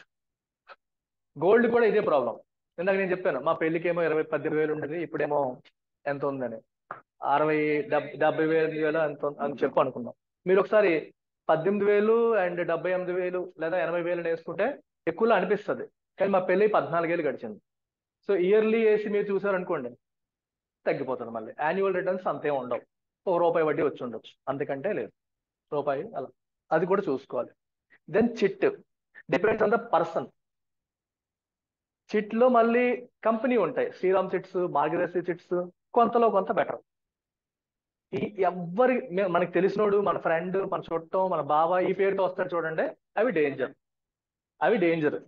గోల్డ్ కూడా ఇదే ప్రాబ్లం. ఇందాక నేను చెప్పాను, మా పెళ్లికేమో 18,000 ఉండేది, ఇప్పుడేమో ఎంత ఉందని 60,000-70,000 ఎంత అని చెప్పు అనుకున్నాం. మీరు ఒకసారి 18,000 అండ్ 78,000 లేదా 80,000 వేసుకుంటే ఎక్కువలో అనిపిస్తుంది, కానీ మా పెళ్లి 14 ఏళ్ళు గడిచింది. సో ఇయర్లీ వేసి మీరు చూసారనుకోండి తగ్గిపోతుంది. మళ్ళీ యాన్యువల్ రిటర్న్స్ అంతే ఉండవు, ₹1 వడ్డీ వచ్చి ఉండొచ్చు, అంతకంటే లేదు, రూపాయి అలా. అది కూడా చూసుకోవాలి. Then chit, depends on the person. Chit లో మళ్ళీ కంపెనీ ఉంటాయి, శ్రీరామ్ చిట్స్, మార్గదర్శి చిట్స్, కొంతలో కొంత బెటర్. ఎవ్వరి మనకి తెలిసినోడు, మన ఫ్రెండ్, మన చుట్టం, మన బావ ఈ పేరుతో వస్తాడు చూడండి, అవి డేంజర్, అవి డేంజర్.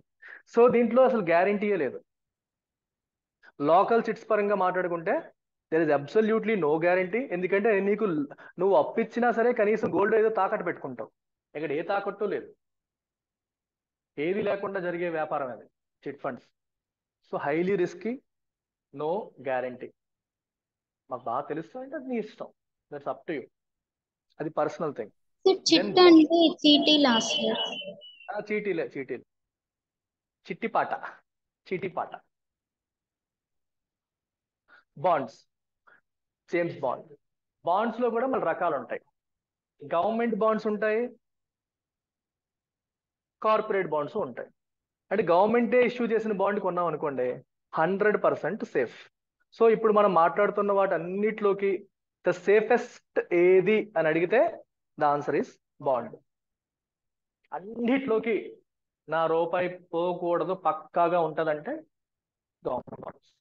సో దీంట్లో అసలు గ్యారంటీయే లేదు. లోకల్ చిట్స్ పరంగా మాట్లాడుకుంటే there is absolutely no guarantee. ఎందుకంటే నీకు నువ్వు అప్పిచ్చినా సరే కనీసం గోల్డ్ ఏదో తాకట్టు పెట్టుకుంటావు, ఇక్కడ ఏ తాకట్టు లేదు, ఏది లేకుండా జరిగే వ్యాపారం అది chit funds. So highly risky, no guarantee. మాకు బాగా తెలుసు అంటే అది నీ ఇష్టం, దట్స్ అప్ టు యూ, అది personal thing. Sir then chit అంటే చీటీ లాస్ట్ సార్. చీటీలే, చీటీలు, చిట్టిపాట, చీటీపాట. Bonds, James Bond. బాండ్స్ లో కూడా మళ్ళీ రకాలు ఉంటాయి. గవర్నమెంట్ బాండ్స్ ఉంటాయి, కార్పొరేట్ బాండ్స్ ఉంటాయి. అంటే గవర్నమెంటే ఇష్యూ చేసిన బాండ్ కొన్నాం అనుకోండి 100% సేఫ్. సో ఇప్పుడు మనం మాట్లాడుతున్న వాటి అన్నిట్లోకి ద సేఫెస్ట్ ఏది అని అడిగితే ద ఆన్సర్ ఈస్ బాండ్. అన్నిట్లోకి నా రూపాయి పోకూడదు పక్కాగా ఉంటదంటే government bonds.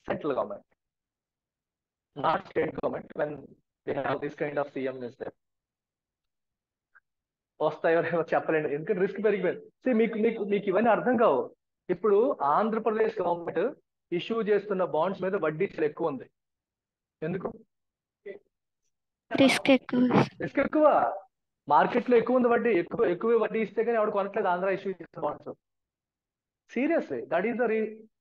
Central government, not state government, when they have this kind of CM is there. వస్తాయో చెప్పలేండి, ఎందుకంటే రిస్క్ పెరిగిపోయింది. మీకు మీకు మీకు ఇవన్నీ అర్థం కావు. ఇప్పుడు ఆంధ్రప్రదేశ్ గవర్నమెంట్ ఇష్యూ చేస్తున్న బాండ్స్ మీద వడ్డీ చాలా ఎక్కువ ఉంది. ఎందుకు? రిస్క్ ఎక్కువ. రిస్క్ ఎక్కువ, మార్కెట్ లో ఎక్కువ ఉంది వడ్డీ, ఎక్కువ వడ్డీ ఇస్తే కానీ ఎవడు కొనట్లేదు ఆంధ్ర ఇష్యూ చేస్తున్న bonds. Serious, that is the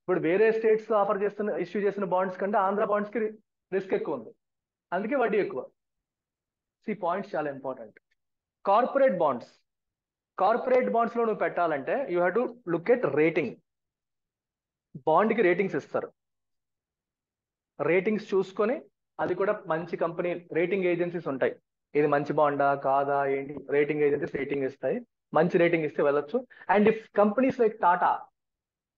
ఇప్పుడు వేరే స్టేట్స్ ఆఫర్ చేస్తున్న ఇష్యూ చేసిన బాండ్స్ కంటే ఆంధ్ర బాండ్స్ కి రిస్క్ ఎక్కువ ఉంది, అందుకే వడ్డీ ఎక్కువ. ఈ పాయింట్స్ చాలా important. Corporate bonds, corporate bonds లో నువ్వు పెట్టాలంటే you have to look at rating. Bond కి రేటింగ్స్ ఇస్తారు, రేటింగ్స్ చూసుకొని, అది కూడా మంచి కంపెనీ రేటింగ్ ఏజెన్సీస్ ఉంటాయి, ఇది మంచి బాండా కాదా ఏంటి, రేటింగ్ ఏజెన్సీస్ రేటింగ్ ఇస్తాయి. మంచి రేటింగ్ ఇస్తే వెళ్ళొచ్చు. And if companies like Tata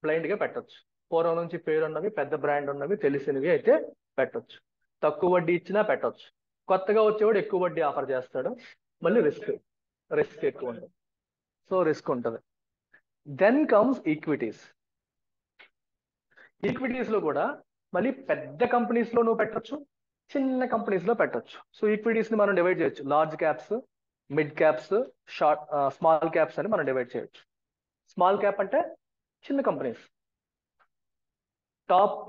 blind గా పెట్టొచ్చు, పూర్వం నుంచి పేరున్నవి పెద్ద బ్రాండ్ ఉన్నవి తెలిసినవి అయితే పెట్టొచ్చు. తక్కువ వడ్డీ ఇచ్చినా పెట్టొచ్చు. కొత్తగా వచ్చేవాడు ఎక్కువ వడ్డీ ఆఫర్ చేస్తాడు, మళ్ళీ రిస్క్ ఎక్కువ ఉంటుంది. సో రిస్క్ ఉంటుంది. Then comes equities. ఈక్విటీస్ లో కూడా మళ్ళీ పెద్ద కంపెనీస్ లో నువ్వు పెట్టొచ్చు, చిన్న కంపెనీస్ లో పెట్టొచ్చు. సో ఈక్విటీస్ ని మనం డివైడ్ చేయొచ్చు, large caps, mid caps, small caps అని మనం డివైడ్ చేయొచ్చు. స్మాల్ క్యాప్ అంటే చిన్న కంపెనీస్, టాప్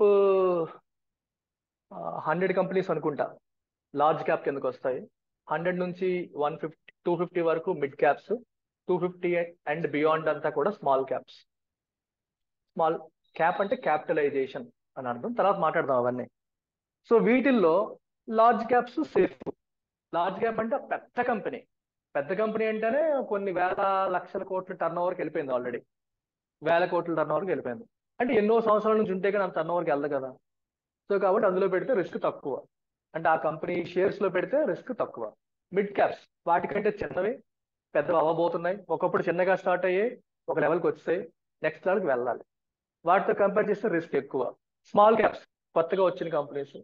100 కంపెనీస్ అనుకుంటా లార్జ్ క్యాప్ కిందకు వస్తాయి. 100 నుంచి 150 250 వరకు మిడ్ క్యాప్స్, 250 అండ్ బియాండ్ అంతా కూడా స్మాల్ క్యాప్స్. స్మాల్ క్యాప్ అంటే క్యాపిటలైజేషన్ అని అర్థం, తర్వాత మాట్లాడదాం అవన్నీ. సో వీటిల్లో large caps safe. Large cap అంటే పెద్ద కంపెనీ, పెద్ద కంపెనీ అంటేనే కొన్ని వేల లక్షల కోట్ల టర్న్ ఓవర్కి వెళ్ళిపోయింది, ఆల్రెడీ వేల కోట్ల టర్న్ ఓవర్కి వెళ్ళిపోయింది. అంటే ఎన్నో సంవత్సరాల నుంచి ఉంటే కానీ అంత టర్న్ ఓవర్కి వెళ్ళదు కదా. సో కాబట్టి అందులో పెడితే రిస్క్ తక్కువ, అంటే ఆ కంపెనీ షేర్స్ లో పెడితే రిస్క్ తక్కువ. మిడ్ క్యాప్స్ వాటికంటే చిన్నవి, పెద్దవి అవ్వబోతున్నాయి, ఒకప్పుడు చిన్నగా స్టార్ట్ అయ్యాయి, ఒక లెవెల్కి వచ్చాయి, నెక్స్ట్ లెవెల్కి వెళ్ళాలి, వాటితో కంపేర్ చేస్తే రిస్క్ ఎక్కువ. స్మాల్ క్యాప్స్ కొత్తగా వచ్చిన కంపెనీస్,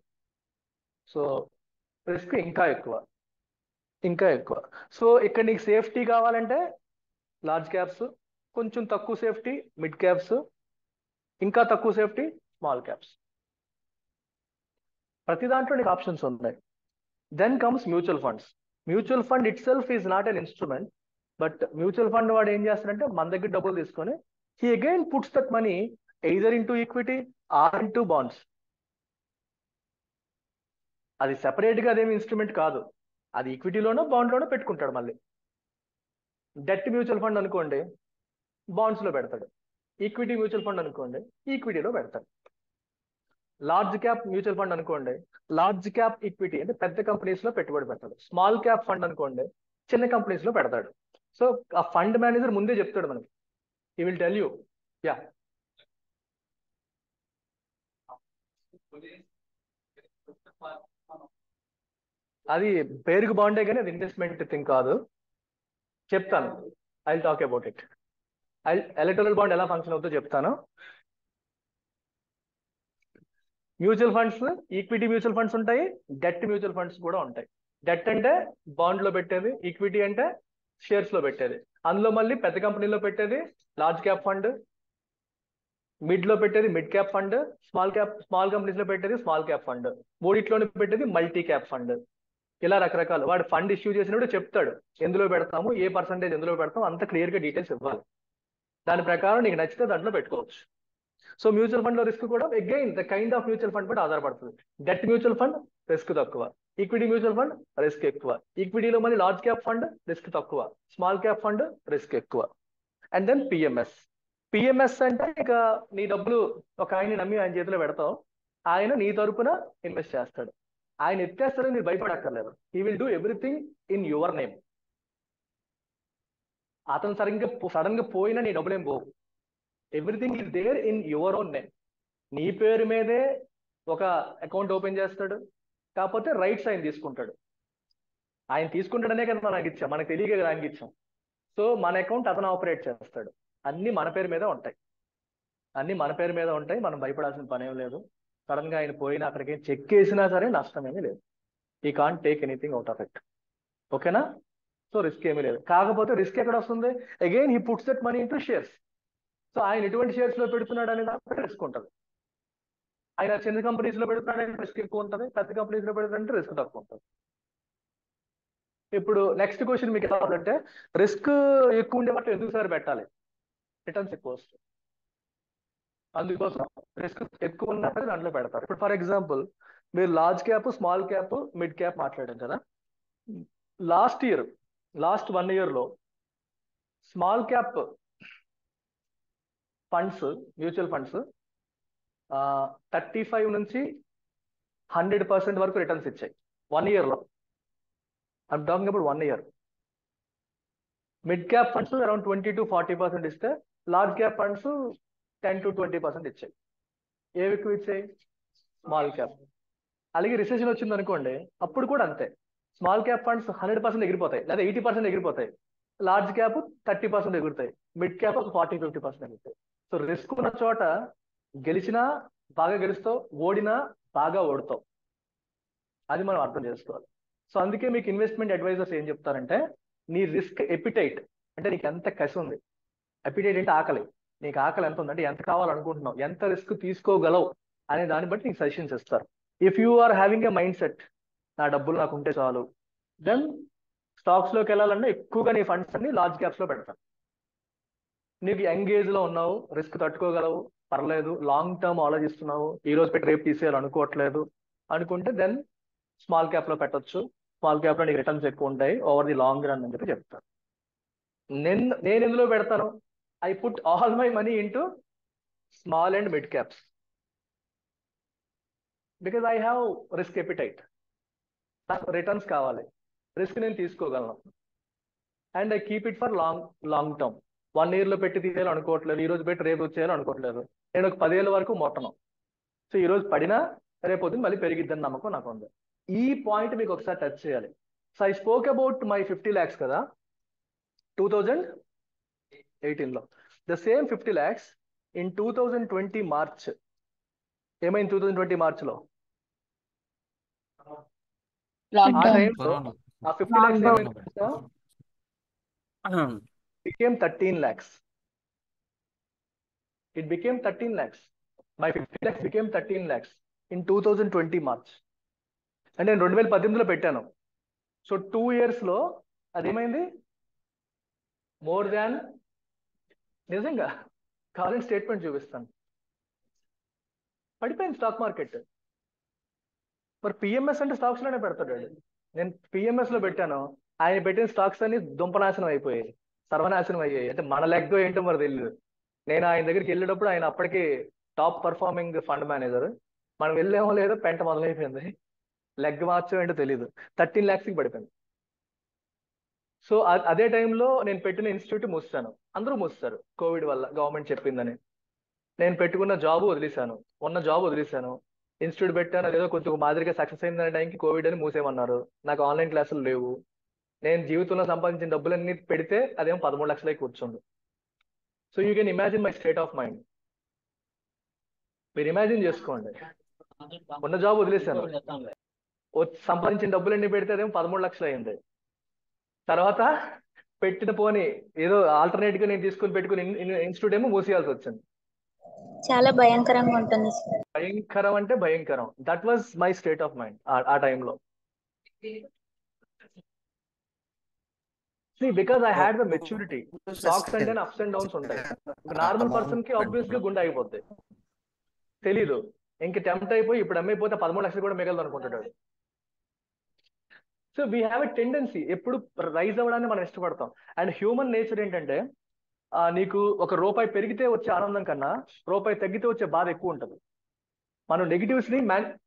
సో రిస్క్ ఇంకా ఎక్కువ. సో ఇక్కడ నీకు సేఫ్టీ కావాలంటే లార్జ్ క్యాప్స్, కొంచెం తక్కువ సేఫ్టీ మిడ్ క్యాప్స్, ఇంకా తక్కువ సేఫ్టీ స్మాల్ క్యాప్స్. ప్రతి దాంట్లో నీకు ఆప్షన్స్ ఉన్నాయి. Then comes mutual funds. Mutual fund itself is not an instrument, but mutual fund వాడు ఏం చేస్తాడంటే మన దగ్గర డబ్బులు తీసుకొని he again puts that money either into equity or into bonds. అది సెపరేట్ గా అదేమి ఇన్స్ట్రుమెంట్ కాదు, అది ఈక్విటీలోనో బాండ్లోనో పెట్టుకుంటాడు. మళ్ళీ డెట్ మ్యూచువల్ ఫండ్ అనుకోండి బాండ్స్ లో పెడతాడు, ఈక్విటీ మ్యూచువల్ ఫండ్ అనుకోండి ఈక్విటీలో పెడతాడు. లార్జ్ క్యాప్ మ్యూచువల్ ఫండ్ అనుకోండి లార్జ్ క్యాప్ ఈక్విటీ అంటే పెద్ద కంపెనీస్ లో పెట్టుబడి పెడతాడు. స్మాల్ క్యాప్ ఫండ్ అనుకోండి చిన్న కంపెనీస్ లో పెడతాడు. సో ఆ ఫండ్ మేనేజర్ ముందే చెప్తాడు మనకి, he will tell you. Yeah అది పేరుకు బాండే కానీ అది ఇన్వెస్ట్మెంట్ థింగ్ కాదు, చెప్తాను. I will talk about it. Electoral bond ఎలా ఫంక్షన్ అవుతుందో చెప్తాను. Mutual funds, equity mutual funds ఉంటాయి, డెట్ మ్యూచువల్ ఫండ్స్ కూడా ఉంటాయి. డెట్ అంటే బాండ్ లో పెట్టేది, ఈక్విటీ అంటే షేర్స్ లో పెట్టేది. అందులో మళ్ళీ పెద్ద కంపెనీలో పెట్టేది లార్జ్ క్యాప్ ఫండ్, మిడ్ లో పెట్టేది mid cap fund, small companies లో పెట్టేది స్మాల్ క్యాప్ ఫండ్, మూడిట్లోనే పెట్టేది మల్టీ క్యాప్ ఫండ్. ఇలా రకరకాలు. వాడు ఫండ్ ఇష్యూ చేసినప్పుడు చెప్తాడు ఎందులో పెడతాము, ఏ పర్సంటేజ్ ఎందులో పెడతాము, అంత క్లియర్ గా డీటెయిల్స్ ఇవ్వాలి. దాని ప్రకారం నీకు నచ్చితే దాంట్లో పెట్టుకోవచ్చు. సో మ్యూచువల్ ఫండ్ లో రిస్క్ కూడా again the kind of mutual fund బట్టి ఆధారపడుతుంది. డెట్ మ్యూచువల్ ఫండ్ రిస్క్ తక్కువ, ఈక్విటీ మ్యూచువల్ ఫండ్ రిస్క్ ఎక్కువ. ఈక్విటీలో మళ్ళీ లార్జ్ క్యాప్ ఫండ్ రిస్క్ తక్కువ, స్మాల్ క్యాప్ ఫండ్ రిస్క్ ఎక్కువ. And then PMS. పిఎంఎస్ అంటే ఇక నీ డబ్బులు ఒక ఆయన్ని నమ్మి ఆయన చేతిలో పెడతావు, ఆయన నీ తరపున ఇన్వెస్ట్ చేస్తాడు. ఆయన ఎత్తేస్తాడని మీరు భయపడక్కర్లేదు. He will do everything in your name. అతను సడన్ గా పోయినా నీ డబ్బులేం పోవు. Everything is there in your own name. నీ పేరు మీదే ఒక అకౌంట్ ఓపెన్ చేస్తాడు, కాకపోతే రైట్స్ ఆయన తీసుకుంటాడు. ఆయన తీసుకుంటాడనే కదా మనకి ఇచ్చాం, మనకు తెలియక కదా ఆయనకి ఇచ్చాం. సో మన అకౌంట్ అతను ఆపరేట్ చేస్తాడు. అన్ని మన పేరు మీద ఉంటాయి, అన్ని మన పేరు మీద ఉంటాయి. మనం భయపడాల్సిన పని ఏం లేదు. సడన్ గా ఆయన పోయినా అక్కడికి చెక్ వేసినా సరే నష్టం ఏమీ లేదు. ఈ can't take anything out of it. ఓకేనా? సో రిస్క్ ఏమీ లేదు. కాకపోతే రిస్క్ ఎక్కడ వస్తుంది? Again he puts that money into shares. So ఆయన ఎటువంటి షేర్స్ లో పెడుతున్నాడు అనే దాంట్లో రిస్క్ ఉంటుంది. ఆయన చిన్న కంపెనీస్ లో పెడుతున్నాడంటే రిస్క్ ఎక్కువ ఉంటుంది, పెద్ద కంపెనీస్ లో పెడుతుంటే రిస్క్ తక్కువ ఉంటుంది. ఇప్పుడు నెక్స్ట్ క్వశ్చన్ మీకు ఎలా ఉందంటే, రిస్క్ ఎక్కువ ఉండే వాటి ఎందుకు సార్ పెట్టాలి? రిటర్న్స్ ఎక్కువ వస్తాయి, అందుకోసం రిస్క్ ఎక్కువ ఉన్నా సరే దాంట్లో పెడతారు. ఇప్పుడు ఫర్ ఎగ్జాంపుల్ మీరు large cap, small cap, mid cap మాట్లాడారు కదా. లాస్ట్ 1 year లో small cap funds, mutual funds 35 నుంచి 100% వరకు రిటర్న్స్ ఇచ్చాయి 1 year లో. I'm talking about 1 year. Mid cap funds around 20 to 40% ఇస్తే, లార్జ్ క్యాప్ ఫండ్స్ 10 to 20% ఇచ్చాయి. ఏవి ఎక్కువ ఇచ్చాయి? Small cap. అలాగే రిసెషన్ వచ్చింది అనుకోండి, అప్పుడు కూడా అంతే. స్మాల్ క్యాప్ ఫండ్స్ 100% ఎగిరిపోతాయి, లేదా 80% ఎగిరిపోతాయి. లార్జ్ క్యాప్ 30% ఎగురుతాయి, మిడ్ క్యాప్ ఒక 40-50% ఎగురుతాయి. సో రిస్క్ ఉన్న చోట గెలిచినా బాగా గెలుస్తావు, ఓడినా బాగా ఓడుతావు. అది మనం అర్థం చేసుకోవాలి. సో అందుకే మీకు ఇన్వెస్ట్మెంట్ అడ్వైజర్స్ ఏం చెప్తారంటే, నీ రిస్క్ ఎపిటైట్ అంటే నీకు ఎంత కసి ఉంది. ఎపిటైట్ అంటే ఆకలి. నీకు ఆకలి ఎంత ఉందంటే ఎంత కావాలనుకుంటున్నావు, ఎంత రిస్క్ తీసుకోగలవు అనే దాన్ని బట్టి నీకు సజెషన్స్ ఇస్తారు. If you are having a mindset, నా డబ్బులు నాకు ఉంటే చాలు, దెన్ స్టాక్స్ లోకి వెళ్ళాలంటే ఎక్కువగా నీ ఫండ్స్ అన్ని లార్జ్ క్యాప్స్ లో పెడతాను. నీకు యంగ్ ఏజ్ లో ఉన్నావు, రిస్క్ తట్టుకోగలవు, పర్లేదు, లాంగ్ టర్మ్ ఆలోచిస్తున్నావు, ఈ రోజు పెట్టి రేపు తీసేయాలి అనుకోవట్లేదు అనుకుంటే, దెన్ స్మాల్ క్యాప్ లో పెట్టొచ్చు. స్మాల్ క్యాప్ లో నీకు రిటర్న్స్ ఎక్కువ ఉంటాయి ఓవర్ ది లాంగ్ రన్ అని చెప్పి చెప్తాను. నేను ఎందులో పెడతాను? I put all my money into small and mid caps because I have risk appetite. నాకు రిటర్న్స్ కావాలి, రిస్క్ నేను తీసుకోగలను, and I keep it for long term. 1 year లో పెట్టి తీసేయాలి అనుకోవట్లేదు, ఈ రోజు పెట్టి రేపు వచ్చేయాలి అనుకోవట్లేదు. నేను ఒక 10 ఏళ్ళ వరకు మొట్టను. సో ఈ రోజు పడినా రేపు పొద్దున్న మళ్ళీ పెరిగిద్దని నమ్మకం నాకు ఉంది. ఈ పాయింట్ మీకు ఒకసారి టచ్ చేయాలి. So I spoke about my 50 lakhs కదా 2018లో. The same 50 lakhs in 2020 March ఏమైంది? 2020 మార్చ్లో ఆ టైంలో ఆ 50 lakhs ఏమైంది? became 13 lakhs. It became 13 lakhs. My 50 lakhs became 13 lakhs in 2020 March. అంటే నేను 2018లో పెట్టాను. సో 2 years లో అదేమైంది? మోర్ దాన్, నిజంగా కాలేజ్ స్టేట్మెంట్ చూపిస్తాను, పడిపోయింది స్టాక్ మార్కెట్. మరి పిఎంఎస్ అంటే స్టాక్స్ లోనే పెడతాడు. నేను పిఎంఎస్ లో పెట్టాను, ఆయన పెట్టిన స్టాక్స్ అన్ని దుంపనాశనం అయిపోయాయి, సర్వనాశనం అయ్యాయి. అంటే మన లెగ్గో ఏంటో మరి తెలియదు. నేను ఆయన దగ్గరికి వెళ్ళేటప్పుడు ఆయన అప్పటికి టాప్ పర్ఫార్మింగ్ ఫండ్ మేనేజర్. మనం వెళ్ళేమో లేదో పెంట మొదలైపోయింది, లెగ్ మార్చం ఏంటో తెలియదు. 13 lakhsకి పడిపోయింది. సో అదే టైంలో నేను పెట్టిన ఇన్స్టిట్యూట్ మూసాను, అందరూ మూస్తారు కోవిడ్ వల్ల, గవర్నమెంట్ చెప్పిందని. నేను పెట్టుకున్న జాబ్ వదిలేశాను, ఉన్న జాబ్ వదిలేశాను, ఇన్స్టిట్యూట్ పెట్టాను, అదేదో కొంచెం మాదిరిగా సక్సెస్ అయిందనే టైంకి కోవిడ్ అని మూసేయమన్నారు. నాకు ఆన్లైన్ క్లాసులు లేవు. నేను జీవితంలో సంపాదించిన డబ్బులన్నీ పెడితే అదేమో 13 లక్షలకి కూర్చుంది. So you can imagine my state of mind. మీరు ఇమాజిన్ చేసుకోండి, ఉన్న జాబ్ వదిలేశాను, సంపాదించిన డబ్బులన్నీ పెడితే అదేమో 13 లక్షలు అయింది. తర్వాత పెట్టిన పోని ఏదో ఆల్టర్నేట్ గా నేను తీసుకుని పెట్టుకుని ఇన్స్టిట్యూట్ ఏమో మూసేయాల్సి వచ్చింది. చాలా భయంకరంగా ఉంటుంది సార్. భయంకరం అంటే భయంకరం. That was my state of mind ఆ టైంలో. Because I had the maturity. Stocks అంటే అప్స్ అండ్ డౌన్స్ ఉంటాయి. నార్మల్ పర్సన్ కి ఆబ్వియస్ గా గుండె అయిపోద్ది, తెలీదు, ఇంక టెంప్ట్ అయిపోయి ఇప్పుడు అమ్మైపోతే 13 లక్షలు కూడా మిగలదు అనుకుంటాడు. So we have a tendency, ఎప్పుడు రైజ్ అవ్వడాన్ని మనం ఇష్టపడతాం. అండ్ హ్యూమన్ నేచర్ ఏంటంటే, నీకు ₹1 పెరిగితే వచ్చే ఆనందం కన్నా రూపాయి తగ్గితే వచ్చే బాధ ఎక్కువ ఉంటుంది. మనం నెగిటివ్స్ ని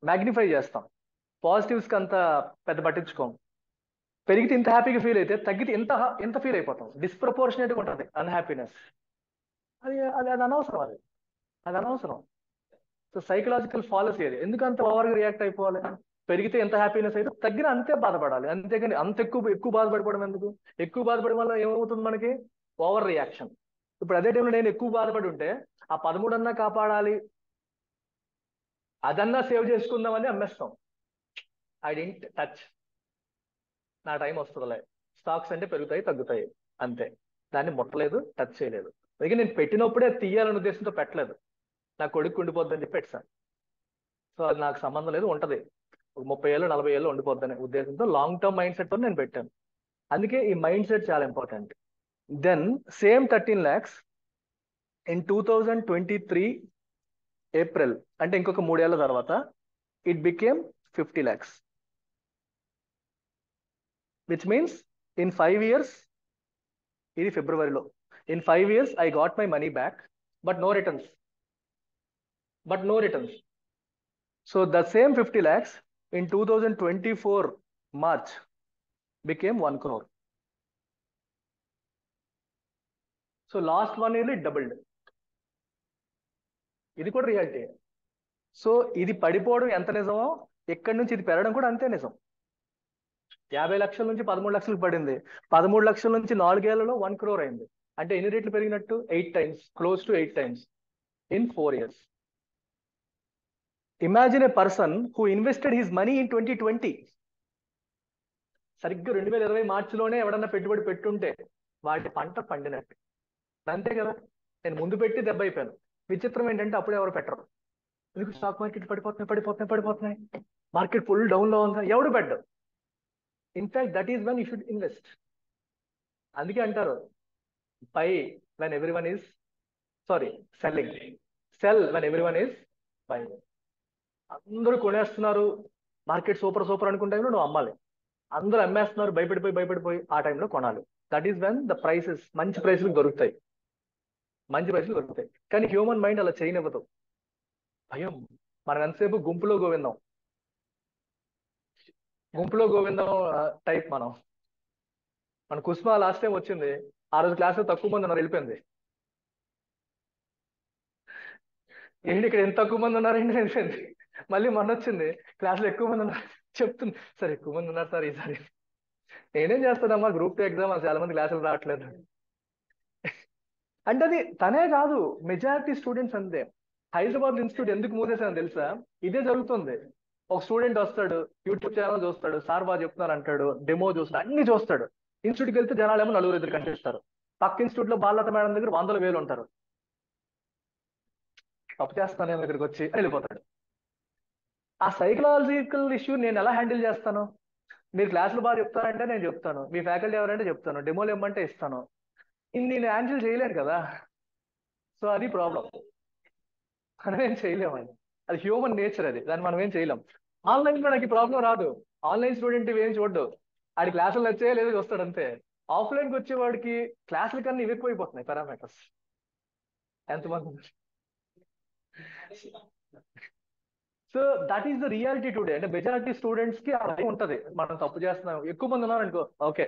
మ్యాగ్నిఫై చేస్తాం, పాజిటివ్స్ కి అంత పెద్ద పట్టించుకోం. పెరిగితే ఇంత హ్యాపీగా ఫీల్ అయితే తగ్గితే ఎంత ఫీల్ అయిపోతాం. డిస్ప్రపోర్షనేట్గా ఉంటుంది అన్హ్యాపీనెస్. అది అది అది అనవసరం, అది అనవసరం. సో సైకలాజికల్ ఫాలసీ అది. ఎందుకు అంత ఓవర్గా రియాక్ట్ అయిపోవాలి? పెరిగితే ఎంత హ్యాపీనెస్ అయితే తగ్గిన అంతే బాధపడాలి, అంతేగాని అంత ఎక్కువ బాధపడిపోవడం ఎందుకు? ఎక్కువ బాధపడడం వల్ల ఏమవుతుంది మనకి? Over reaction. ఇప్పుడు అదే టైంలో నేను ఎక్కువ బాధపడి ఉంటే ఆ 13 అన్నా కాపాడాలి, అదన్నా సేవ్ చేసుకుందామని అమ్మేస్తాం. ఐ డింట్ టచ్, నా టైం వస్తుందిలే, స్టాక్స్ అంటే పెరుగుతాయి తగ్గుతాయి అంతే, దాన్ని ముట్టలేదు, టచ్ చేయలేదు. అందుకే నేను పెట్టినప్పుడే తీయాలనే ఉద్దేశంతో పెట్టలేదు, నా కొడుకు ఉండిపోద్దని చెప్పి పెట్టాను. సో అది నాకు సంబంధం లేదు, ఉంటది ఒక 30 ఏళ్ళు 40 ఏళ్ళు ఉండిపోద్దనే ఉద్దేశంతో లాంగ్ టర్మ్ మైండ్ సెట్ తో నేను పెట్టాను. అందుకే ఈ మైండ్ సెట్ చాలా important. Then same 13 lakhs in 2023 April, అంటే ఇంకొక 3 ఏళ్ల తర్వాత it became 50 lakhs, which means in 5 years, ఇది ఫిబ్రవరిలో, in 5 years I got my money back, but no returns. So the same 50 lakhs in 2024 March became 1 crore. So last 1 year it doubled. ఇది కూడా reality. So ఇది పడిపోవడం ఎంత నిజమో ఎక్కడి నుంచి ఇది పెరగడం కూడా అంతే నిజం. 50 లక్షల నుంచి 13 లక్షలకు పడింది, 13 లక్షల నుంచి 4 ఏళ్లలో 1 crore అయింది. అంటే ఎన్ని రేట్లు పెరిగినట్టు? 8 times, close to 8 times in 4 years. Imagine a person who invested his money in 2020. సరిగ్గా 2020 మార్చిలోనే ఎవడన్నా పెట్టుబడి పెట్టుంటే వాటి పంట పండినట్టు, అంతే కదా. నేను ముందు పెట్టి దెబ్బ అయిపోయాను. విచిత్రం ఏంటంటే అప్పుడు ఎవరు పెట్టరు. ఎందుకు? స్టాక్ మార్కెట్ పడిపోతున్నాయి, మార్కెట్ ఫుల్ డౌన్ లో ఉందా, ఎవడు పెట్టడు. In fact that is when you should invest. అందుకే అంటారు by when everyone is selling, cell when everyone is buying. అందరూ కొనేస్తున్నారు, మార్కెట్ సూపర్ అనుకుంటే నువ్వు అమ్మాలి. అందరూ అమ్మేస్తున్నారు, భయపడిపోయి ఆ టైంలో కొనాలి. That is when the prices మంచి ప్రైస్లు దొరుకుతాయి. కానీ హ్యూమన్ మైండ్ అలా చేయనివ్వదు. భయం. మనం ఎంతసేపు గుంపులో గోవిందం టైప్. మన కుస్మా లాస్ట్ టైం వచ్చింది, ఆ రోజు క్లాస్ లో తక్కువ మంది ఉన్నారు, వెళ్ళిపోయింది. ఏంటి ఇక్కడ ఎంత తక్కువ మంది ఉన్నారు ఏంటి వెళ్ళిపోయింది. మళ్ళీ మొన్న వచ్చింది, క్లాస్ లో ఎక్కువ మంది ఉన్నారు చెప్తుంది, సార్ ఎక్కువ మంది ఉన్నారు సార్ ఈసారి. నేనేం చేస్తానమ్మా, గ్రూప్ 2 ఎగ్జామ్ చాలా మంది క్లాసులు రావట్లేదు అంటే అది తనే కాదు, మెజారిటీ స్టూడెంట్స్ అంతే. హైదరాబాద్ ఇన్స్టిట్యూట్ ఎందుకు మూసేసాను తెలుసా? ఇదే జరుగుతుంది. ఒక స్టూడెంట్ వస్తాడు, యూట్యూబ్ ఛానల్ చూస్తాడు, సార్ బాగా చెప్తున్నారు అంటాడు, డెమో చూస్తాడు, అన్ని చూస్తాడు. ఇన్స్టిట్యూట్కి వెళ్తే జనాలు ఏమో 4-5 కనిపిస్తారు. పక్క ఇన్స్టిట్యూట్ లో బాలలత మేడం దగ్గర 100,000 ఉంటారు. తప్పు చేస్తానేమో ఇక్కడికి వచ్చి వెళ్ళిపోతాడు. ఆ సైకలాజికల్ ఇష్యూ నేను ఎలా హ్యాండిల్ చేస్తాను? మీరు క్లాసులు బాగా చెప్తారంటే నేను చెప్తాను, మీ ఫ్యాకల్టీ ఎవరంటే చెప్తాను, డెమోలు ఇవ్వమంటే ఇస్తాను. ఇది నేను హ్యాండిల్ చేయలేను కదా. సో అది ప్రాబ్లం, మనం ఏం చేయలేము. అది హ్యూమన్ నేచర్, దాన్ని మనం ఏం చేయలేం. ఆన్లైన్ లో నాకు ప్రాబ్లం రాదు. ఆన్లైన్ స్టూడెంట్ ఏం చూడ్డు, ఆడి క్లాసులు నచ్చే లేదు వస్తాడు అంతే. ఆఫ్లైన్కి వచ్చేవాడికి క్లాసుల కన్నా ఇవి ఎక్కువైపోతున్నాయి పారామీటర్స్. ఎంతమంది? So that is the reality today. అంటే మెజారిటీ స్టూడెంట్స్ కి అదే ఉంటది, మనం తప్పు చేస్తున్నాం. ఎక్కువ మంది ఉన్నారు అనుకో, ఓకే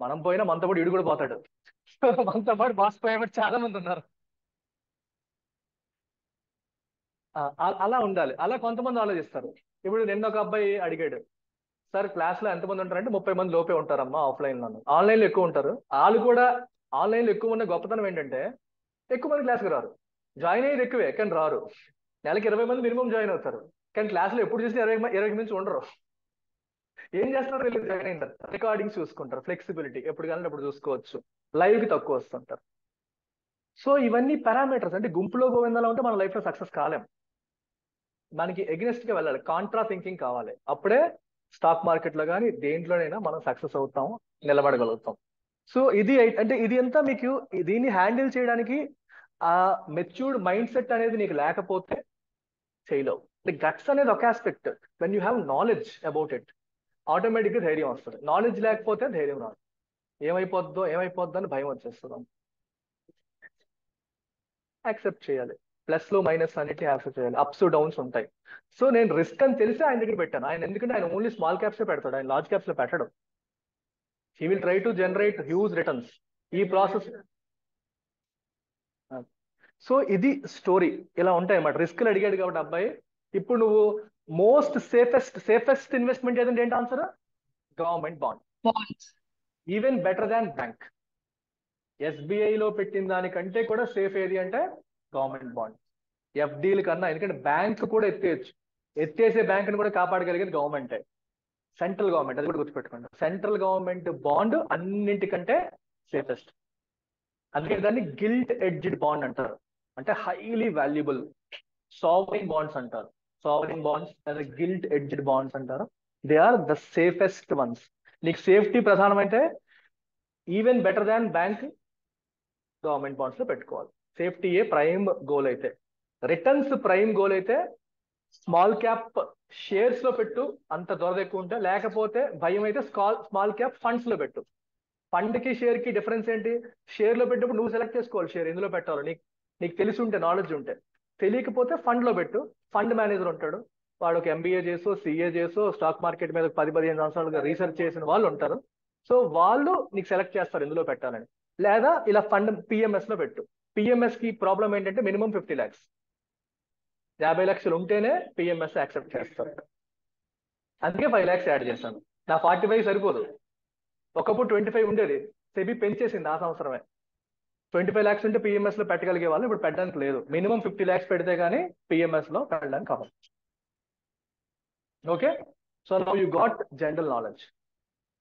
మనం పోయినా మనతో పాటు ఇడు కూడా పోతాడు. మనతో పాటు బాస్ పోయేవాడు చాలా మంది ఉన్నారు. అలా ఉండాలి. అలా కొంతమంది ఆలోచిస్తారు. ఇప్పుడు నిన్న ఒక అబ్బాయి అడిగాడు, సార్ క్లాస్ లో ఎంతమంది ఉంటారంటే 30 మంది లోపే ఉంటారమ్మా ఆఫ్లైన్ లో. ఆన్లైన్ లో ఎక్కువ ఉంటారు. వాళ్ళు కూడా ఆన్లైన్ లో ఎక్కువ ఉన్న గొప్పతనం ఏంటంటే ఎక్కువ మంది క్లాస్కి రారు. జాయిన్ అయ్యేది ఎక్కువే కానీ రారు. నెలకి 20 మంది మినిమం జాయిన్ అవుతారు, కానీ క్లాసులో ఎప్పుడు చూసినా 20 నుంచి ఉండరు. ఏం చేస్తారు? వీళ్ళు జాయిన్ అయింటారు, రికార్డింగ్స్ చూసుకుంటారు, ఫ్లెక్సిబిలిటీ ఎప్పుడు కానీ అప్పుడు చూసుకోవచ్చు, లైవ్ కి తక్కువ వస్తుంటారు. సో ఇవన్నీ పారామీటర్స్. అంటే గుంపులో గోవిందాలో ఉంటే మన లైఫ్ లో సక్సెస్ కాలేం. మనకి ఎగ్నెస్ట్ గా వెళ్ళాలి, కాంట్రా థింకింగ్ కావాలి. అప్పుడే స్టాక్ మార్కెట్ లో కానీ దేంట్లోనైనా మనం సక్సెస్ అవుతాం, నిలబడగలుగుతాం. సో ఇది అంటే ఇది అంతా మీకు దీన్ని హ్యాండిల్ చేయడానికి ఆ మెచ్యూర్డ్ మైండ్ సెట్ అనేది నీకు లేకపోతే చేయలేవు. గట్స్ అనేది ఒక aspect. When you have knowledge about it ఆటోమేటిక్గా ధైర్యం వస్తుంది. నాలెడ్జ్ లేకపోతే ధైర్యం రాదు. ఏమైపోద్దో అని భయం వచ్చేస్తుంది. యాక్సెప్ట్ చేయాలి. ప్లస్ లో మైనస్ అన్నిటి యాక్సెప్ట్ చేయాలి, అప్స్ డౌన్స్ ఉంటాయి. సో నేను రిస్క్ అని తెలిసి ఆయన దగ్గర పెట్టాను. ఆయన ఎందుకంటే ఆయన ఓన్లీ స్మాల్ క్యాప్స్ పెడతాడు, ఆయన లార్జ్ క్యాప్స్ లో పెట్టడం. He will try to generate huge returns ఈ ప్రాసెస్. సో ఇది స్టోరీ, ఇలా ఉంటాయి అన్నమాట. రిస్క్లు అడిగాడు కాబట్టి అబ్బాయి. ఇప్పుడు నువ్వు మోస్ట్ సేఫెస్ట్ ఇన్వెస్ట్మెంట్ ఏదంటే ఏంటి answer? Government bond. Bonds. Even better than bank. ఎస్బీఐలో పెట్టిన దానికంటే కూడా సేఫ్ ఏది అంటే గవర్నమెంట్ బాండ్, ఎఫ్డీల కన్నా. ఎందుకంటే బ్యాంక్ కూడా ఎత్తేయచ్చు, ఎత్తేసే బ్యాంకుని కూడా కాపాడగలిగేది గవర్నమెంటే, సెంట్రల్ గవర్నమెంట్. అది కూడా గుర్తుపెట్టుకోండి. సెంట్రల్ గవర్నమెంట్ బాండ్ అన్నింటికంటే సేఫెస్ట్. అందుకే దాన్ని గిల్ట్ ఎడ్జ్డ్ బాండ్ అంటారు, అంటే హైలీ వాల్యుబుల్. సావరిన్ బాండ్స్ అంటారు, సావరిన్ బాండ్స్ లేదా గిల్ట్ ఎడ్జ్డ్ బాండ్స్ అంటారు. They are the safest ones. నీకు సేఫ్టీ ప్రధానమైతే even better than bank government bonds లో పెట్టుకోవాలి. సేఫ్టీయే ప్రైమ్ గోల్ అయితే. రిటర్న్స్ ప్రైమ్ గోల్ అయితే స్మాల్ క్యాప్ షేర్స్ లో పెట్టు, అంత దొరద ఎక్కువ ఉంటే. లేకపోతే భయం అయితే స్మాల్ క్యాప్ ఫండ్స్ లో పెట్టు. ఫండ్ కి షేర్ కి డిఫరెన్స్ ఏంటి? షేర్ లో పెట్టినప్పుడు నువ్వు సెలెక్ట్ చేసుకోవాలి షేర్ ఎందులో పెట్టాలో, నీకు తెలిసి ఉంటే, నాలెడ్జ్ ఉంటే. తెలియకపోతే ఫండ్ లో పెట్టు. ఫండ్ మేనేజర్ ఉంటాడు, వాడు ఒక ఎంబీఏ చేసో సిఏ చేసో స్టాక్ మార్కెట్ మీద 10-15 సంవత్సరాలుగా రీసెర్చ్ చేసిన వాళ్ళు ఉంటారు. సో వాళ్ళు నీకు సెలెక్ట్ చేస్తారు ఎందులో పెట్టాలని. లేదా ఇలా ఫండ్ పిఎంఎస్ లో పెట్టు. పిఎంఎస్ కి ప్రాబ్లం ఏంటంటే మినిమం 50 lakhs, 50 లక్షలు ఉంటేనే పిఎంఎస్ యాక్సెప్ట్ చేస్తారు. అందుకే 5 lakhs యాడ్ చేశాను. నా 45 సరిపోదు, ఒకప్పుడు 25 ఉండేది, సెబీ పెంచేసింది ఆ సంవత్సరమే. 25 lakhs ఉంటే పిఎంఎస్ లో పెట్టగలిగే వాళ్ళు ఇప్పుడు పెట్టడానికి లేదు. మినిమం 50 lakhs పెడితే కానీ పిఎంఎస్ లో పెట్టడానికి కావాలి. Okay, so now you got general knowledge.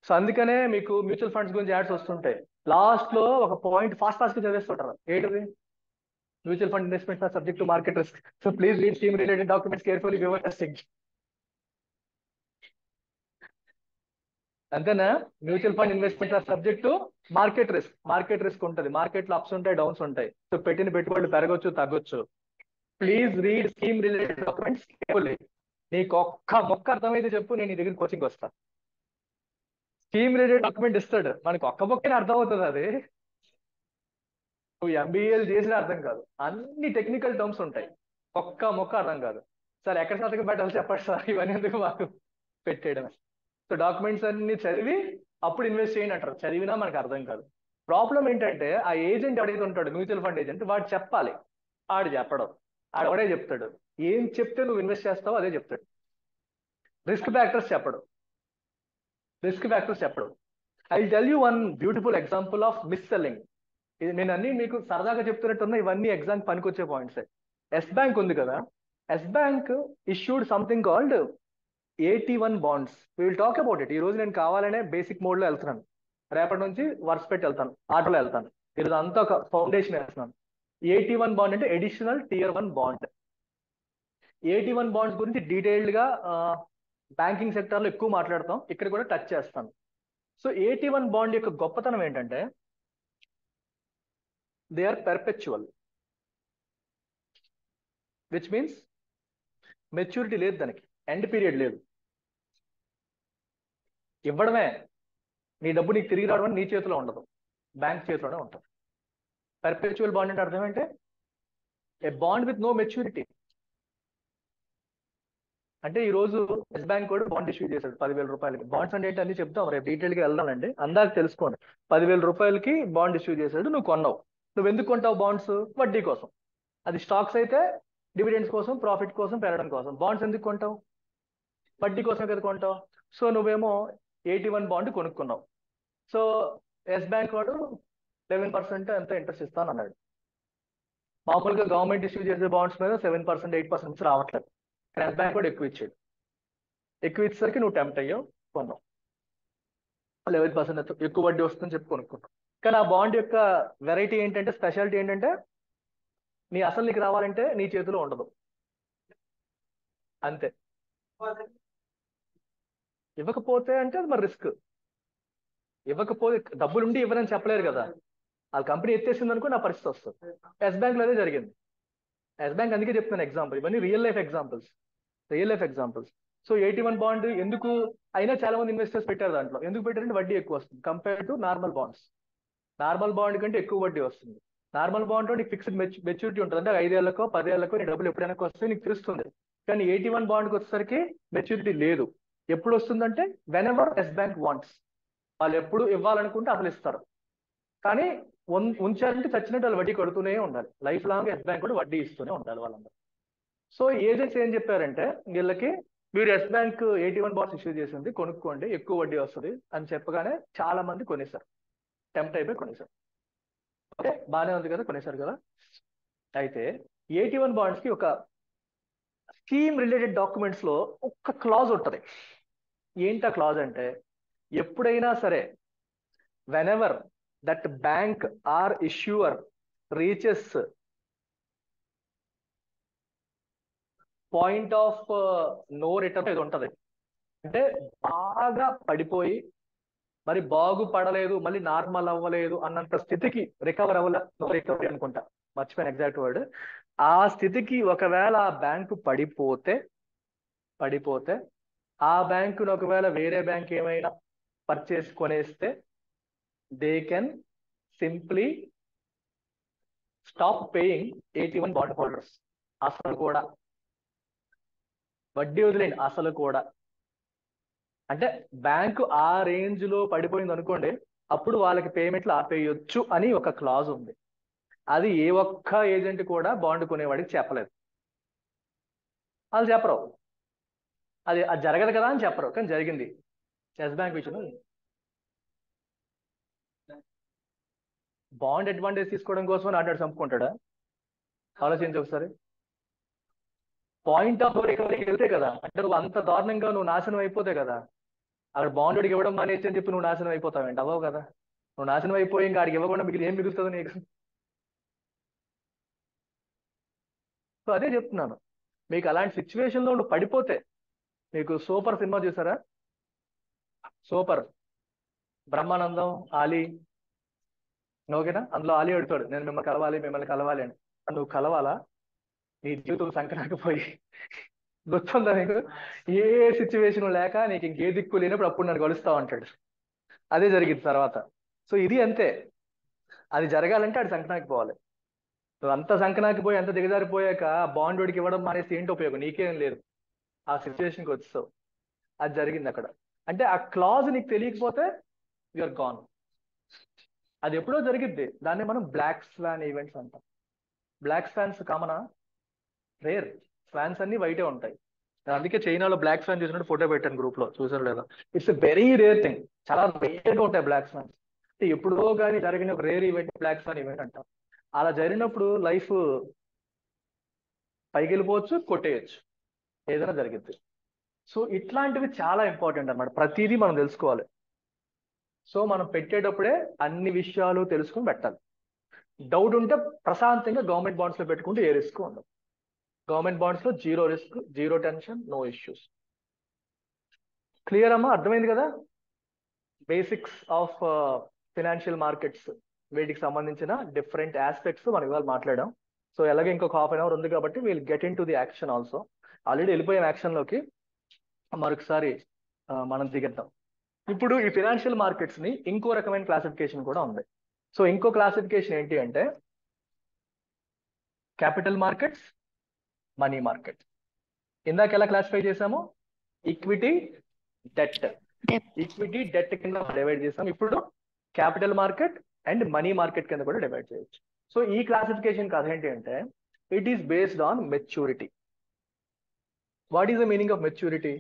So అందుకనే మీకు మ్యూచువల్ ఫండ్స్ గురించి యాడ్స్ వస్తుంటాయి. లాస్ట్ లో ఒక పాయింట్ ఫాస్ట్ గా చదివేస్తుంటారు. ఏంటిది? Mutual fund investments are subject to market risk, so please read scheme related documents carefully before testing. అంతేనా? Mutual fund investments are subject to market risk. Market risk ఉంటుంది, market లో ups ఉంటాయి, downs ఉంటాయి. So పెట్టిన పెట్టుబడులు పెరగొచ్చు, తగ్గొచ్చు. Please read scheme related documents carefully. నీకు ఒక్క మొక్క అర్థమైతే చెప్పు, నేను నీ దగ్గర కోచింగ్ వస్తా. స్కీమ్ రిలేటెడ్ డాక్యుమెంట్ ఇస్తాడు, మనకు ఒక్క మొక్కనే అర్థం అవుతుంది. అది నువ్వు ఎంబీఏలు చేసినా అర్థం కాదు, అన్ని టెక్నికల్ టర్మ్స్ ఉంటాయి, ఒక్క మొక్క అర్థం కాదు. సార్ ఎక్కడ సంతకం పెట్టాలి చెప్పండి సార్, ఇవన్నీ ఎందుకు మాకు పెట్టేయడమే. సో డాక్యుమెంట్స్ అన్ని చదివి అప్పుడు ఇన్వెస్ట్ చేయండి అంటారు, చదివినా మనకు అర్థం కాదు. ప్రాబ్లం ఏంటంటే ఆ ఏజెంట్ ఎవడైతే ఉంటాడు, మ్యూచువల్ ఫండ్ ఏజెంట్, వాడు చెప్పాలి. ఆడు చెప్పడం, ఆడవడే చెప్తాడు. ఏం చెప్తే నువ్వు ఇన్వెస్ట్ చేస్తావో అదే చెప్తాడు. రిస్క్ ఫ్యాక్టర్స్ చెప్పడు, రిస్క్ ఫ్యాక్టర్స్ చెప్పడు. I tell you one beautiful example of miss selling. ఇది నేను అన్ని మీకు సరదాగా చెప్తున్నట్టున్నా, ఇవన్నీ ఎగ్జామ్ పనికొచ్చే పాయింట్స్. ఎస్ బ్యాంక్ ఉంది కదా, Yes Bank issued something called 81 bonds. We will talk about it. ఈ రోజు నేను కావాలనే బేసిక్ మోడ్ లో వెళ్తున్నాను, రేపటి నుంచి వర్క్స్ పెట్టి వెళ్తాను, ఆటోలో వెళ్తాను. ఈరోజు అంతా ఒక ఫౌండేషన్ వేస్తున్నాను. 81 బాండ్ అంటే ఎడిషనల్ Tier 1 బాండ్. 81 బాండ్స్ గురించి డీటెయిల్డ్ గా బ్యాంకింగ్ సెక్టర్ లో ఎక్కువ మాట్లాడతాం, ఇక్కడ కూడా టచ్ చేస్తాను. సో 81 బాండ్ యొక్క గొప్పతనం ఏంటంటే they are perpetual, which means maturity లేదు, దానికి ఎండ్ పీరియడ్ లేదు. ఇవ్వడమే, నీ డబ్బు నీకు తిరిగి రావడం నీ చేతిలో ఉండదు, బ్యాంక్ చేతిలోనే ఉంటుంది. పెర్పెచువల్ బాండ్ అంటే అర్థం ఏంటంటే ఏ బాండ్ విత్ నో మెచ్యూరిటీ. అంటే ఈ రోజు ఎస్ బ్యాంక్ కూడా బాండ్ ఇష్యూ చేశాడు 10,000 రూపాయలకి. బాండ్స్ అంటే ఏంటి అన్ని చెప్తాం, రేపు డీటెయిల్ గా వెళ్దానండి, అందాక తెలుసుకోండి. 10,000 రూపాయలకి బాండ్ ఇష్యూ చేశాడు, నువ్వు కొన్నావు. నువ్వు ఎందుకు కొంటావు బాండ్స్? వడ్డీ కోసం. అది స్టాక్స్ అయితే డివిడెండ్స్ కోసం, ప్రాఫిట్ కోసం, పెరగడం కోసం. బాండ్స్ ఎందుకు కొంటావు? వడ్డీ కోసం కదా కొంటావు. సో నువ్వేమో 81 బాండ్ కొనుక్కున్నావు. సో ఎస్ బ్యాంక్ వాడు 11% ఎంత ఇంట్రెస్ట్ ఇస్తాను అన్నాడు. మామూలుగా గవర్నమెంట్ ఇష్యూ చేసే బాండ్స్ మీద 7%, 8% రావట్లేదు. కానీ ఎస్ బ్యాంక్ కూడా ఎక్కువ ఇచ్చాడు. ఎక్కువ ఇచ్చేసరికి నువ్వు టెంప్ట్ అయ్యావు, కొన్నావు. 11% ఎక్కువ వడ్డీ వస్తుందని చెప్పి కొనుక్కున్నావు. కానీ ఆ బాండ్ యొక్క వెరైటీ ఏంటంటే, స్పెషాలిటీ ఏంటంటే, నీ అసలు నీకు రావాలంటే నీ చేతిలో ఉండదు, అంతే. ఇవ్వకపోతే అంటే అది మరి రిస్క్. ఇవ్వకపోతే డబ్బులుండి ఇవ్వరని చెప్పలేరు కదా, వాళ్ళ కంపెనీ ఎత్తేసింది అనుకో నా పరిస్థితి వస్తుంది. ఎస్ బ్యాంక్ లో అదే జరిగింది. ఎస్ బ్యాంక్ అందుకే చెప్తున్నాను ఎగ్జాంపుల్, ఇవన్నీ real life examples, real life examples. So 81 bond ఎందుకు అయినా చాలా మంది ఇన్వెస్టర్స్ పెట్టారు దాంట్లో. ఎందుకు పెట్టారంటే వడ్డీ ఎక్కువ వస్తుంది compare to normal bonds. Normal bond కంటే ఎక్కువ వడ్డీ వస్తుంది. నార్మల్ బాండ్ నీకు ఫిక్స్డ్ మెచ్యూరిటీ ఉంటుంది, అంటే 5 ఏళ్లకో 10 ఏళ్లకో నీ డబ్బులు ఎప్పుడైనా వస్తే నీకు తెలుస్తుంది. కానీ 81 బాండ్కి వచ్చేసరికి మెచ్యూరిటీ లేదు. ఎప్పుడు వస్తుందంటే whenever Yes Bank wants, వాళ్ళు ఎప్పుడు ఇవ్వాలనుకుంటే అసలు ఇస్తారు. కానీ ఉంచాలంటే చచ్చినట్టు వాళ్ళు వడ్డీ కొడుతూనే ఉండాలి. లైఫ్ లాంగ్ ఎస్ బ్యాంక్ కూడా వడ్డీ ఇస్తూనే ఉండాలి వాళ్ళందరూ. సో ఏజెంట్స్ ఏం చెప్పారంటే వీళ్ళకి, మీరు ఎస్ బ్యాంక్ 81 బాండ్స్ ఇష్యూ చేసింది కొనుక్కోండి, ఎక్కువ వడ్డీ వస్తుంది అని చెప్పగానే చాలా మంది కొనేశారు, టెంప్ట్ అయిపోయి కొనేశారు. ఓకే, బాగానే ఉంది కదా, కొనేశారు కదా. అయితే 81 బాండ్స్ కి ఒక స్కీమ్ రిలేటెడ్ డాక్యుమెంట్స్ లో ఒక క్లాజ్ ఉంటుంది. ఏంటా క్లాజ్ అంటే, ఎప్పుడైనా సరే whenever that bank or issuer reaches point of no return ఇది ఉంటుంది. అంటే బాగా పడిపోయి మరి బాగుపడలేదు, మళ్ళీ నార్మల్ అవ్వలేదు అన్నంత స్థితికి రికవర్ నో రికవరీ అనుకుంటా, మర్చిపోయిన ఎగ్జాక్ట్ వర్డ్. ఆ స్థితికి ఒకవేళ ఆ బ్యాంకు పడిపోతే ఆ బ్యాంకును ఒకవేళ వేరే బ్యాంక్ ఏమైనా పర్చేస్ కొనేస్తే they can simply stop paying 81 bond holders. అసలు కూడా వడ్డీ వదిలేండి, అసలు కూడా. అంటే బ్యాంకు ఆ రేంజ్ లో పడిపోయింది అనుకోండి, అప్పుడు వాళ్ళకి పేమెంట్లు ఆపేయొచ్చు అని ఒక క్లాజ్ ఉంది. అది ఏ ఒక్క ఏజెంట్ కూడా బాండ్ కొనేవాడికి చెప్పలేదు. వాళ్ళు చెప్పరు, అది జరగదు కదా అని చెప్పరు, కానీ జరిగింది ఎస్ బ్యాంక్ విషయంలో. బాండ్ అడ్వాంటేజ్ తీసుకోవడం కోసం ఆడాడు చంపుకుంటాడా? ఆలోచించి ఒకసారి. పాయింట్ ఆఫ్ రికవరీకి వెళ్తే కదా, అంటే నువ్వు అంత దారుణంగా నువ్వు నాశనం అయిపోతే కదా, అక్కడ బాండ్కి ఇవ్వడం మానేసి అని చెప్పి నువ్వు నాశనం అయిపోతావేంటి? అవ్వవు కదా. నువ్వు నాశనం అయిపోయి ఇంకా ఆడికి ఇవ్వకుండా మిగిలి ఏం మిగులుతుంది నీకు? సో అదే చెప్తున్నాను, మీకు అలాంటి సిచ్యువేషన్లో నువ్వు పడిపోతే, మీకు సూపర్ సినిమా చూసారా? సూపర్, బ్రహ్మానందం, ఆలీ, ఓకేనా? అందులో ఆలీ అడుగుతాడు, నేను మిమ్మల్ని కలవాలి అని. నువ్వు కలవాలా? నీ జీవితం సంకరాకపోయి గుర్తుందా నీకు? ఏ సిచ్యువేషన్ లేక నీకు ఇంకే దిక్కు లేనప్పుడు అప్పుడు నన్ను కలుస్తావు అంటాడు. అదే జరిగింది తర్వాత. సో ఇది అంతే, అది జరగాలంటే అది సంకనాకి పోవాలి. నువ్వు అంత సంకనాకి పోయి అంత దిగజారిపోయాక బాండ్ వాడికి ఇవ్వడం మానేసి ఏంటి ఉపయోగం? నీకేం లేదు. ఆ సిచ్యువేషన్కి వచ్చేస్తావు. అది జరిగింది అక్కడ. అంటే ఆ క్లాజ్ నీకు తెలియకపోతే యూఆర్ గాన్. అది ఎప్పుడో జరిగిద్ది. దాన్ని మనం బ్లాక్ స్వాన్ ఈవెంట్స్ అంటాం. బ్లాక్ స్వాన్స్ కామనా? రేర్. స్వాన్స్ అన్ని వైటే ఉంటాయి. అందుకే చైనాలో బ్లాక్ స్వాన్ చూసినట్టు ఫోటో పెట్టాను గ్రూప్ లో, చూసారు లేదా? It's very rare thing. చాలా రేర్గా ఉంటాయి బ్లాక్ స్వాన్స్. అంటే ఎప్పుడో కానీ జరిగిన ఒక rare event black swan event అంటాం. అలా జరిగినప్పుడు లైఫ్ పైకి వెళ్ళిపోవచ్చు, కొట్టేయచ్చు, ఏదైనా జరిగింది. సో ఇట్లాంటివి చాలా ఇంపార్టెంట్ అన్నమాట. ప్రతిదీ మనం తెలుసుకోవాలి. సో మనం పెట్టేటప్పుడే అన్ని విషయాలు తెలుసుకుని పెట్టాలి. డౌట్ ఉంటే ప్రశాంతంగా గవర్నమెంట్ బాండ్స్ లో పెట్టుకుంటే ఏ రిస్క్ ఉండదు. గవర్నమెంట్ బాండ్స్ లో zero risk, zero tension, no issues. Clear అమ్మా? అర్థమైంది కదా? బేసిక్స్ ఆఫ్ ఫినాన్షియల్ మార్కెట్స్, వీటికి సంబంధించిన డిఫరెంట్ ఆస్పెక్ట్స్ మనం ఇవాళ మాట్లాడాం. సో ఎలాగే ఇంకొక హాఫ్ అన్ అవర్ ఉంది కాబట్టి we'll get in to the action also. Already వెళ్ళిపోయాం యాక్షన్లోకి, మరొకసారి మనం దిగేద్దాం. ఇప్పుడు ఈ ఫినాన్షియల్ మార్కెట్స్ ని ఇంకో రకమైన క్లాసిఫికేషన్ కూడా ఉంది. సో ఇంకో క్లాసిఫికేషన్ ఏంటి అంటే క్యాపిటల్ మార్కెట్స్, మనీ మార్కెట్. ఇందాక ఎలా క్లాసిఫై చేసాము? Equity, debt. ఈక్విటీ, డెట్ కింద డివైడ్ చేసాం. ఇప్పుడు capital market and money market కింద కూడా డివైడ్ చేయొచ్చు. సో ఈ క్లాసిఫికేషన్ కథ ఏంటి అంటే it is based on maturity. What is the meaning of maturity?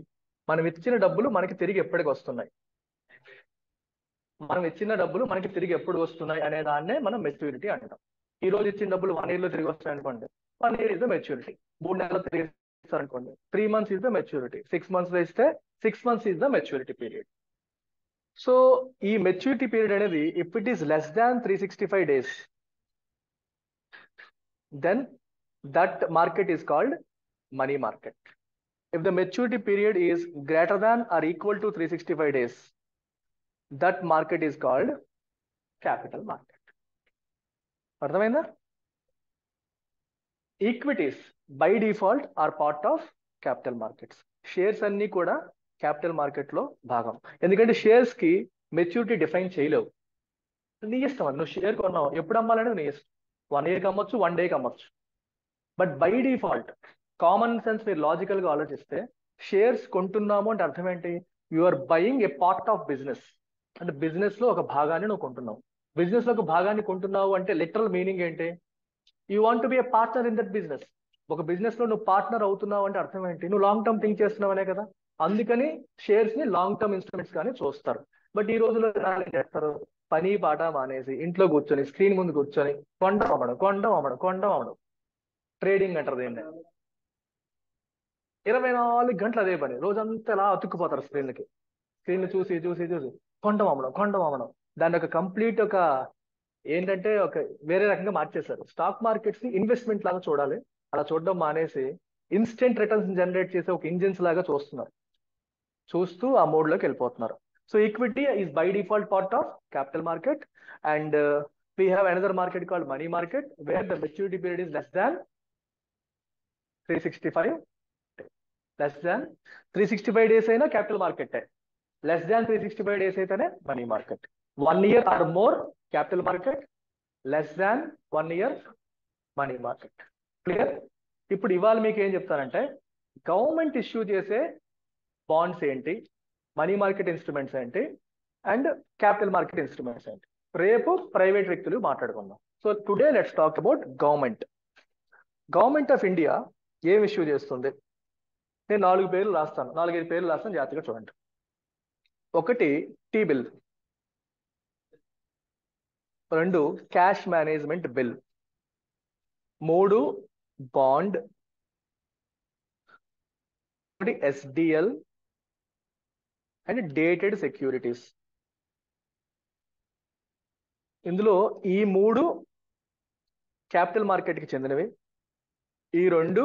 మనం ఇచ్చిన డబ్బులు మనకి తిరిగి ఎప్పటికి వస్తున్నాయి, మనం ఇచ్చిన డబ్బులు మనకి తిరిగి ఎప్పుడు వస్తున్నాయి అనే దాన్నే మనం మెచ్యూరిటీ అంటాం. ఈ రోజు ఇచ్చిన డబ్బులు 1 year లో తిరిగి వస్తాయి అనుకోండి, 1 year ఇస్ ద మెచ్యూరిటీ. 3 నెలలు తిరిగి ఇస్తారనుకోండి, 3 months is the maturity. 6 months లో ఇస్తే 6 months is the maturity period. So ఈ మెచ్యూరిటీ పీరియడ్ అనేది if it is less than 365 days, then that market is called money market. If the maturity period is greater than or equal to 365 days, that market is called capital market. అర్థమైందా? Equities by default are part of capital markets. Shares అన్ని కూడా capital market లో భాగం. ఎందుకంటే shares కి maturity define చేయలేవు. నీ ఇష్టం, నువ్వు షేర్ కొన్నావు, ఎప్పుడు అమ్మాలనేది నీ ఇష్టం. 1 yearకి అమ్మొచ్చు, 1 డేకి అమ్మొచ్చు. But by default common sense మీరు లాజికల్ గా ఆలోచిస్తే షేర్స్ కొంటున్నాము అంటే అర్థం ఏంటి? You are buying a part of business. అంటే బిజినెస్ లో ఒక భాగాన్ని నువ్వు కొంటున్నావు. బిజినెస్ లో ఒక భాగాన్ని కొంటున్నావు అంటే లిటరల్ మీనింగ్ ఏంటి? You want be a partner in that business. ఒక బిజినెస్ లో నువ్వు పార్ట్నర్ అవుతున్నావు అంటే అర్థం ఏంటి? నువ్వు లాంగ్ టర్మ్ థింక్ చేస్తున్నావనే కదా. అందుకని షేర్స్ ని లాంగ్ టర్మ్ ఇన్స్ట్రుమెంట్స్ కానీ చూస్తారు. బట్ ఈ రోజుల్లో జనాలు ఏం చేస్తారు? పని పాట మానేసి ఇంట్లో కూర్చొని స్క్రీన్ ముందు కూర్చొని కొండం అమ్మడం, కొండం అమ్మడం, కొండం అమ్మడం. ట్రేడింగ్ అంటారు దీన్ని. 24 గంటలు అదే పని. రోజంతా ఎలా అతుక్కుపోతారు స్క్రీన్లకి. స్క్రీన్ చూసి చూసి చూసి కొండం అమ్మడం, కొండం అమ్మడం. దాన్ని ఒక కంప్లీట్ ఒక ఏంటంటే ఒక వేరే రకంగా మార్చేశారు. స్టాక్ మార్కెట్స్ ని ఇన్వెస్ట్మెంట్ లాగా చూడాలి. అలా చూడడం మానేసి ఇన్స్టెంట్ రిటర్న్స్ జనరేట్ చేసే ఒక ఇంజిన్స్ లాగా చూస్తున్నారు. చూస్తూ ఆ మోడ్ లోకి వెళ్ళిపోతున్నారు. So equity is by default part of capital market. And we have another market called money market where the maturity period is less than 365 less than 365 days అయినా capital market, less than 365 days అయితేనే money market. 1 year or more capital market, less than 1 year money market. Clear? ఇప్పుడు ఇవాళ మీకు ఏం చెప్తానంటే government issue చేసే bonds ఏంటి, money market instruments ఏంటి, అండ్ క్యాపిటల్ మార్కెట్ ఇన్స్ట్రుమెంట్స్ ఏంటి. రేపు ప్రైవేట్ వ్యక్తులు మాట్లాడుకుందాం. So today let's talk about government. Government of India ఏం ఇష్యూ చేస్తుంది? నేను 4 పేర్లు రాస్తాను, 4-5 పేర్లు రాస్తాను, జాగ్రత్తగా చూడండి. 1 T bill, 2 cash management bill, 3 bond, 1 SDL and dated securities. ఇందులో ఈ 3 క్యాపిటల్ మార్కెట్కి చెందినవి, ఈ 2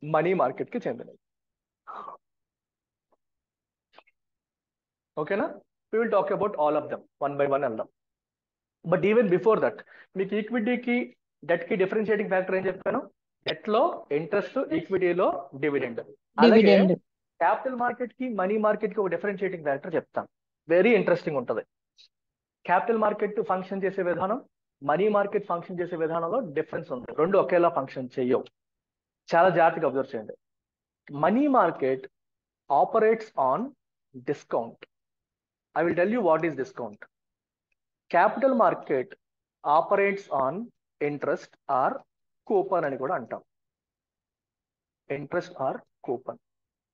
మనీ మార్కెట్కి చెందినవి. ఓకేనా? we will talk about all of them one by one వెళ్దాం. బట్ ఈవెన్ బిఫోర్ దట్ మీకు ఈక్విటీకి డెట్ కి డిఫరెన్షియేటింగ్ ఫ్యాక్టర్ ఏం చెప్పాను? డెట్ లో ఇంట్రెస్ట్, ఈక్విటీలో డివిడెండ్. అలాగే డివిడెండ్. క్యాపిటల్ మార్కెట్ కి మనీ మార్కెట్ కి ఒక డిఫరెన్షియేటింగ్ ఫ్యాక్టర్ చెప్తాను. వెరీ ఇంట్రెస్టింగ్ ఉంటుంది. క్యాపిటల్ మార్కెట్ ఫంక్షన్ చేసే విధానం, మనీ మార్కెట్ ఫంక్షన్ చేసే విధానంలో డిఫరెన్స్ ఉంది. 2 ఒకేలా ఫంక్షన్ చేయవు. చాలా జాగ్రత్తగా అబ్జర్వ్ చేయండి. Money market operates on discount. I will tell you what is discount. Capital market operates on interest or coupon అని కూడా అంటాం. Interest or coupon.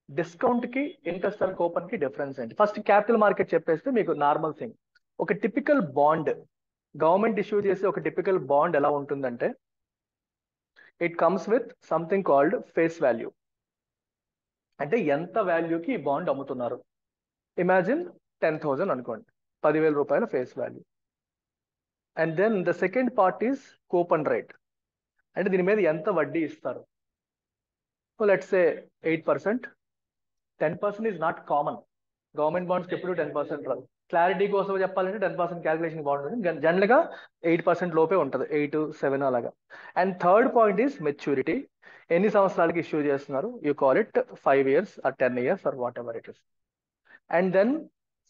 డిస్కౌంట్ కి ఇంట్రెస్ట్ ఆర్ కూపన్ కి డిఫరెన్స్ ఏంటి? ఫస్ట్ క్యాపిటల్ మార్కెట్ చెప్పేస్తే మీకు normal thing. ఒక typical bond, government issue చేసే ఒక టిపికల్ బాండ్ ఎలా ఉంటుందంటే it comes with something called face value. అంటే ఎంత వాల్యూకి ఈ బాండ్ అమ్ముతున్నారు. ఇమాజిన్ 10,000 అనుకోండి, 10,000 రూపాయల face value. And then the second part is coupon rate. అంటే దీని మీద ఎంత వడ్డీ ఇస్తారు. So let's say 8%. 10% is not common. Government బాండ్స్కి ఎప్పుడు 10% రాదు. క్లారిటీ కోసం చెప్పాలంటే 10% క్యాలిక్యులేషన్ బాగుంటుంది. జనరల్ గా 8% లోపే ఉంటుంది, 8, 7 అలాగా. And third point is maturity. ఎన్ని సంవత్సరాలకి ఇష్యూ చేస్తున్నారు? You call it 5 years or 10 years or whatever it is. And then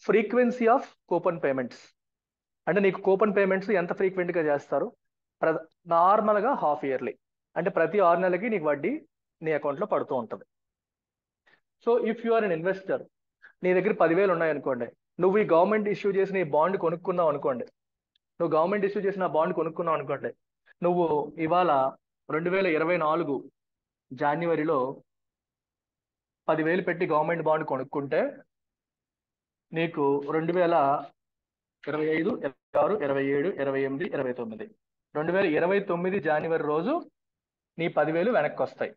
frequency of coupon payments. అంటే నీకు కూపన్ పేమెంట్స్ ఎంత ఫ్రీక్వెంట్ గా చేస్తారు? నార్మల్ గా హాఫ్ ఇయర్లీ, అంటే ప్రతి 6 నెలలకి నీకు వడ్డీ నీ అకౌంట్ లో పడుతూ ఉంటుంది. So if you are an investor, నీ దగ్గర 10,000 ఉన్నాయనుకోండి, నువ్వు ఈ గవర్నమెంట్ ఇష్యూ చేసిన ఈ బాండ్ కొనుక్కున్నావు అనుకోండి, నువ్వు ఇవాళ 2024 జాన్యువరిలో 10,000 పెట్టి గవర్నమెంట్ బాండ్ కొనుక్కుంటే నీకు 2025, 26, 27, 28, 29, 2029 జాన్యువరి రోజు నీ 10,000 వెనక్కి వస్తాయి.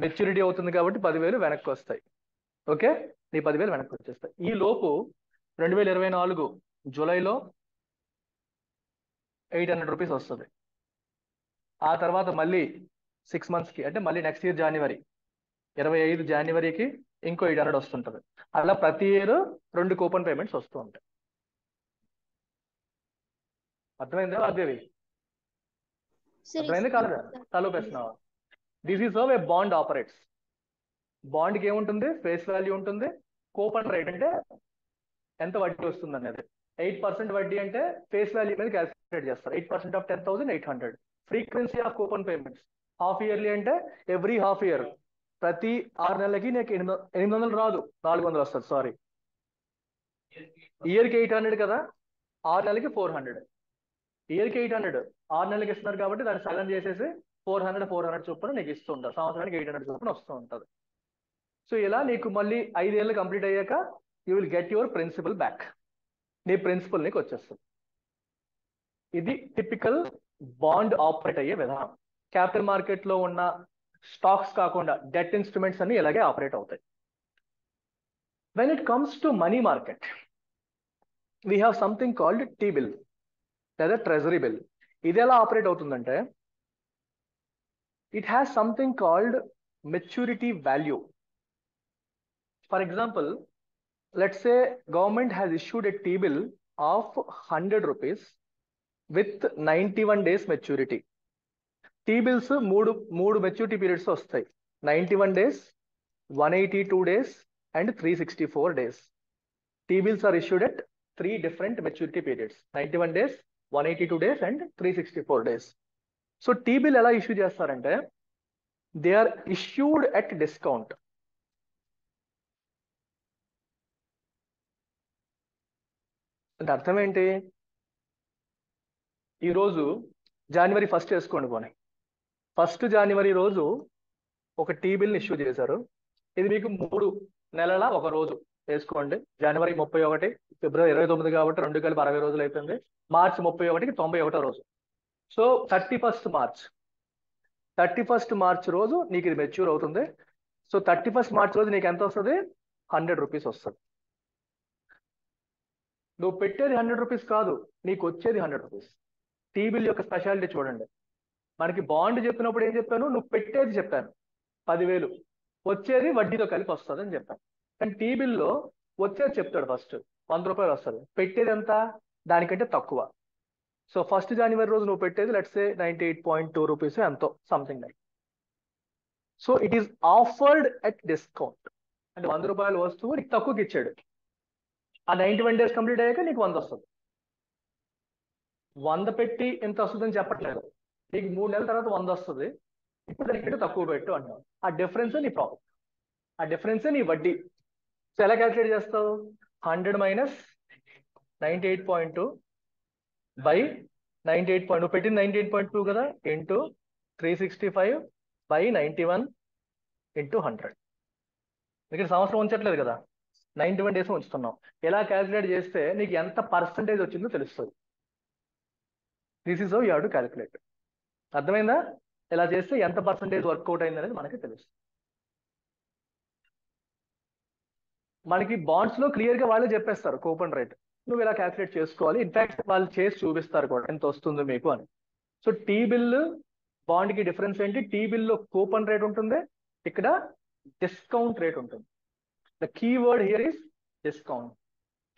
మెచ్యూరిటీ అవుతుంది కాబట్టి 10,000 వెనక్కి వస్తాయి. ఓకే, నీ 10,000 వెనక్కి వచ్చేస్తాయి. ఈ లోపు 2024 జూలైలో 800 రూపీస్ వస్తుంది. ఆ తర్వాత మళ్ళీ 6 months కి, అంటే మళ్ళీ నెక్స్ట్ ఇయర్ జనవరి 25 జనవరికి ఇంకో 800 వస్తుంటది. అలా ప్రతి ఇయర్ 2 కూపన్ పేమెంట్స్ వస్తూ ఉంటాయి. అర్థమైందా అదేవి? అర్థమైంది కాదా? తలూపేస్తున్నావా? This is how a bond operates. బాండ్కి ఏముంటుంది? ఫేస్ వాల్యూ ఉంటుంది. కూపన్ రేట్ అంటే ఎంత వడ్డీ వస్తుంది అనేది. 8% వడ్డీ అంటే ఫేస్ వాల్యూ మీద క్యాల్కులేట్ చేస్తారు. 8% of 10,800. Frequency of coupon payments half yearly అంటే ఎవ్రీ హాఫ్ ఇయర్, ప్రతి 6 నెలలకి నీకు 800 రాదు, 400 వస్తుంది. సారీ, ఇయర్కి 800 కదా, 6 నెలలకి 400. ఇయర్కి 800, 6 నెలలకి ఇస్తున్నారు కాబట్టి దాన్ని సగం చేసేసి 400 చొప్పున నీకు ఇస్తూ ఉంటారు. సంవత్సరానికి 800 చొప్పున వస్తూ ఉంటుంది. సో ఇలా నీకు మళ్ళీ 5 ఏళ్ళు కంప్లీట్ అయ్యాక you will get your principal back. నీ ప్రిన్సిపల్ నీకు వచ్చేస్తుంది. ఇది టిపికల్ బాండ్ ఆపరేట్ అయ్యే విధానం. క్యాపిటల్ మార్కెట్ లో ఉన్న స్టాక్స్ కాకుండా డెట్ ఇన్స్ట్రుమెంట్స్ అన్ని ఇలాగే ఆపరేట్ అవుతాయి. When it comes to money market, we have something called T bill లేదా ట్రెజరీ బిల్. ఇది ఎలా ఆపరేట్ అవుతుందంటే, it has something called maturity value. For example, let's say government has issued a T-bill of 100 rupees with 91 days maturity. T-bills మూడు maturity periods వస్తాయి. 91 days, 182 days and 364 days. T-bills are issued at 3 different maturity periods: 91 days, 182 days and 364 days. So T-bill ఎలా issue చేస్తారంటే, they are issued at discount. అంటే అర్థం ఏంటి? ఈరోజు జనవరి 1 వేసుకోండి పోనీ. 1 జనవరి రోజు ఒక టీ బిల్ని ఇష్యూ చేశారు. ఇది మీకు 3 నెలల ఒక రోజు వేసుకోండి. జనవరి 31, ఫిబ్రవరి 29 కాబట్టి 2 కలిపి 60 రోజులు అయిపోయింది. మార్చి 31కి 91వ రోజు. సో 31st మార్చ్ రోజు నీకు ఇది మెచ్యూర్ అవుతుంది. సో 31st మార్చ్ రోజు నీకు ఎంత వస్తుంది? 100 రూపీస్ వస్తుంది. నువ్వు పెట్టేది 100 రూపీస్ కాదు, నీకు వచ్చేది 100 రూపీస్. టీ బిల్ యొక్క స్పెషాలిటీ చూడండి. మనకి బాండ్ చెప్పినప్పుడు ఏం చెప్పాను? నువ్వు పెట్టేది చెప్పాను 10,000, వచ్చేది వడ్డీతో కలిపి వస్తుంది అని చెప్పాను. కానీ టీ బిల్లో వచ్చేది చెప్తాడు, ఫస్ట్ 100 రూపాయలు వస్తుంది, పెట్టేది ఎంత? దానికంటే తక్కువ. సో 1 జనవరి రోజు నువ్వు పెట్టేది లెట్స్ సే 98.2 రూపీస్ ఎంతో something like. So it is offered at discount. అంటే 100 రూపాయల వస్తువు నీకు తక్కువకి ఇచ్చాడు. ఆ 91 డేస్ కంప్లీట్ అయ్యాక నీకు 100 వస్తుంది. 100 పెట్టి ఎంత వస్తుందని చెప్పట్లేదు, నీకు 3 నెలల తర్వాత 100 వస్తుంది. ఇప్పుడు దానికంటే తక్కువ పెట్టు అంటావు. ఆ డిఫరెన్సే నీ ప్రాఫిట్, ఆ డిఫరెన్సే నీ వడ్డీ. సో ఎలా క్యాల్కులేట్ చేస్తావు? 100 మైనస్ 98.2 బై 98. నువ్వు పెట్టింది 98.2 కదా, ఇంటూ 365 బై 91 ఇంటూ 100. ఇక్కడ సంవత్సరం ఉంచట్లేదు కదా, 91 డేస్ ఉంచుతున్నాం. ఎలా క్యాల్కులేట్ చేస్తే నీకు ఎంత పర్సంటేజ్ వచ్చిందో తెలుస్తుంది. This is how you have to calculate. అర్థమైందా? ఇలా చేస్తే ఎంత పర్సంటేజ్ వర్కౌట్ అయింది అనేది మనకి తెలుస్తుంది. మనకి బాండ్స్ లో క్లియర్ గా వాళ్ళే చెప్పేస్తారు కూపన్ రేట్, నువ్వు ఇలా క్యాల్కులేట్ చేసుకోవాలి. ఇన్ఫాక్ట్ వాళ్ళు చేసి చూపిస్తారు కూడా ఎంత వస్తుంది మీకు అని. సో టీ బిల్ బాండ్ కి డిఫరెన్స్ ఏంటి? టీ బిల్ లో కూపన్ రేట్ ఉంటుంది, ఇక్కడ డిస్కౌంట్ రేట్ ఉంటుంది. The keyword here is discount.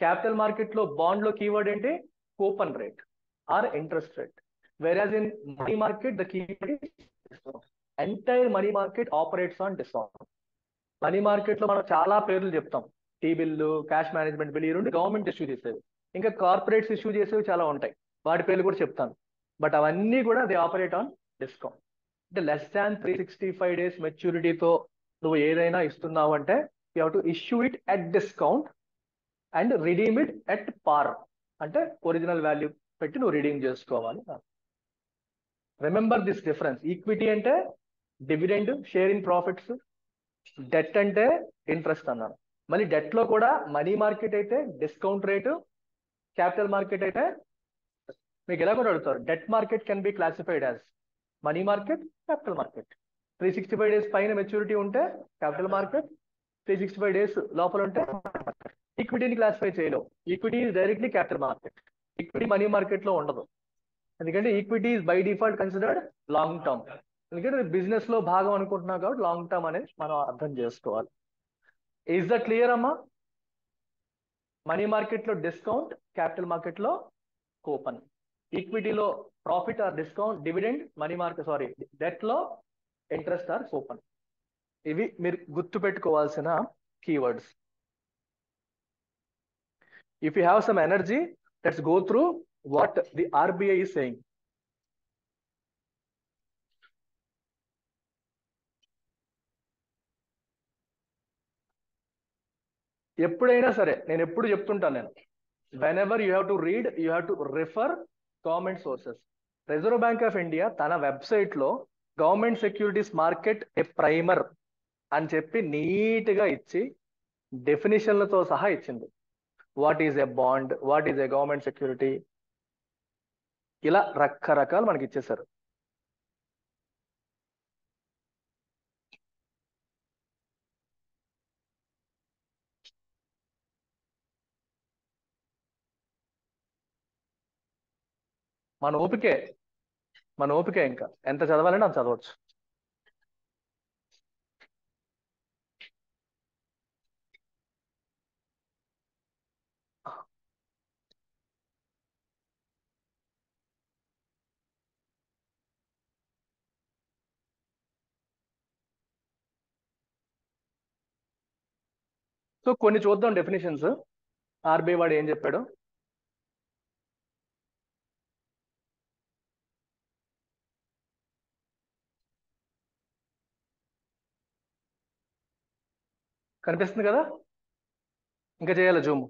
Capital market లో బాండ్ లో కీవర్డ్ ఏంటి? Coupon rate or interest rate. Whereas in money market the keyword is discount. Entire money market operates on discount. Money market లో మనం చాలా పేర్లు చెప్తాం. T bill, cash management bill, ఈ రెండు గవర్నమెంట్ ఇష్యూ చేసేవి. ఇంకా కార్పొరేట్స్ ఇష్యూ చేసేవి చాలా ఉంటాయి, వాటి పేర్లు కూడా చెప్తాను. బట్ అవన్నీ కూడా దే ఆపరేట్ ఆన్ డిస్కౌంట్. అంటే లెస్ దాన్ 365 డేస్ మెచ్యూరిటీతో నువ్వు ఏదైనా ఇస్తున్నావు అంటే you have to issue it at discount and redeem it at పార్. అంటే ఒరిజినల్ వాల్యూ పెట్టి నువ్వు రిడీమ్ చేసుకోవాలి. Remember this difference. ఈక్విటీ అంటే dividend, share in profits. Debt అంటే ఇంట్రెస్ట్ అన్నాను. మళ్ళీ డెట్ లో కూడా మనీ మార్కెట్ అయితే డిస్కౌంట్ రేటు, క్యాపిటల్ మార్కెట్ అయితే మీకు ఎలా కూడా అడుగుతారు. Debt market can be classified as money market, capital market. 365 days పైన మెచ్యూరిటీ ఉంటే క్యాపిటల్ మార్కెట్, 365 డేస్ లోపల ఉంటే ఈక్విటీని క్లాసిఫై చేయలేవు. Equity is directly capital market. Equity money market లో ఉండదు, ఎందుకంటే equity is by default considered long term. ఎందుకంటే బిజినెస్ లో భాగం అనుకుంటున్నావు కాబట్టి లాంగ్ టర్మ్ అనేది మనం అర్థం చేసుకోవాలి. ఈజ్ దట్ క్లియర్ అమ్మా? మనీ మార్కెట్ లో డిస్కౌంట్, క్యాపిటల్ మార్కెట్ లో కూపన్. ఈక్విటీలో profit or discount, dividend. Money market debt లో ఇంట్రెస్ట్ ఆర్ కూపన్. ఇవి మీరు గుర్తు పెట్టుకోవాల్సిన keywords. If you have some energy let's go through what the RBI is saying. ఎప్పుడైనా సరే నేను ఎప్పుడు చెప్తుంటాను నేను, whenever you have to read you have to refer government sources. Reserve bank of India తన వెబ్సైట్ లో గవర్నమెంట్ సెక్యూరిటీస్ మార్కెట్ ఏ primer అని చెప్పి నీట్ గా ఇచ్చి డెఫినిషన్లతో సహా ఇచ్చింది. What is a bond, what is a government security, ఇలా రకరకాలు మనకి ఇచ్చేసారు. మన ఓపికే ఇంకా ఎంత చదవాలంటే అంత చదవచ్చు. సో కొన్ని చూద్దాం డెఫినేషన్స్. ఆర్బీఐ వాడు ఏం చెప్పాడు. కనిపిస్తుంది కదా, ఇంకా చేయాలి జూమ్.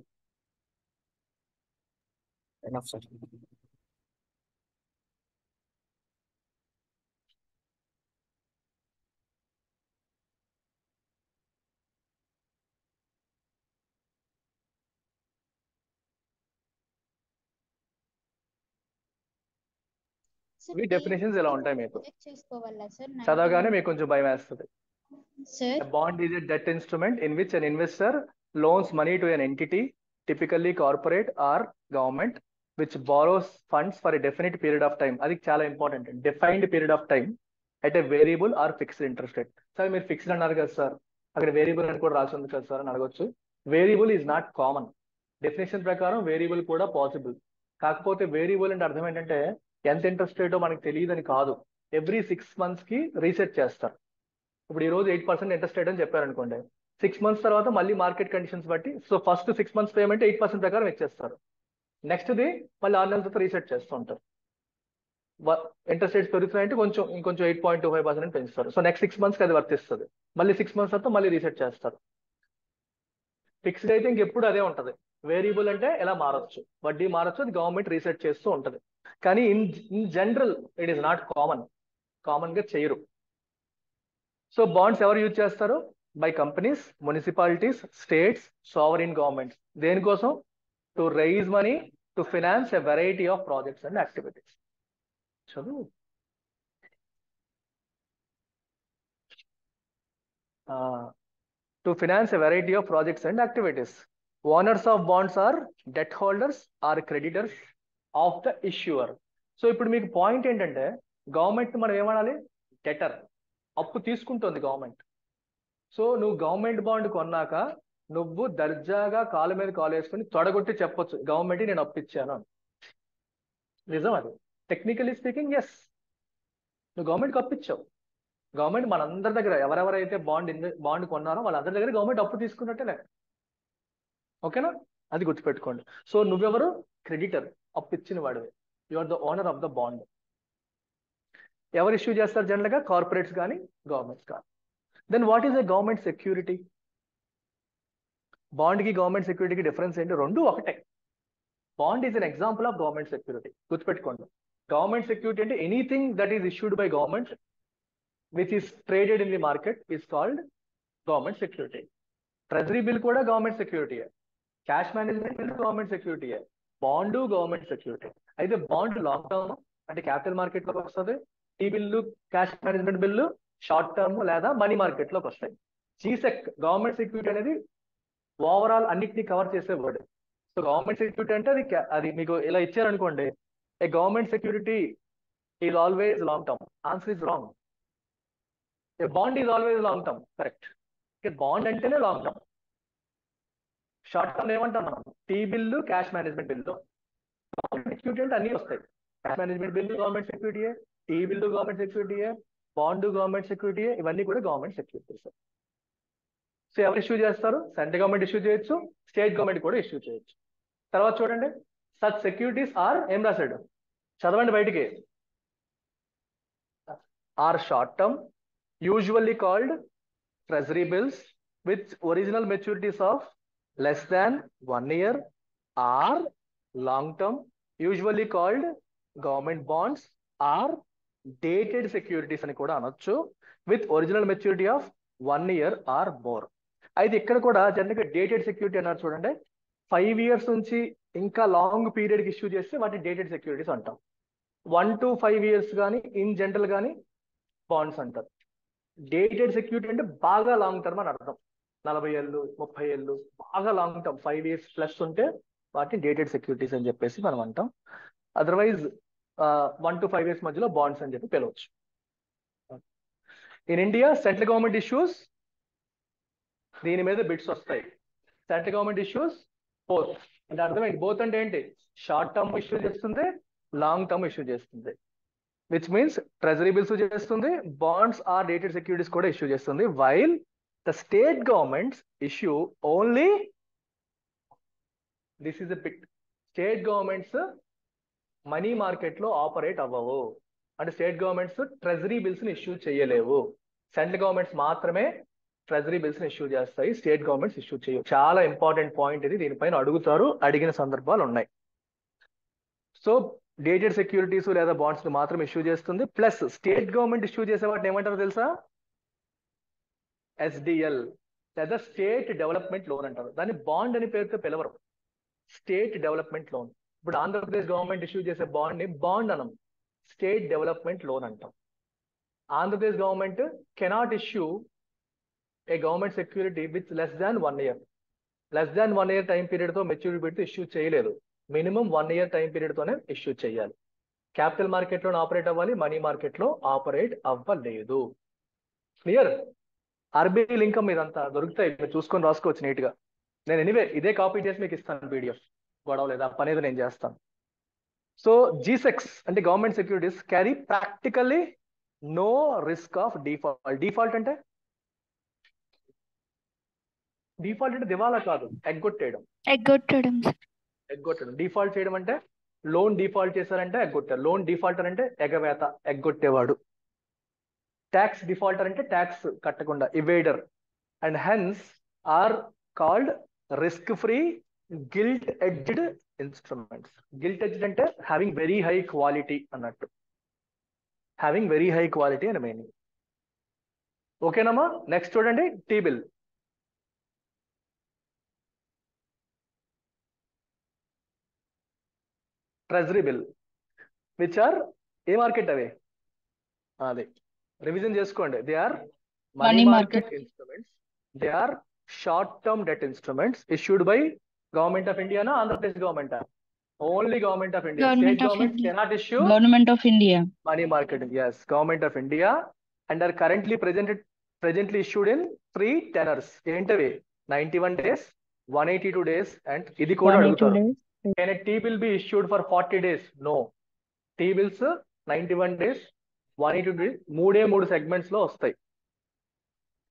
Enough sir. ఇవి డెఫినేషన్స్ ఇలా ఉంటాయి మీకు. చేసుకోవాలా సార్? చదవగానే మీకు కొంచెం భయం వేస్తుంది. Sir A bond is a debt instrument in which an investor loans money to an entity, typically corporate or government, which borrows funds for a definite period of time. అది చాలా important. Defined period of time at a variable or fixed interest rate. Sir మీరు fixed అన్నారు కదా sir, అక్కడ variable అని కూడా రాసి ఉంది కదా సార్ అని అడగొచ్చు. Variable is not common. Definition ప్రకారం వేరియబుల్ కూడా పాసిబుల్. కాకపోతే వేరియబుల్ అంటే అర్థం ఏంటంటే ఎంత ఇంట్రెస్ట్ రేటో మనకు తెలియదని కాదు. ఎవ్రీ 6 months కి రీసెట్ చేస్తారు. ఇప్పుడు ఈ రోజు 8% ఇంట్రెస్ట్ రేట్ అని చెప్పారనుకోండి, 6 months తర్వాత మళ్ళీ మార్కెట్ కండిషన్స్ బట్టి, సో ఫస్ట్ 6 months పేమెంట్ 8% ప్రకారం ఇచ్చేస్తారు. నెక్స్ట్ ది మళ్ళీ 6 నెలల తర్వాత రీసెట్ చేస్తూ ఉంటారు. ఇంట్రెస్ట్ రేట్స్ పెరుగుతున్నాయంటే ఇంకొంచెం 8.25% పెంచుతారు. సో నెక్స్ట్ 6 months కి అది వర్తిస్తుంది. మళ్ళీ 6 months తర్వాత మళ్ళీ రీసెట్ చేస్తారు. ఫిక్స్డ్ అయితే ఇంకెప్పుడు అదే ఉంటుంది. వేరియబుల్ అంటే ఎలా మారచ్చు, వడ్డీ మారచ్చు, అది గవర్నమెంట్ రీసెట్ చేస్తూ ఉంటుంది. కానీ in general it is not common గా చేయరు. సో బాండ్స్ ఎవరు యూజ్ చేస్తారు? By companies, municipalities, states, sovereign governments. దేనికోసం? To raise money to finance a variety of projects and activities. చదువు. To finance a variety of projects and activities. Owners of bonds are debt holders or creditors of the issuer. So ఇప్పుడు మీకు point ఏంటంటే government మనం ఏమనాలి? డెటర్. అప్పు తీసుకుంటుంది government. So నువ్వు government bond కొన్నాక నువ్వు దర్జాగా కాలు మీద కాలు వేసుకుని తొడగొట్టి చెప్పొచ్చు గవర్నమెంట్ నేను అప్పు ఇచ్చాను అని. నిజం అది. టెక్నికలీ స్పీకింగ్ ఎస్, నువ్వు గవర్నమెంట్కి అప్పు ఇచ్చావు. గవర్నమెంట్ మనందరి దగ్గర ఎవరెవరైతే బాండ్ కొన్నారో వాళ్ళందరి దగ్గర గవర్నమెంట్ అప్పు తీసుకున్నట్టే లెక్క. ఓకేనా? అది గుర్తుపెట్టుకోండి. సో నువ్వెవరు? క్రెడిటర్, అప్పు ఇచ్చిన వాడివి. You are the owner of the bond. ఎవరు ఇష్యూ చేస్తారు? జనరల్గా కార్పొరేట్స్ కానీ గవర్నమెంట్స్ కానీ. Then what is a government security? బాండ్కి గవర్నమెంట్ సెక్యూరిటీకి డిఫరెన్స్ ఏంటి? రెండు ఒకటే. Bond is an example of government security. గుర్తుపెట్టుకోండి. గవర్నమెంట్ సెక్యూరిటీ అంటే anything that is issued by government which is traded in the market is called government security. Treasury bill కూడా government సెక్యూరిటీయే. Cash management bill government సెక్యూరిటీయే. Bond government security. అయితే bond long term అంటే capital market లోకి వస్తుంది. ఈ bill, cash management bill short term లేదా money market లోకి వస్తాయి. జీసెక్ గవర్నమెంట్ సెక్యూరిటీ అనేది ఓవరాల్ అన్నిటిని కవర్ చేసే వర్డ్. సో గవర్నమెంట్ సెక్యూరిటీ అంటే అది మీకు ఇలా ఇచ్చారనుకోండి, a government security is always long term. Answer is wrong. A bond is always long term. Correct. Bond అంటేనే లాంగ్ టర్మ్. షార్ట్ టర్మ్ ఏమంటాం మనం? T bill, cash management bill. Government security అంటే అన్ని వస్తాయి. క్యాష్ మేనేజ్మెంట్ బిల్లు గవర్నమెంట్ సెక్యూరిటీయే, T bill government సెక్యూరిటీయే, bond government సెక్యూరిటీయే. ఇవన్నీ కూడా గవర్నమెంట్ సెక్యూరిటీస్. సో ఎవరు ఇష్యూ చేస్తారు? సెంట్రల్ గవర్నమెంట్ ఇష్యూ చేయొచ్చు, స్టేట్ గవర్నమెంట్ కూడా ఇష్యూ చేయొచ్చు. తర్వాత చూడండి, సచ్ సెక్యూరిటీస్ ఆర్ ఏం రాశాడు చదవండి బయటికి. Are short term usually called treasury bills with original maturities of less than 1 year are long term usually called government bonds or dated securities అని కూడా అనొచ్చు with original maturity of 1 year or more. అయితే ఇక్కడ కూడా జనరల్గా dated security అన్నారు చూడండి, 5 years నుంచి ఇంకా లాంగ్ పీరియడ్కి ఇష్యూ చేస్తే వాటిని డేటెడ్ సెక్యూరిటీస్ అంటాం. 1 to 5 years కానీ ఇన్ జనరల్ కానీ బాండ్స్ అంటారు. డేటెడ్ సెక్యూరిటీ అంటే బాగా లాంగ్ టర్మ్ అని అర్థం. 40 ఏళ్ళు 30 ఏళ్ళు బాగా లాంగ్ టర్మ్ 5 years ప్లస్ ఉంటే వాటిని డేటెడ్ సెక్యూరిటీస్ అని చెప్పేసి మనం అంటాం. అదర్వైజ్ 1 to 5 years మధ్యలో బాండ్స్ అని చెప్పి పిలవచ్చు. In India central government issues దీని మీద బిట్స్ వస్తాయి. సెంట్రల్ గవర్నమెంట్ ఇష్యూస్ బోత్ అంటే అర్థమైంది. బోత్ అంటే ఏంటి, షార్ట్ టర్మ్ ఇష్యూ చేస్తుంది, లాంగ్ టర్మ్ ఇష్యూ చేస్తుంది. విచ్ మీన్స్ ట్రెజరీ బిల్స్ చేస్తుంది, బాండ్స్ ఆర్ డేటెడ్ సెక్యూరిటీస్ కూడా ఇష్యూ చేస్తుంది. While the state governments issue only, this is a bit, state governments money market లో ఆపరేట్ అవ్వవు. అంటే స్టేట్ గవర్నమెంట్స్ ట్రెజరీ బిల్స్ ని issue చేయలేవు. Central governments మాత్రమే treasury bills ని ఇష్యూ చేస్తాయి, స్టేట్ గవర్నమెంట్స్ ఇష్యూ చేయవు. చాలా ఇంపార్టెంట్ పాయింట్ ఇది, దీనిపైన అడుగుతారు, అడిగిన సందర్భాలు ఉన్నాయి. సో డేటెడ్ సెక్యూరిటీస్ లేదా బాండ్స్ ని మాత్రం ఇష్యూ చేస్తుంది. ప్లస్ స్టేట్ గవర్నమెంట్ ఇష్యూ చేసే వాటిని ఏమంటారో తెలుసా, ఎస్డిఎల్ లేదా స్టేట్ డెవలప్మెంట్ లోన్ అంటారు. దాన్ని బాండ్ అని పేరుతో పిలవరు, స్టేట్ డెవలప్మెంట్ లోన్. ఇప్పుడు ఆంధ్రప్రదేశ్ గవర్నమెంట్ ఇష్యూ చేసే బాండ్ ని బాండ్ అనం, స్టేట్ డెవలప్మెంట్ లోన్ అంటాం. Andhra Pradesh government cannot issue A government security with less than 1 year. Less than 1 year time period తో మెచ్యూరిటీ పెడితే ఇష్యూ చేయలేదు. మినిమం 1 year టైం పీరియడ్ తోనే issue చేయాలి. క్యాపిటల్ మార్కెట్ లో ఆపరేట్ అవ్వాలి, మనీ మార్కెట్ లో ఆపరేట్ అవ్వలేదు. క్లియర్? ఆర్బీఐ లింక్ ఇదంతా దొరుకుతాయి, మీరు చూసుకొని రాసుకోవచ్చు నీట్ గా. నేను ఎనీవే ఇదే కాపీ చేసి మీకు ఇస్తాను పీడిఎఫ్, గొడవ లేదా, పని ఏదో నేను చేస్తాను. సో జీసెక్స్ అంటే government securities carry practically no risk of default. Default అంటే దివాలా కాదు, ఎగ్గొట్టేయడం. ఎగ్గొట్టడం డిఫాల్ట్ చేయడం అంటే లోన్ డిఫాల్ట్ చేశారంటే ఎగ్గొట్టారు. లోన్ డిఫాల్టర్ అంటే ఎగవేత, ఎగ్గొట్టేవాడు. ట్యాక్స్ డిఫాల్టర్ అంటే ట్యాక్స్ కట్టకుండా, evader. And hence are called risk free gilt edged instruments. Gilt edged అంటే హ్యావింగ్ వెరీ హై క్వాలిటీ అన్నట్టు, హ్యావింగ్ వెరీ హై క్వాలిటీ అని మీనింగ్. ఓకేనమ్మా? నెక్స్ట్ చూడండి, T bill. Treasury bill which are a market అవి, అదే revision చేసుకోండి. They are money market instruments. They are short term debt instruments issued by government of India. Andhra Pradesh government, only government of India. State government cannot issue government of India, money market. yes, government of India. And or presently issued in 3 tenors. ఏంటవి? 91 days, 182 days and ఇది కూడా అడుగుతారు. Can a T bill be issued for 40 days? No. T bills 91 days, 182 days, 3 segments లో వస్తాయి.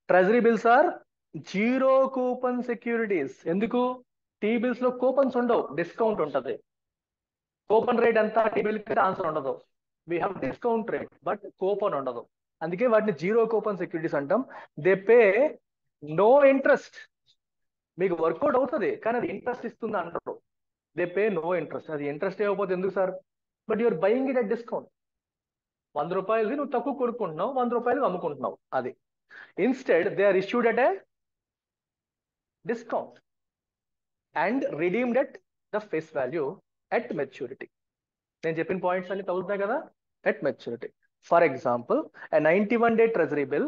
Treasury bills are zero coupon securities. ఎందుకు? T bills లో coupons ఉండవు, discount ఉంటది. కూపన్ రేట్ ఎంత టీ బిల్ కి ఆన్సర్ ఉండదు. We have discount rate but coupon ఉండదు. అందుకే వాటిని జీరో కూపన్ సెక్యూరిటీస్ అంటాం. They pay no interest. మీకు వర్కౌట్ అవుతుంది కానీ అది ఇంట్రెస్ట్ ఇస్తుంది అంటారు. They pay no interest. అది ఇంట్రెస్ట్ ఇవ్వకపోతే ఎందుకు sir? But you're buying it at discount. 100 రూపాయలది నువ్వు తక్కువ కొనుక్కుంటున్నావు, 100 రూపాయలు అమ్ముకుంటున్నావు. అది instead they are issued at a discount and redeemed at the face value at maturity. నేను చెప్పిన పాయింట్స్ అన్ని తగులుతాయి కదా, at maturity. For example, a 91-day treasury bill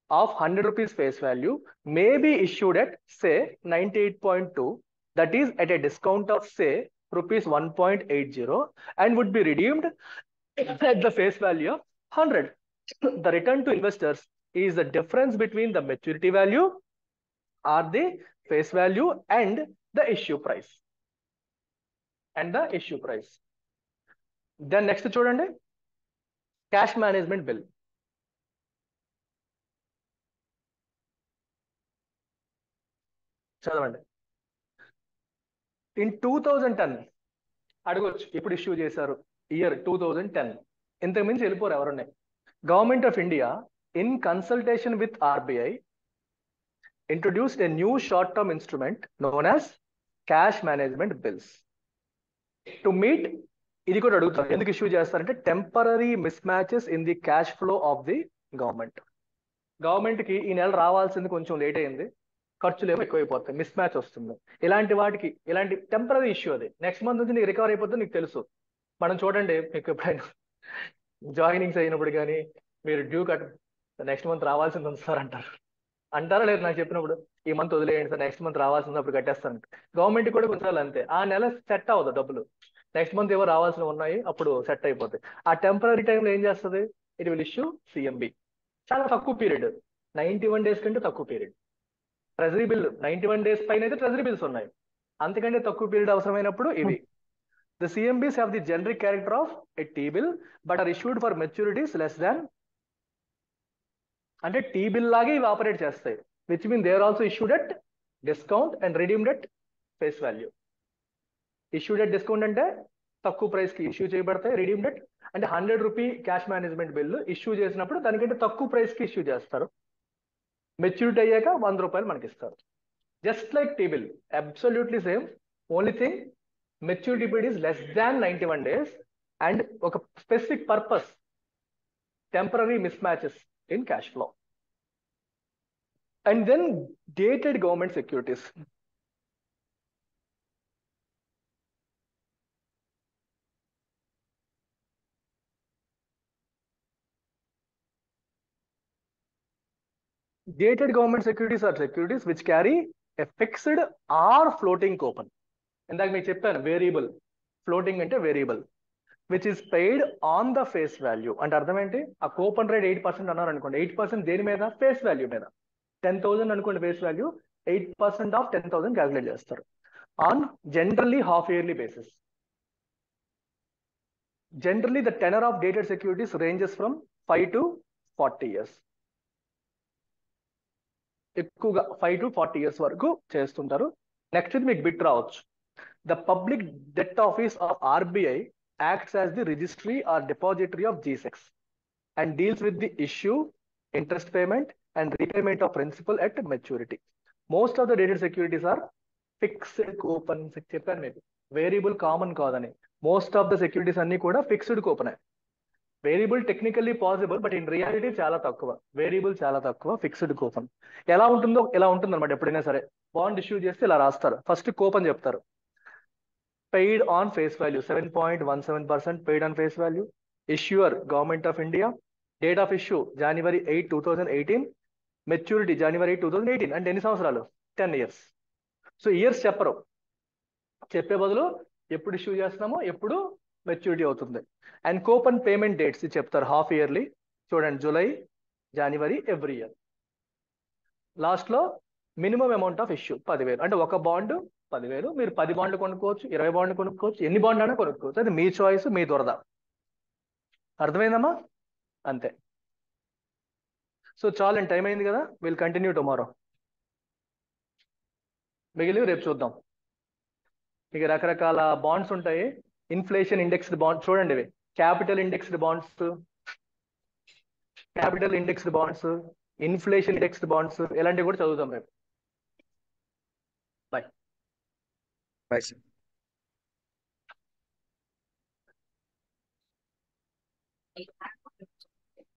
of 100 rupees face value may be issued at say 98.2, that is at a discount of say rupees 1.80 and would be redeemed at the face value of 100. The return to investors is the difference between the maturity value or the face value and the issue price. Then next చూడండి, cash management bill. చదవండి. In 2010, అడగొచ్చు ఎప్పుడు issue చేశారు, year 2010. ఇంతకు మించి వెళ్ళిపోరు ఎవరున్నాయి. Government of India in consultation with RBI introduced a new short-term instrument known as cash management bills. To meet, ఇది కూడా అడుగుతారు ఎందుకు ఇష్యూ చేస్తారంటే temporary miss matches in the cash flow of the government. గవర్నమెంట్కి ఈ నెల రావాల్సింది కొంచెం లేట్ అయింది, ఖర్చులు ఏమో ఎక్కువైపోతాయి, మిస్ మ్యాచ్ వస్తుంది. ఇలాంటి వాటికి ఇలాంటి టెంపరరీ ఇష్యూ అది. నెక్స్ట్ మంత్ నుంచి నీకు రికవర్ అయిపోతుంది, నీకు తెలుసు. మనం చూడండి, మీకు ఎప్పుడైనా జాయినింగ్స్ అయినప్పుడు కానీ మీరు డ్యూ కట్ నెక్స్ట్ మంత్ రావాల్సింది ఉంది సార్ అంటారా లేదు నాకు చెప్పినప్పుడు, ఈ మంత్ వదిలేయండి సార్ నెక్స్ట్ మంత్ రావాల్సింది అప్పుడు కట్టేస్తాను. గవర్నమెంట్ కూడా కొన్నిసార్లు అంతే, ఆ నెల సెట్ అవ్వదు డబ్బులు, నెక్స్ట్ మంత్ ఏవో రావాల్సినవి ఉన్నాయి అప్పుడు సెట్ అయిపోతాయి. ఆ టెంపరీ టైంలో ఏం చేస్తుంది, ఇట్ విల్ ఇష్యూ సిఎంబి. చాలా తక్కువ పీరియడ్, 91 days కంటే తక్కువ పీరియడ్. ట్రెజరీ బిల్ 91 days పైన అయితే ట్రెజరీ బిల్స్ ఉన్నాయి, అంతకంటే తక్కువ పీరియడ్ అవసరమైనప్పుడు ఇవి. The CMBs have the generic character of a T-bill but are issued for maturities less than, అంటే టీ బిల్ లాగే ఇవి ఆపరేట్ చేస్తాయి, which mean they are also issued at discount and redeemed at face value. Issued at discount అంటే తక్కువ price కి issue చేయబడతాయి, redeemed at అంటే 100 rupee cash management bill issue చేసినప్పుడు దానికంటే తక్కువ ప్రైస్ కి ఇష్యూ చేస్తారు, మెచ్యూరిటీ అయ్యాక 100 రూపాయలు మనకి ఇస్తారు. Just like T bill, absolutely same, only thing maturity period is less than 91 days and ఒక specific purpose, temporary mismatches in cash flow. And then dated government securities. Dated government securities are securities which carry a fixed or floating coupon. ఇందాక మీకు చెప్పాను variable, floating అంటే variable, which is paid on the face value. అంటే అర్థం ఏంటి, ఆ coupon rate 8% అన్నారు అనుకోండి, 8% దేని మీద, ఫేస్ వాల్యూ మీద. 10,000 అనుకోండి ఫేస్ వాల్యూ, 8% ఆఫ్ 10,000 క్యాలిక్యులేట్ చేస్తారు on generally half yearly basis. Generally the tenor of dated securities ranges from 5 to 40 years. ఎక్కువగా 5 to 40 years వరకు చేస్తుంటారు. నెక్స్ట్ మీకు బిట్ రావచ్చు. The public debt office of RBI acts as the registry or depository of G-Secs and deals with the issue, interest payment and repayment of principal at maturity. Most of the dated securities are fixed coupon. చెప్పాను మీకు variable common కాదని. Most of the securities అన్ని కూడా fixed coupon. Variable technically possible but in reality చాలా తక్కువ, variable చాలా తక్కువ, fixed coupon. ఎలా ఉంటుందో ఎలా ఉంటుంది అనమాట. ఎప్పుడైనా సరే బాండ్ ఇష్యూ చేస్తే ఇలా రాస్తారు, ఫస్ట్ కూపన్ చెప్తారు. Paid on face value 7.17% paid on face value. Issuer Government of India. Date of issue January 8, 2018. Maturity January 8, 2018. And ఎన్ని సంవత్సరాలు, 10 years. సో ఇయర్స్ చెప్పరు, చెప్పే బదులు ఎప్పుడు ఇష్యూ చేస్తున్నామో ఎప్పుడు మెచ్యూరిటీ అవుతుంది. అండ్ కూపన్ పేమెంట్ డేట్స్ చెప్తారు, హాఫ్ ఇయర్లీ. చూడండి, జూలై, జనవరి, ఎవ్రీ ఇయర్. లాస్ట్ లో మినిమం అమౌంట్ ఆఫ్ ఇష్యూ 10,000, అంటే ఒక బాండ్ 10,000, మీరు 10 బాండ్లు కొనుక్కోవచ్చు, 20 బాండ్లు కొనుక్కోవచ్చు, ఎన్ని బాండ్లు అయినా కొనుక్కోవచ్చు, అది మీ చాయిస్, మీ దురద. అర్థమైందమ్మా? అంతే. సో చాలండి, టైం అయింది కదా, విల్ కంటిన్యూ టుమారో. మిగిలిన రేపు చూద్దాం. ఇక రకరకాల బాండ్స్ ఉంటాయి. ఇన్ఫ్లేషన్ ఇండెక్స్డ్ బాండ్ చూడండి, ఇవి capital indexed bonds, capital indexed bonds, inflation indexed bonds, ఇలాంటివి కూడా చదువుతాం రేపు. బాయ్. Bye, sir.